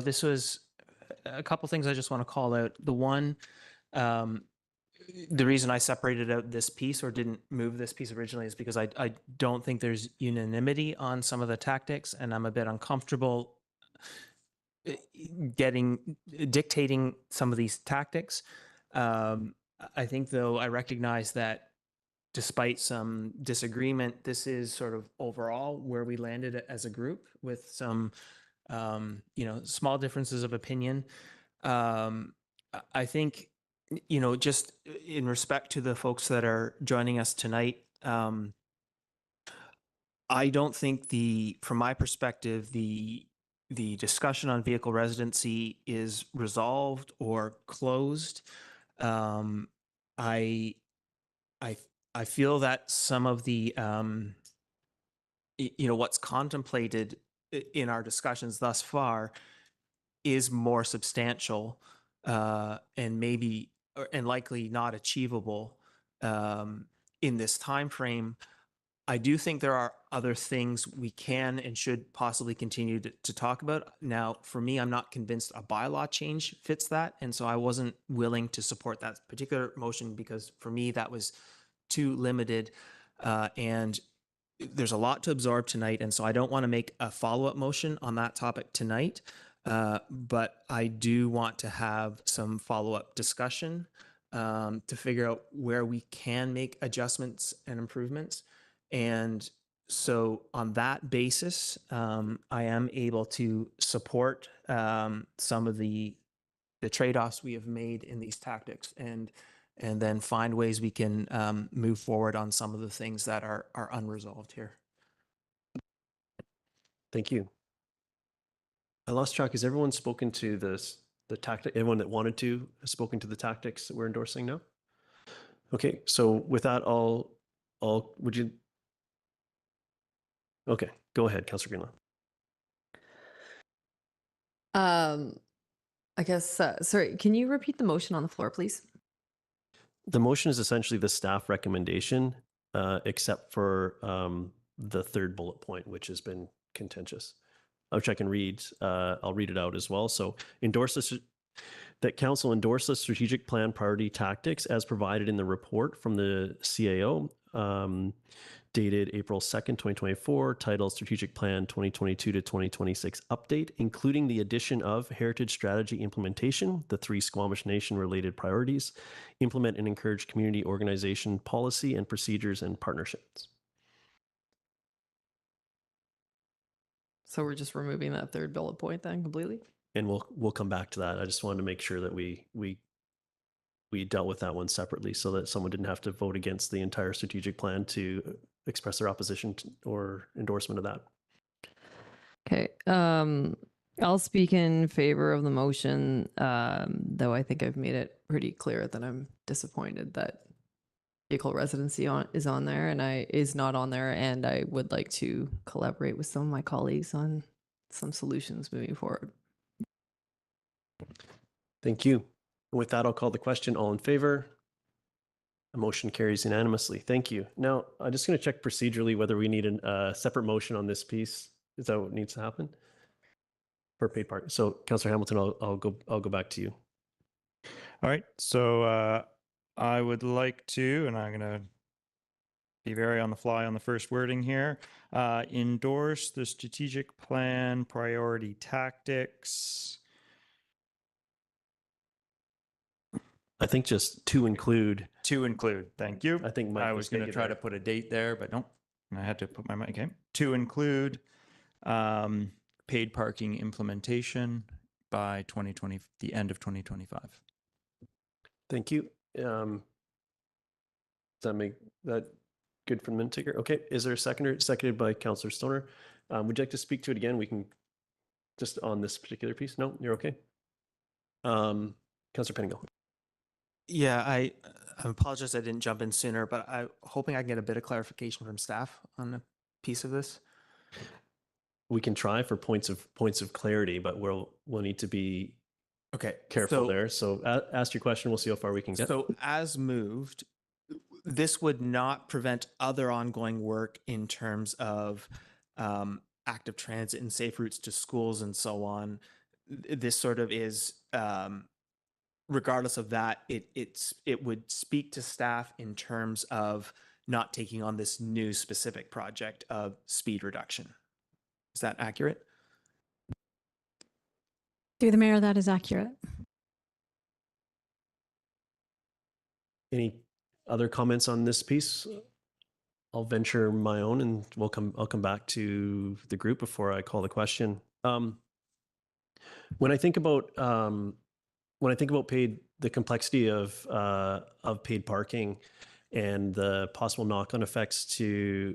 Speaker 8: this was a couple things I just want to call out. The one, the reason I separated out this piece or didn't move this piece originally is because I don't think there's unanimity on some of the tactics, and I'm a bit uncomfortable dictating some of these tactics. I think, though, I recognize that despite some disagreement, this is sort of overall where we landed as a group, with some, small differences of opinion. I think, just in respect to the folks that are joining us tonight, I don't think from my perspective, the discussion on vehicle residency is resolved or closed. I feel that some of the, what's contemplated in our discussions thus far is more substantial, and maybe and likely not achievable in this time frame. I do think there are other things we can and should possibly continue to talk about. Now, for me, I'm not convinced a bylaw change fits that. And so I wasn't willing to support that particular motion because for me, that was too limited. And there's a lot to absorb tonight. And so I don't want to make a follow-up motion on that topic tonight. But I do want to have some follow-up discussion to figure out where we can make adjustments and improvements. And so on that basis, I am able to support some of the trade-offs we have made in these tactics and then find ways we can move forward on some of the things that are unresolved here.
Speaker 1: Thank you. I lost track. Has everyone spoken to the tactic? Everyone that wanted to has spoken to the tactics that we're endorsing now? Okay, so with that, would you? Okay, go ahead, Councillor Greenlaw.
Speaker 3: I guess, sorry, can you repeat the motion on the floor, please?
Speaker 1: The motion is essentially the staff recommendation, except for the third bullet point, which has been contentious, which I can read. I'll read it out as well. So that council endorse the strategic plan priority tactics as provided in the report from the CAO, dated April 2nd, 2024, titled Strategic Plan 2022 to 2026 Update, including the addition of heritage strategy implementation, the 3 Squamish Nation related priorities, implement and encourage community organization policy and procedures and partnerships.
Speaker 3: So we're just removing that third bullet point then completely?
Speaker 1: And we'll come back to that. I just wanted to make sure that we dealt with that one separately so that someone didn't have to vote against the entire strategic plan to express their opposition or endorsement of that.
Speaker 3: Okay. I'll speak in favor of the motion, though I think I've made it pretty clear that I'm disappointed that vehicle residency is on there and is not on there, and I would like to collaborate with some of my colleagues on some solutions moving forward.
Speaker 1: Thank you. With that, I'll call the question. All in favor? The motion carries unanimously. Thank you. Now, I'm just going to check procedurally whether we need a separate motion on this piece. Is that what needs to happen? For paid parking. So, Councillor Hamilton, I'll go back to you.
Speaker 6: All right. So I would like to, and I'm going to be very on the fly on the first wording here, endorse the strategic plan priority tactics.
Speaker 1: I think just to include.
Speaker 6: To include. Thank you.
Speaker 1: I think
Speaker 6: I was going to try to put a date there, but nope. I had to put my mic. Okay. To include paid parking implementation by 2020, the end of 2025.
Speaker 1: Thank you. Does that make that good for the minute taker? Okay. Is there a seconder? Seconded by Councillor Stoner. Would you like to speak to it again? We can just on this particular piece. No, you're okay. Councillor Pettingill.
Speaker 8: Yeah, I apologize I didn't jump in sooner, but I'm hoping I can get a bit of clarification from staff on a piece of this.
Speaker 1: We can try for points of clarity, but we'll need to be careful there. So ask your question. We'll see how far we can get.
Speaker 8: So as moved, this would not prevent other ongoing work in terms of active transit and safe routes to schools and so on. This sort of is. Regardless of that, it would speak to staff in terms of not taking on this new specific project of speed reduction. Is that accurate?
Speaker 14: Through the mayor, that is accurate.
Speaker 1: Any other comments on this piece? I'll venture my own, and I'll come back to the group before I call the question. When I think about the complexity of paid parking and the possible knock-on effects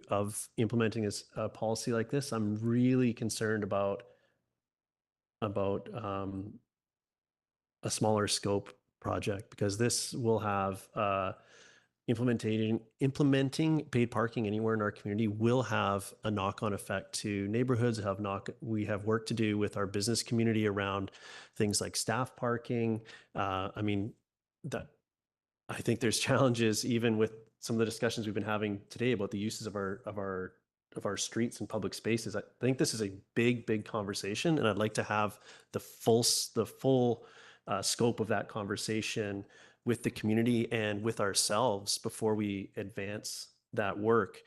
Speaker 1: of implementing a policy like this, I'm really concerned about a smaller scope project, because this will have implementing paid parking anywhere in our community will have a knock-on effect to neighborhoods. We have work to do with our business community around things like staff parking. I think there's challenges even with some of the discussions we've been having today about the uses of our streets and public spaces, I think this is a big conversation, and I'd like to have the full scope of that conversation with the community and with ourselves before we advance that work.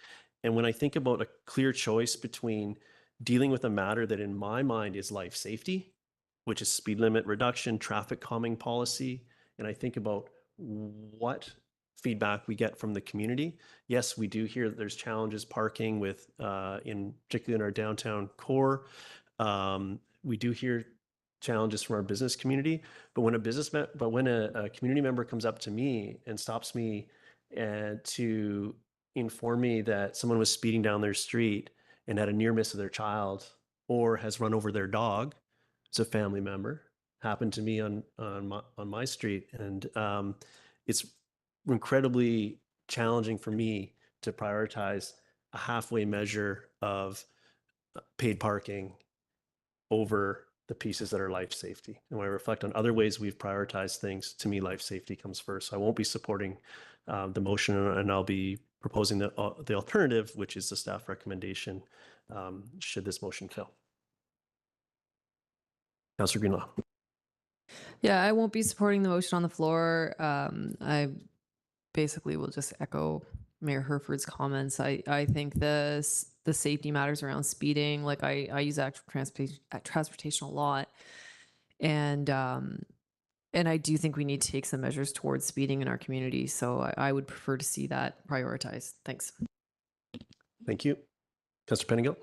Speaker 1: And when I think about a clear choice between dealing with a matter that in my mind is life safety, which is speed limit reduction, traffic calming policy, and I think about what feedback we get from the community. Yes, we do hear that there's challenges parking with, particularly in our downtown core. We do hear challenges from our business community, but when a community member comes up to me and stops me and to inform me that someone was speeding down their street and had a near miss of their child or has run over their dog, it's a family member, happened to me on my street, and it's incredibly challenging for me to prioritize a halfway measure of paid parking over the pieces that are life safety. And when I reflect on other ways we've prioritized things, to me, life safety comes first. So I won't be supporting the motion, and I'll be proposing the alternative, which is the staff recommendation, should this motion fail. Councillor Greenlaw.
Speaker 3: Yeah, I won't be supporting the motion on the floor. I basically will just echo Mayor Herford's comments. I think the safety matters around speeding. Like I use actual transportation a lot, and I do think we need to take some measures towards speeding in our community. So I would prefer to see that prioritized. Thanks.
Speaker 1: Thank you. Councillor Penningill.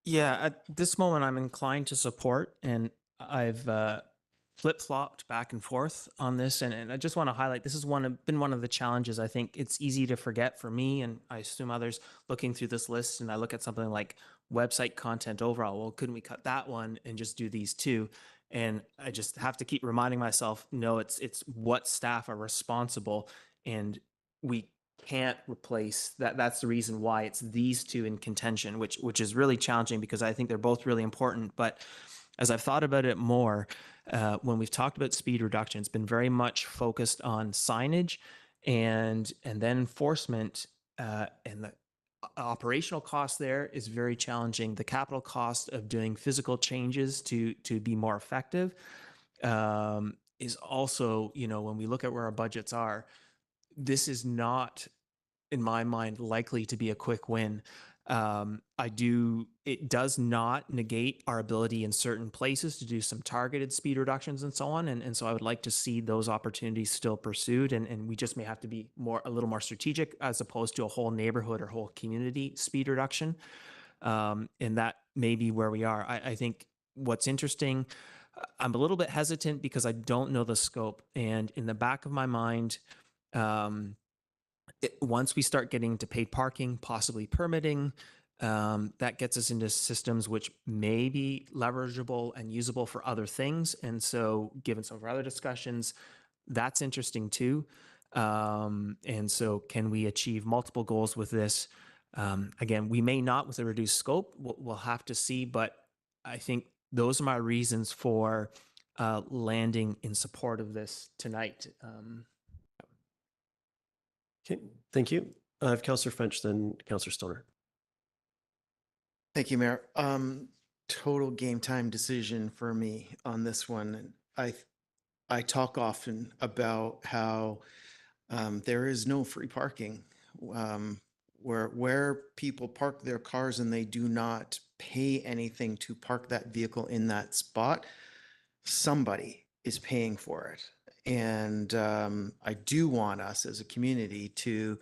Speaker 8: Yeah, at this moment, I'm inclined to support, and I've flip-flopped back and forth on this. And I just want to highlight, this has been one of the challenges. I think it's easy to forget for me, and I assume others looking through this list, and I look at something like website content overall. Well, couldn't we cut that one and just do these two? And I just have to keep reminding myself, no, it's what staff are responsible, and we can't replace that. That's the reason why it's these two in contention, which is really challenging because I think they're both really important. But as I've thought about it more, when we've talked about speed reduction, it's been very much focused on signage and then enforcement, and the operational cost there is very challenging. The capital cost of doing physical changes to be more effective is also, when we look at where our budgets are, this is not, in my mind, likely to be a quick win. It does not negate our ability in certain places to do some targeted speed reductions and so on. And so I would like to see those opportunities still pursued. And we just may have to be a little more strategic as opposed to a whole neighborhood or whole community speed reduction. And that may be where we are. I think what's interesting, I'm a little bit hesitant because I don't know the scope. And in the back of my mind, once we start getting into paid parking, possibly permitting, that gets us into systems which may be leverageable and usable for other things. And so given some of our other discussions, that's interesting too. And so can we achieve multiple goals with this? Again, we may not with a reduced scope. We'll have to see, but I think those are my reasons for landing in support of this tonight.
Speaker 1: Okay, thank you. I have Councillor French, then Councillor Stoner.
Speaker 16: Thank you, Mayor. Total game time decision for me on this one. I talk often about how there is no free parking, where people park their cars and they do not pay anything to park that vehicle in that spot. Somebody is paying for it. And I do want us as a community to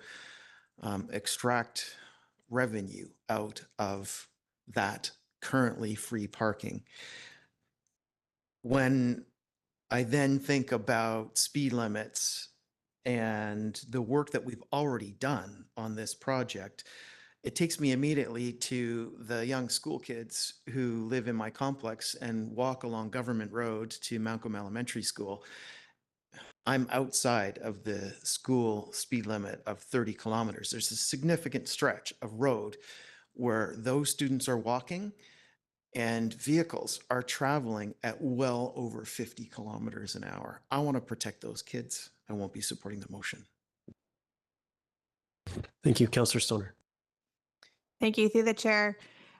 Speaker 16: extract revenue out of that currently free parking. When I then think about speed limits and the work that we've already done on this project, it takes me immediately to the young school kids who live in my complex and walk along Government Road to Mountcomb Elementary School. I'm outside of the school speed limit of 30 kilometers. There's a significant stretch of road where those students are walking and vehicles are traveling at well over 50 kilometers an hour. I want to protect those kids. I won't be supporting the motion.
Speaker 1: Thank you, Councillor Stoner.
Speaker 4: Thank you. Through the chair,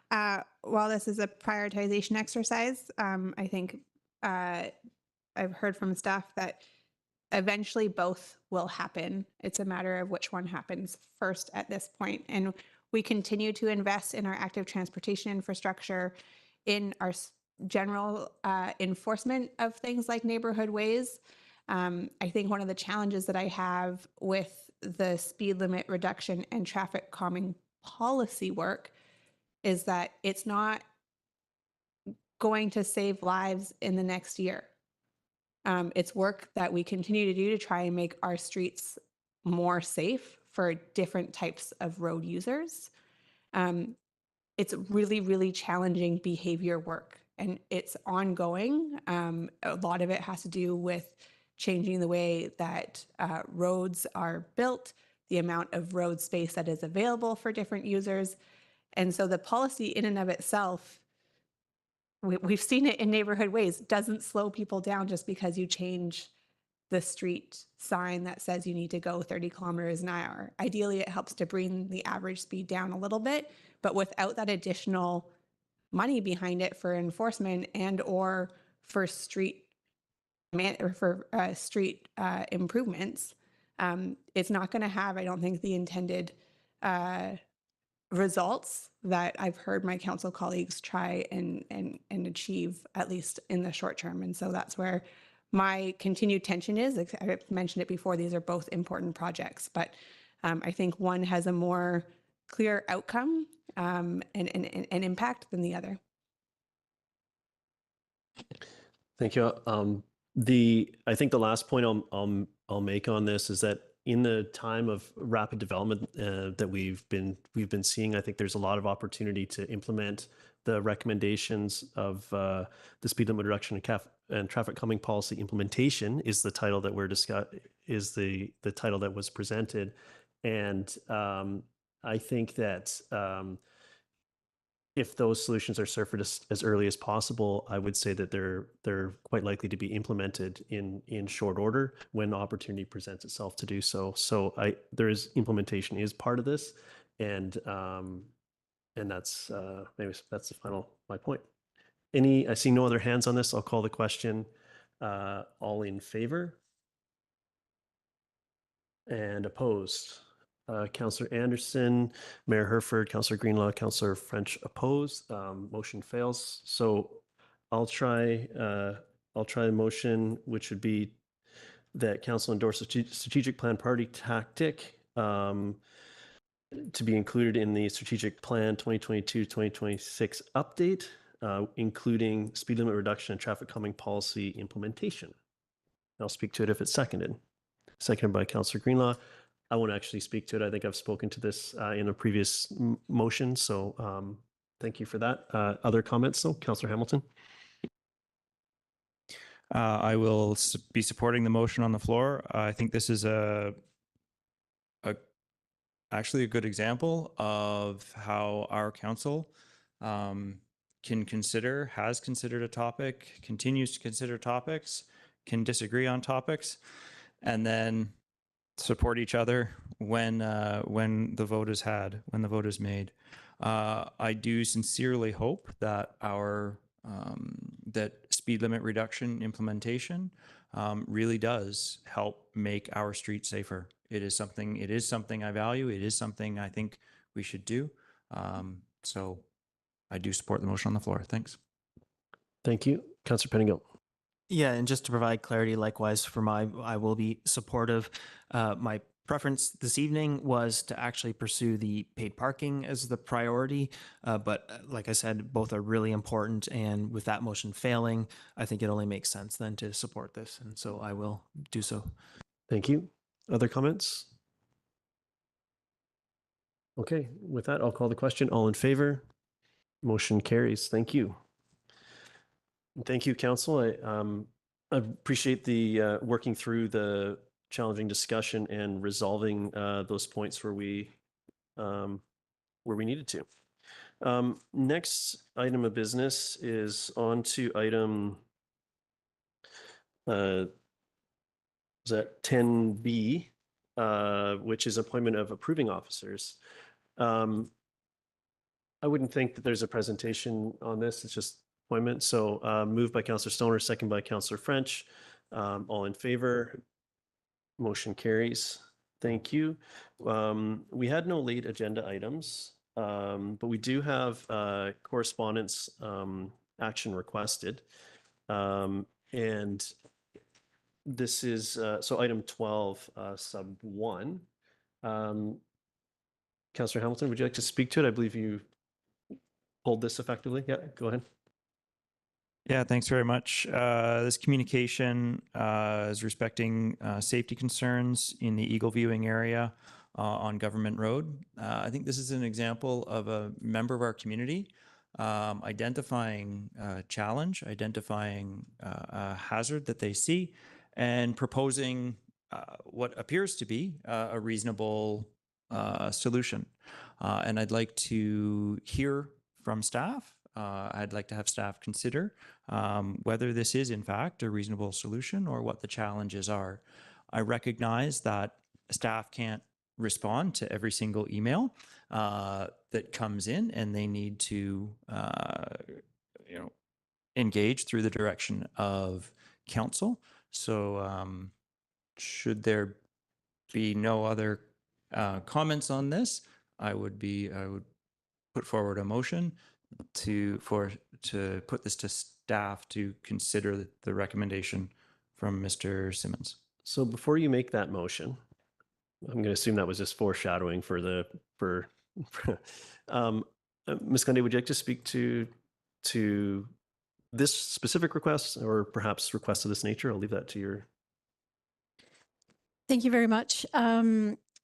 Speaker 4: while this is a prioritization exercise, I think I've heard from staff that eventually both will happen. It's a matter of which one happens first at this point. And we continue to invest in our active transportation infrastructure, in our general enforcement of things like neighborhood ways. I think one of the challenges that I have with the speed limit reduction and traffic calming policy work is that it's not going to save lives in the next year. It's work that we continue to do to try and make our streets more safe for different types of road users. It's really, really challenging behavior work, and it's ongoing. A lot of it has to do with changing the way that roads are built, the amount of road space that is available for different users. And so the policy in and of itself, we've seen it in neighborhood ways, doesn't slow people down just because you change the street sign that says you need to go 30 kilometers an hour. Ideally, it helps to bring the average speed down a little bit, but without that additional money behind it for enforcement and or for street improvements, it's not going to have, I don't think, the intended results that I've heard my council colleagues try and achieve, at least in the short term. And so that's where my continued tension is. I've mentioned it before, these are both important projects, but I think one has a more clear outcome and impact than the other.
Speaker 1: Thank you. I think the last point I'll make on this is that in the time of rapid development that we've been seeing, I think there's a lot of opportunity to implement the recommendations of the speed limit reduction and traffic calming policy implementation is the title that we're the title that was presented, and I think that if those solutions are surfaced as early as possible, I would say that they're quite likely to be implemented in short order when the opportunity presents itself to do so. So implementation is part of this, and that's maybe that's my point. I see no other hands on this. I'll call the question. All in favor? And opposed? Councillor Anderson, Mayor Herford, Councillor Greenlaw, Councillor French opposed. Motion fails. So I'll try the motion, which would be that council endorse a strategic plan party tactic to be included in the strategic plan 2022-2026 update, including speed limit reduction and traffic calming policy implementation. I'll speak to it if it's seconded. Seconded by Councillor Greenlaw. I won't actually speak to it. I think I've spoken to this in a previous motion, so thank you for that. Other comments, though? Councillor Hamilton?
Speaker 6: I will be supporting the motion on the floor. I think this is actually a good example of how our council has considered a topic, continues to consider topics, can disagree on topics, and then support each other when the vote is had, when the vote is made. I do sincerely hope that that speed limit reduction implementation really does help make our streets safer. It is something I value. It is something I think we should do. So I do support the motion on the floor. Thanks.
Speaker 1: Thank you. Councillor Pettingill.
Speaker 8: Yeah, and just to provide clarity, likewise I will be supportive. My preference this evening was to actually pursue the paid parking as the priority, but like I said, both are really important, and with that motion failing, I think it only makes sense then to support this, and so I will do so.
Speaker 1: Thank you. Other comments? Okay, with that, I'll call the question. All in favor? Motion carries. Thank you. Thank you, Council. I appreciate the working through the challenging discussion and resolving those points where we needed to. Next item of business is on to item is that 10B, which is appointment of approving officers. I wouldn't think that there's a presentation on this. It's just appointment. So moved by Councillor Stoner, second by Councillor French. All in favor? Motion carries. Thank you. We had no late agenda items, but we do have correspondence action requested. And this is, so item 12, sub 1. Councillor Hamilton, would you like to speak to it? I believe you pulled this effectively. Yeah, go ahead.
Speaker 6: Yeah, thanks very much. This communication is respecting safety concerns in the eagle viewing area on Government Road. I think this is an example of a member of our community identifying a challenge, identifying a hazard that they see, and proposing what appears to be a reasonable solution. And I'd like to hear from staff. I'd like to have staff consider whether this is in fact a reasonable solution or what the challenges are. I recognize that staff can't respond to every single email that comes in, and they need to engage through the direction of council. So should there be no other comments on this, I would put forward a motion to put this to staff to consider the recommendation from Mr. Simmons.
Speaker 1: So before you make that motion, I'm going to assume that was just foreshadowing for Ms. Gundy, would you like to speak to this specific request or perhaps requests of this nature? I'll leave that to your.
Speaker 14: Thank you very much.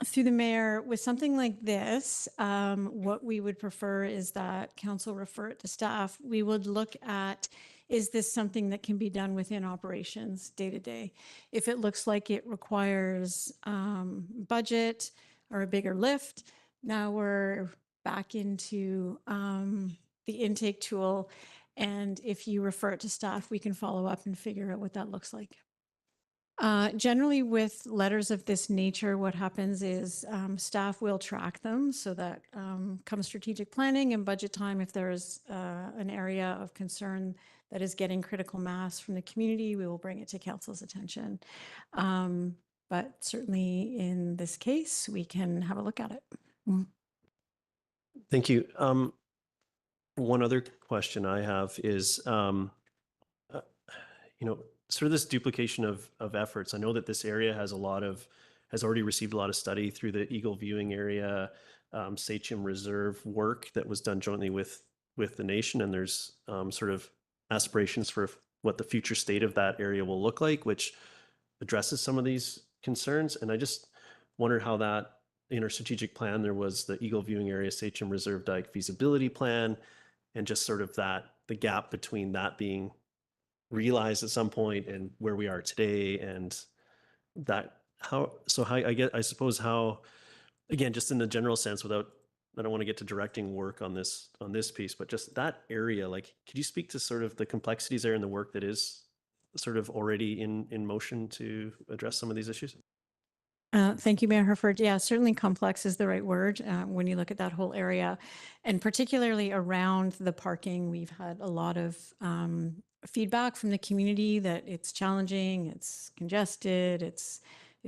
Speaker 14: Through the mayor, with something like this, what we would prefer is that council refer it to staff. We would look at, is this something that can be done within operations day to day? If it looks like it requires budget or a bigger lift, now we're back into the intake tool. And if you refer it to staff, we can follow up and figure out what that looks like. Generally with letters of this nature, what happens is staff will track them so that come strategic planning and budget time, if there is an area of concern that is getting critical mass from the community, we will bring it to council's attention. But certainly in this case, we can have a look at it.
Speaker 1: Thank you. One other question I have is, sort of this duplication of efforts. I know that this area has already received a lot of study through the Eagle Viewing Area Sachem Reserve work that was done jointly with the nation, and there's sort of aspirations for what the future state of that area will look like, which addresses some of these concerns. And I just wondered how that in our strategic plan, there was the Eagle Viewing Area Sachem Reserve Dike feasibility plan, and just sort of the gap between that being realized at some point and where we are today, and that I suppose how, again, just in the general sense, I don't want to get to directing work on this piece, but just that area, like, could you speak to sort of the complexities there in the work that is sort of already in motion to address some of these issues?
Speaker 14: Thank you, Mayor Herford. Yeah, certainly complex is the right word when you look at that whole area, and particularly around the parking. We've had a lot of feedback from the community that it's challenging, it's congested, it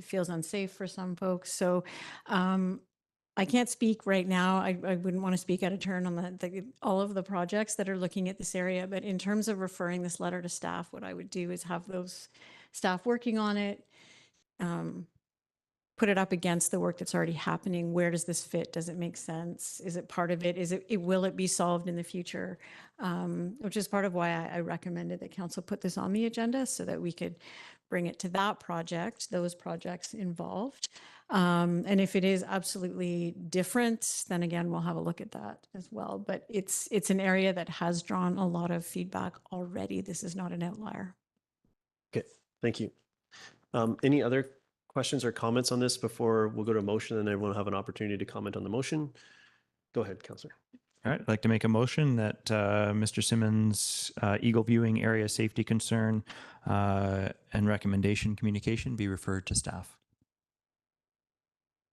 Speaker 14: feels unsafe for some folks. So I can't speak right now. I wouldn't want to speak out of turn on all of the projects that are looking at this area. But in terms of referring this letter to staff, what I would do is have those staff working on it, put it up against the work that's already happening. Where does this fit? Does it make sense? Is it part of it? Will it be solved in the future? Which is part of why I recommended that council put this on the agenda so that we could bring it to that project, those projects involved. And if it is absolutely different, then again, we'll have a look at that as well. But it's an area that has drawn a lot of feedback already. This is not an outlier.
Speaker 1: Okay, thank you. Any other questions or comments on this before we'll go to a motion, and everyone will have an opportunity to comment on the motion? Go ahead, Councillor.
Speaker 6: All right, I'd like to make a motion that Mr. Simmons' Eagle Viewing Area Safety Concern and Recommendation Communication be referred to staff.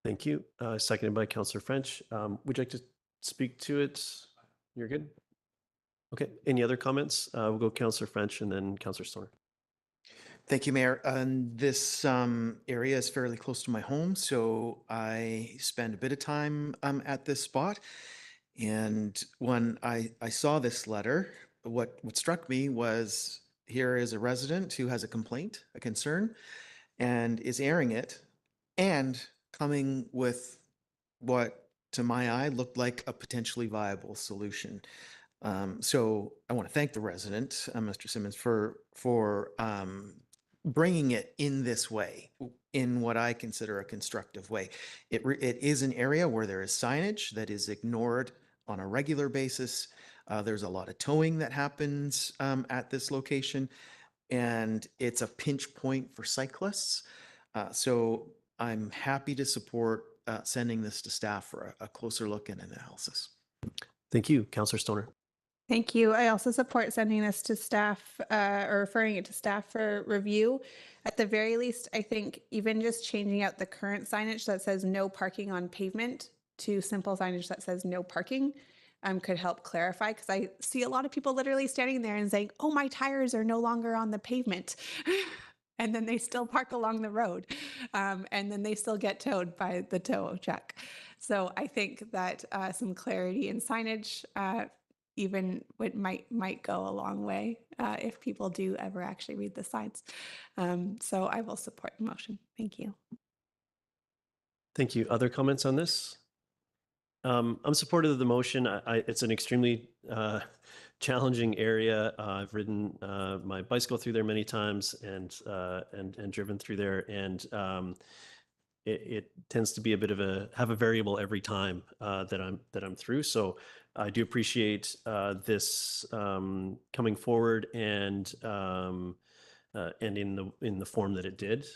Speaker 1: Thank you. Seconded by Councillor French. Would you like to speak to it? You're good? Okay. Any other comments? We'll go Councillor French and then Councillor Stoner.
Speaker 16: Thank you, Mayor. This area is fairly close to my home, so I spend a bit of time at this spot. And when I saw this letter, what struck me was here is a resident who has a complaint, a concern, and is airing it and coming with what, to my eye, looked like a potentially viable solution. So I want to thank the resident, Mr. Simmons, for bringing it in this way, in what I consider a constructive way. It is an area where there is signage that is ignored on a regular basis. There's a lot of towing that happens at this location, and it's a pinch point for cyclists. So I'm happy to support sending this to staff for a closer look and analysis.
Speaker 1: Thank you, Councillor Stoner.
Speaker 4: Thank you. I also support sending this to staff or referring it to staff for review. At the very least, I think even just changing out the current signage that says no parking on pavement to simple signage that says no parking could help clarify, because I see a lot of people literally standing there and saying, oh, my tires are no longer on the pavement. And then they still park along the road. And then they still get towed by the tow truck. So I think that some clarity in signage even it might go a long way if people do ever actually read the signs. So I will support the motion. Thank you.
Speaker 1: Thank you. Other comments on this? I'm supportive of the motion. It's an extremely challenging area. I've ridden my bicycle through there many times and driven through there, and it tends to be a bit of have a variable every time that I'm through. So I do appreciate this coming forward and in the form that it did,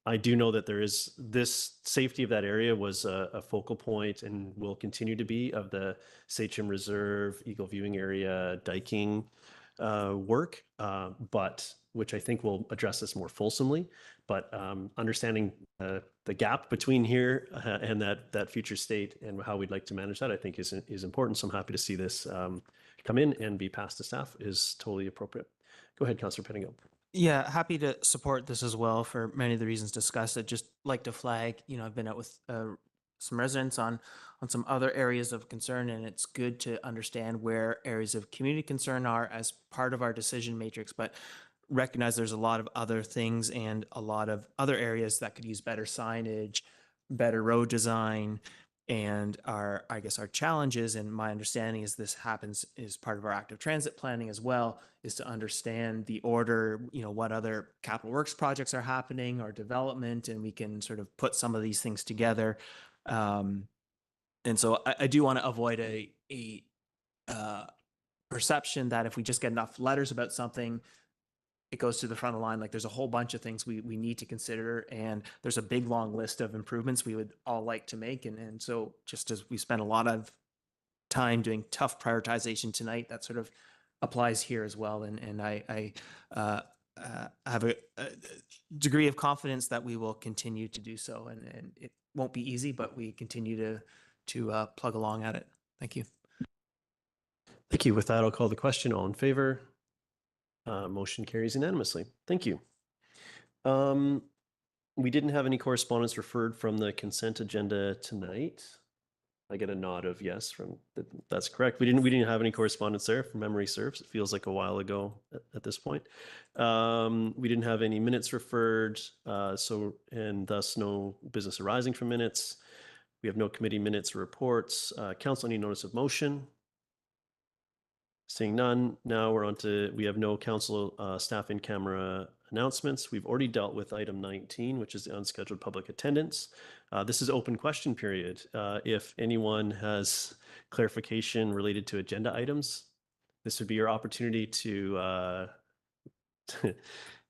Speaker 1: I do know that there is this safety of that area was a focal point and will continue to be of the Sachem Reserve, Eagle Viewing Area, diking work, but which I think will address this more fulsomely. But understanding the gap between here and that future state and how we'd like to manage that, I think is important. So I'm happy to see this come in and be passed to staff is totally appropriate. Go ahead, Councillor Pettingill.
Speaker 8: Yeah, happy to support this as well for many of the reasons discussed. I'd just like to flag, I've been out with some residents on some other areas of concern, and it's good to understand where areas of community concern are as part of our decision matrix, but recognize there's a lot of other things and a lot of other areas that could use better signage, better road design, and our challenges, and my understanding is this happens is part of our active transit planning as well, is to understand the order, what other capital works projects are happening or development, and we can sort of put some of these things together. And so I do want to avoid a perception that if we just get enough letters about something, it goes to the front of the line. Like there's a whole bunch of things we need to consider, and there's a big long list of improvements we would all like to make. And so just as we spent a lot of time doing tough prioritization tonight, that sort of applies here as well. And I have a degree of confidence that we will continue to do so, and it won't be easy, but we continue to plug along at it. Thank you.
Speaker 1: Thank you. With that, I'll call the question. All in favor? Motion carries unanimously. Thank you. We didn't have any correspondence referred from the consent agenda tonight. I get a nod of yes from that's correct. We didn't have any correspondence there, if memory serves. It feels like a while ago at this point. We didn't have any minutes referred, and thus no business arising from minutes. We have no committee minutes or reports. Council, any notice of motion? Seeing none, now we're on to, we have no council staff in camera announcements. We've already dealt with item 19, which is the unscheduled public attendance. This is open question period. If anyone has clarification related to agenda items, this would be your opportunity to,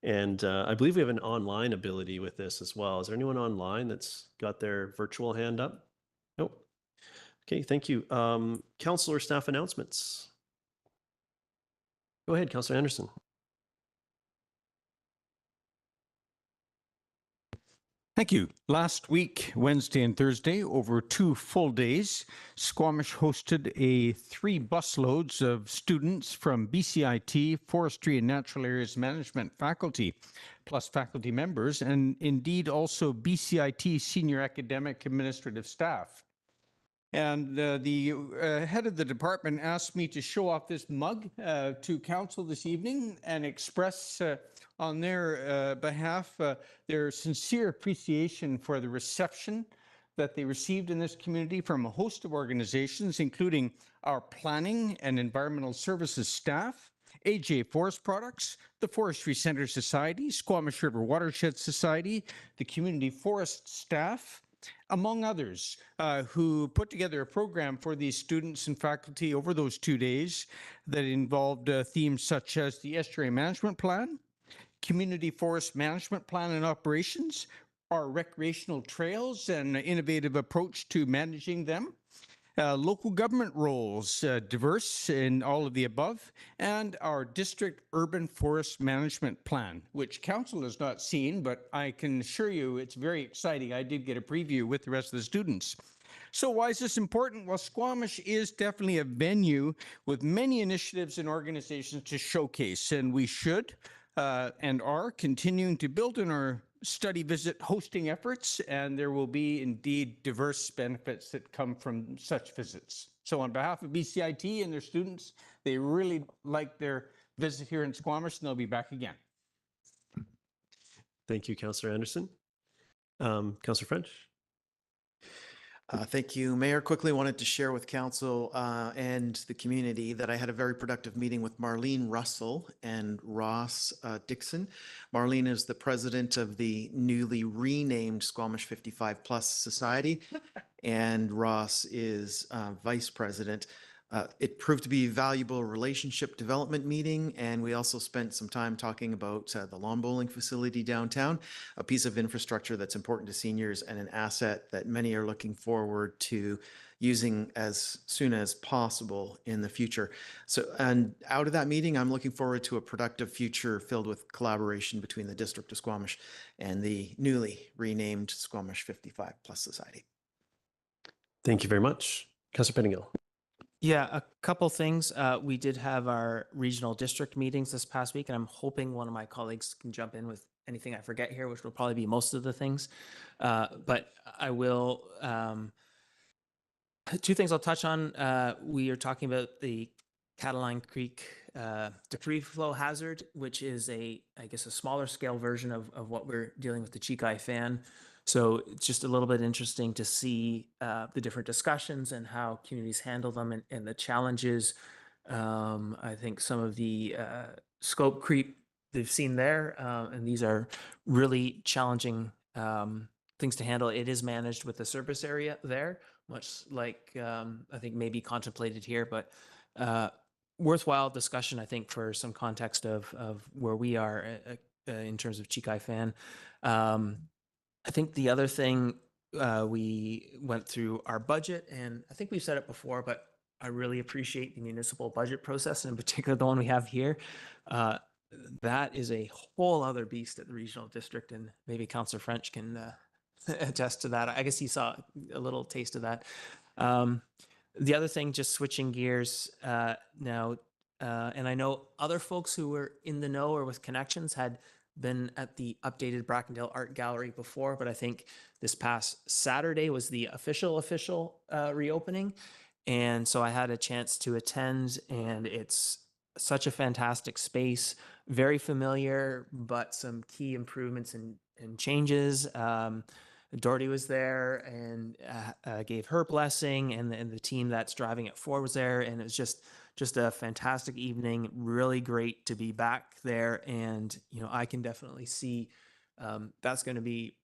Speaker 1: and I believe we have an online ability with this as well. Is there anyone online that's got their virtual hand up? Nope. Okay, thank you. Council or staff announcements? Go ahead, Councillor Anderson.
Speaker 13: Thank you. Last week, Wednesday and Thursday, over 2 full days, Squamish hosted 3 busloads of students from BCIT, Forestry and Natural Areas Management faculty, plus faculty members, and indeed also BCIT senior academic administrative staff. And the head of the department asked me to show off this mug to council this evening and express on their behalf their sincere appreciation for the reception that they received in this community from a host of organizations, including our planning and environmental services staff, AJ Forest Products, the Forestry Center Society, Squamish River Watershed Society, the community forest staff, among others, who put together a program for these students and faculty over those 2 days that involved themes such as the Estuary Management Plan, Community Forest Management Plan and Operations, our recreational trails and innovative approach to managing them, local government roles, diverse in all of the above, and our district urban forest management plan, which council has not seen, but I can assure you it's very exciting. I did get a preview with the rest of the students. So why is this important? Well, Squamish is definitely a venue with many initiatives and organizations to showcase, and we should and are continuing to build on our study visit hosting efforts, and there will be indeed diverse benefits that come from such visits. So on behalf of BCIT and their students, they really like their visit here in Squamish, and they'll be back again.
Speaker 1: Thank you, Councillor Anderson. Councillor French.
Speaker 16: Thank you, Mayor. Quickly wanted to share with council and the community that I had a very productive meeting with Marlene Russell and Ross Dixon. Marlene is the president of the newly renamed Squamish 55 Plus Society, and Ross is vice president. It proved to be a valuable relationship development meeting, and we also spent some time talking about the lawn bowling facility downtown, a piece of infrastructure that's important to seniors and an asset that many are looking forward to using as soon as possible in the future. So, and out of that meeting, I'm looking forward to a productive future filled with collaboration between the District of Squamish and the newly renamed Squamish 55 Plus Society.
Speaker 1: Thank you very much. Councillor Pettingill.
Speaker 8: Yeah, a couple things. We did have our regional district meetings this past week, and I'm hoping one of my colleagues can jump in with anything I forget here, which will probably be most of the things. But I will, 2 things I'll touch on. We are talking about the Cataline Creek debris flow hazard, which is I guess a smaller scale version of what we're dealing with the Chikai fan. So it's just a little bit interesting to see the different discussions and how communities handle them and the challenges. I think some of the scope creep they've seen there, and these are really challenging things to handle. It is managed with the surface area there, much like I think maybe contemplated here, but worthwhile discussion, I think, for some context of where we are in terms of Chikai fan. I think the other thing, we went through our budget, and I think we've said it before, but I really appreciate the municipal budget process, and in particular the one we have here. That is a whole other beast at the regional district, and maybe Councillor French can attest to that. I guess he saw a little taste of that. The other thing, just switching gears now, and I know other folks who were in the know or with connections had been at the updated Brackendale Art Gallery before, but I think this past Saturday was the official reopening. And so I had a chance to attend, and it's such a fantastic space, very familiar, but some key improvements and changes. Doherty was there and gave her blessing, and the team that's driving it forward was there, and it was just a fantastic evening. Really great to be back there, and I can definitely see that's going to be,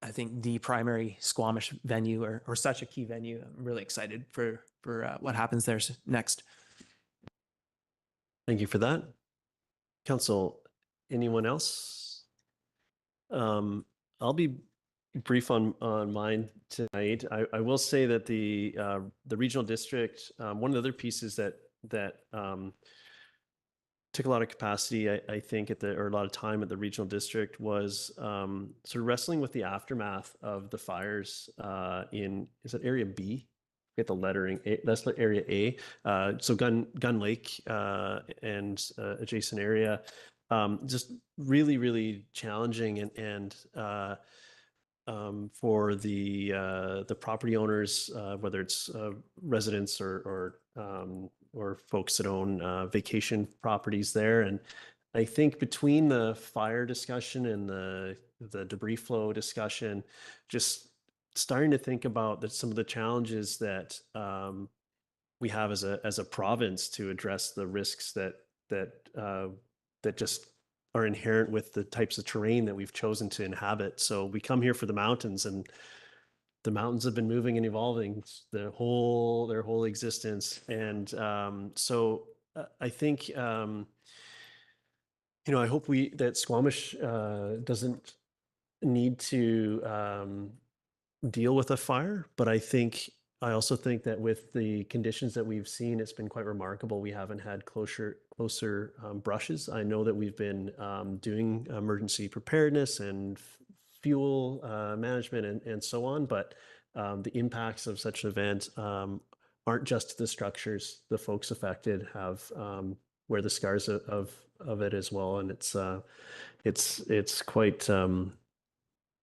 Speaker 8: I think, the primary Squamish venue or such a key venue. I'm really excited for what happens there next.
Speaker 1: Thank you for that. Council, anyone else? I'll be brief on mine tonight. I will say that the regional district, one of the other pieces that took a lot of capacity, I think, or a lot of time at the regional district was sort of wrestling with the aftermath of the fires is it Area B? Get the lettering. That's Area A. So Gun Lake and adjacent area. Just really, really challenging and for the property owners, whether it's residents or folks that own vacation properties there. And I think between the fire discussion and the debris flow discussion, just starting to think about some of the challenges that we have as a province to address the risks that just are inherent with the types of terrain that we've chosen to inhabit. So we come here for the mountains, and the mountains have been moving and evolving their whole existence. And so I think I hope that Squamish doesn't need to deal with a fire, but I also think that with the conditions that we've seen, it's been quite remarkable. We haven't had closer brushes. I know that we've been doing emergency preparedness and fuel management and so on, but the impacts of such an event aren't just the structures. The folks affected have wear the scars of it as well, and it's quite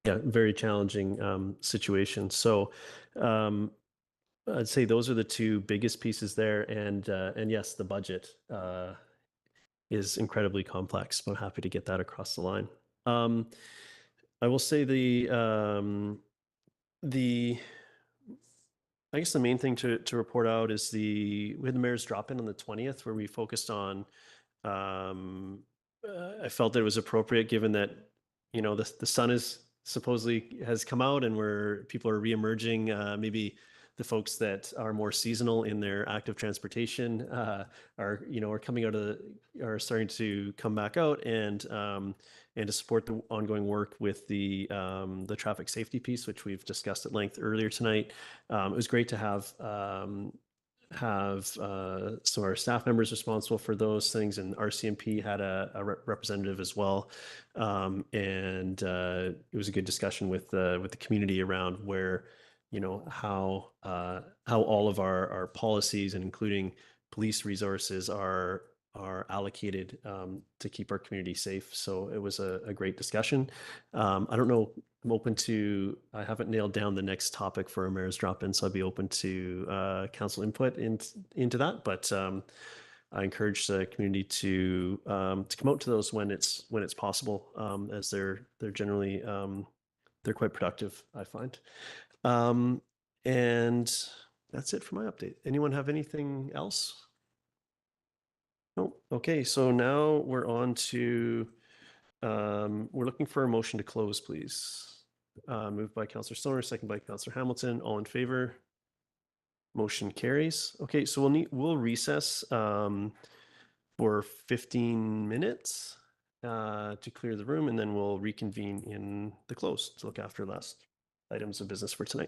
Speaker 1: very challenging situation. So I'd say those are the two biggest pieces there, and yes, the budget is incredibly complex, but I'm happy to get that across the line. I will say I guess the main thing to report out is we had the mayor's drop-in on the 20th, where we focused on I felt that it was appropriate given that the sun supposedly has come out and where people are reemerging. Maybe the folks that are more seasonal in their active transportation are coming out are starting to come back out, and to support the ongoing work with the traffic safety piece, which we've discussed at length earlier tonight. It was great to have some of our staff members responsible for those things, and RCMP had a representative as well. And it was a good discussion with the community around where how all of our policies, and including police resources, are allocated to keep our community safe. So it was a great discussion. I don't know. I haven't nailed down the next topic for a mayor's drop-in, so I'd be open to council input into that. But I encourage the community to come out to those when it's possible, as they're generally they're quite productive, I find. And that's it for my update. Anyone have anything else? No. Okay, so now we're on to we're looking for a motion to close, please. Moved by Councillor Stoner, second by Councillor Hamilton. All in favor? Motion carries. Okay, so we'll recess for 15 minutes to clear the room, and then we'll reconvene in the close to look after last items of business for tonight.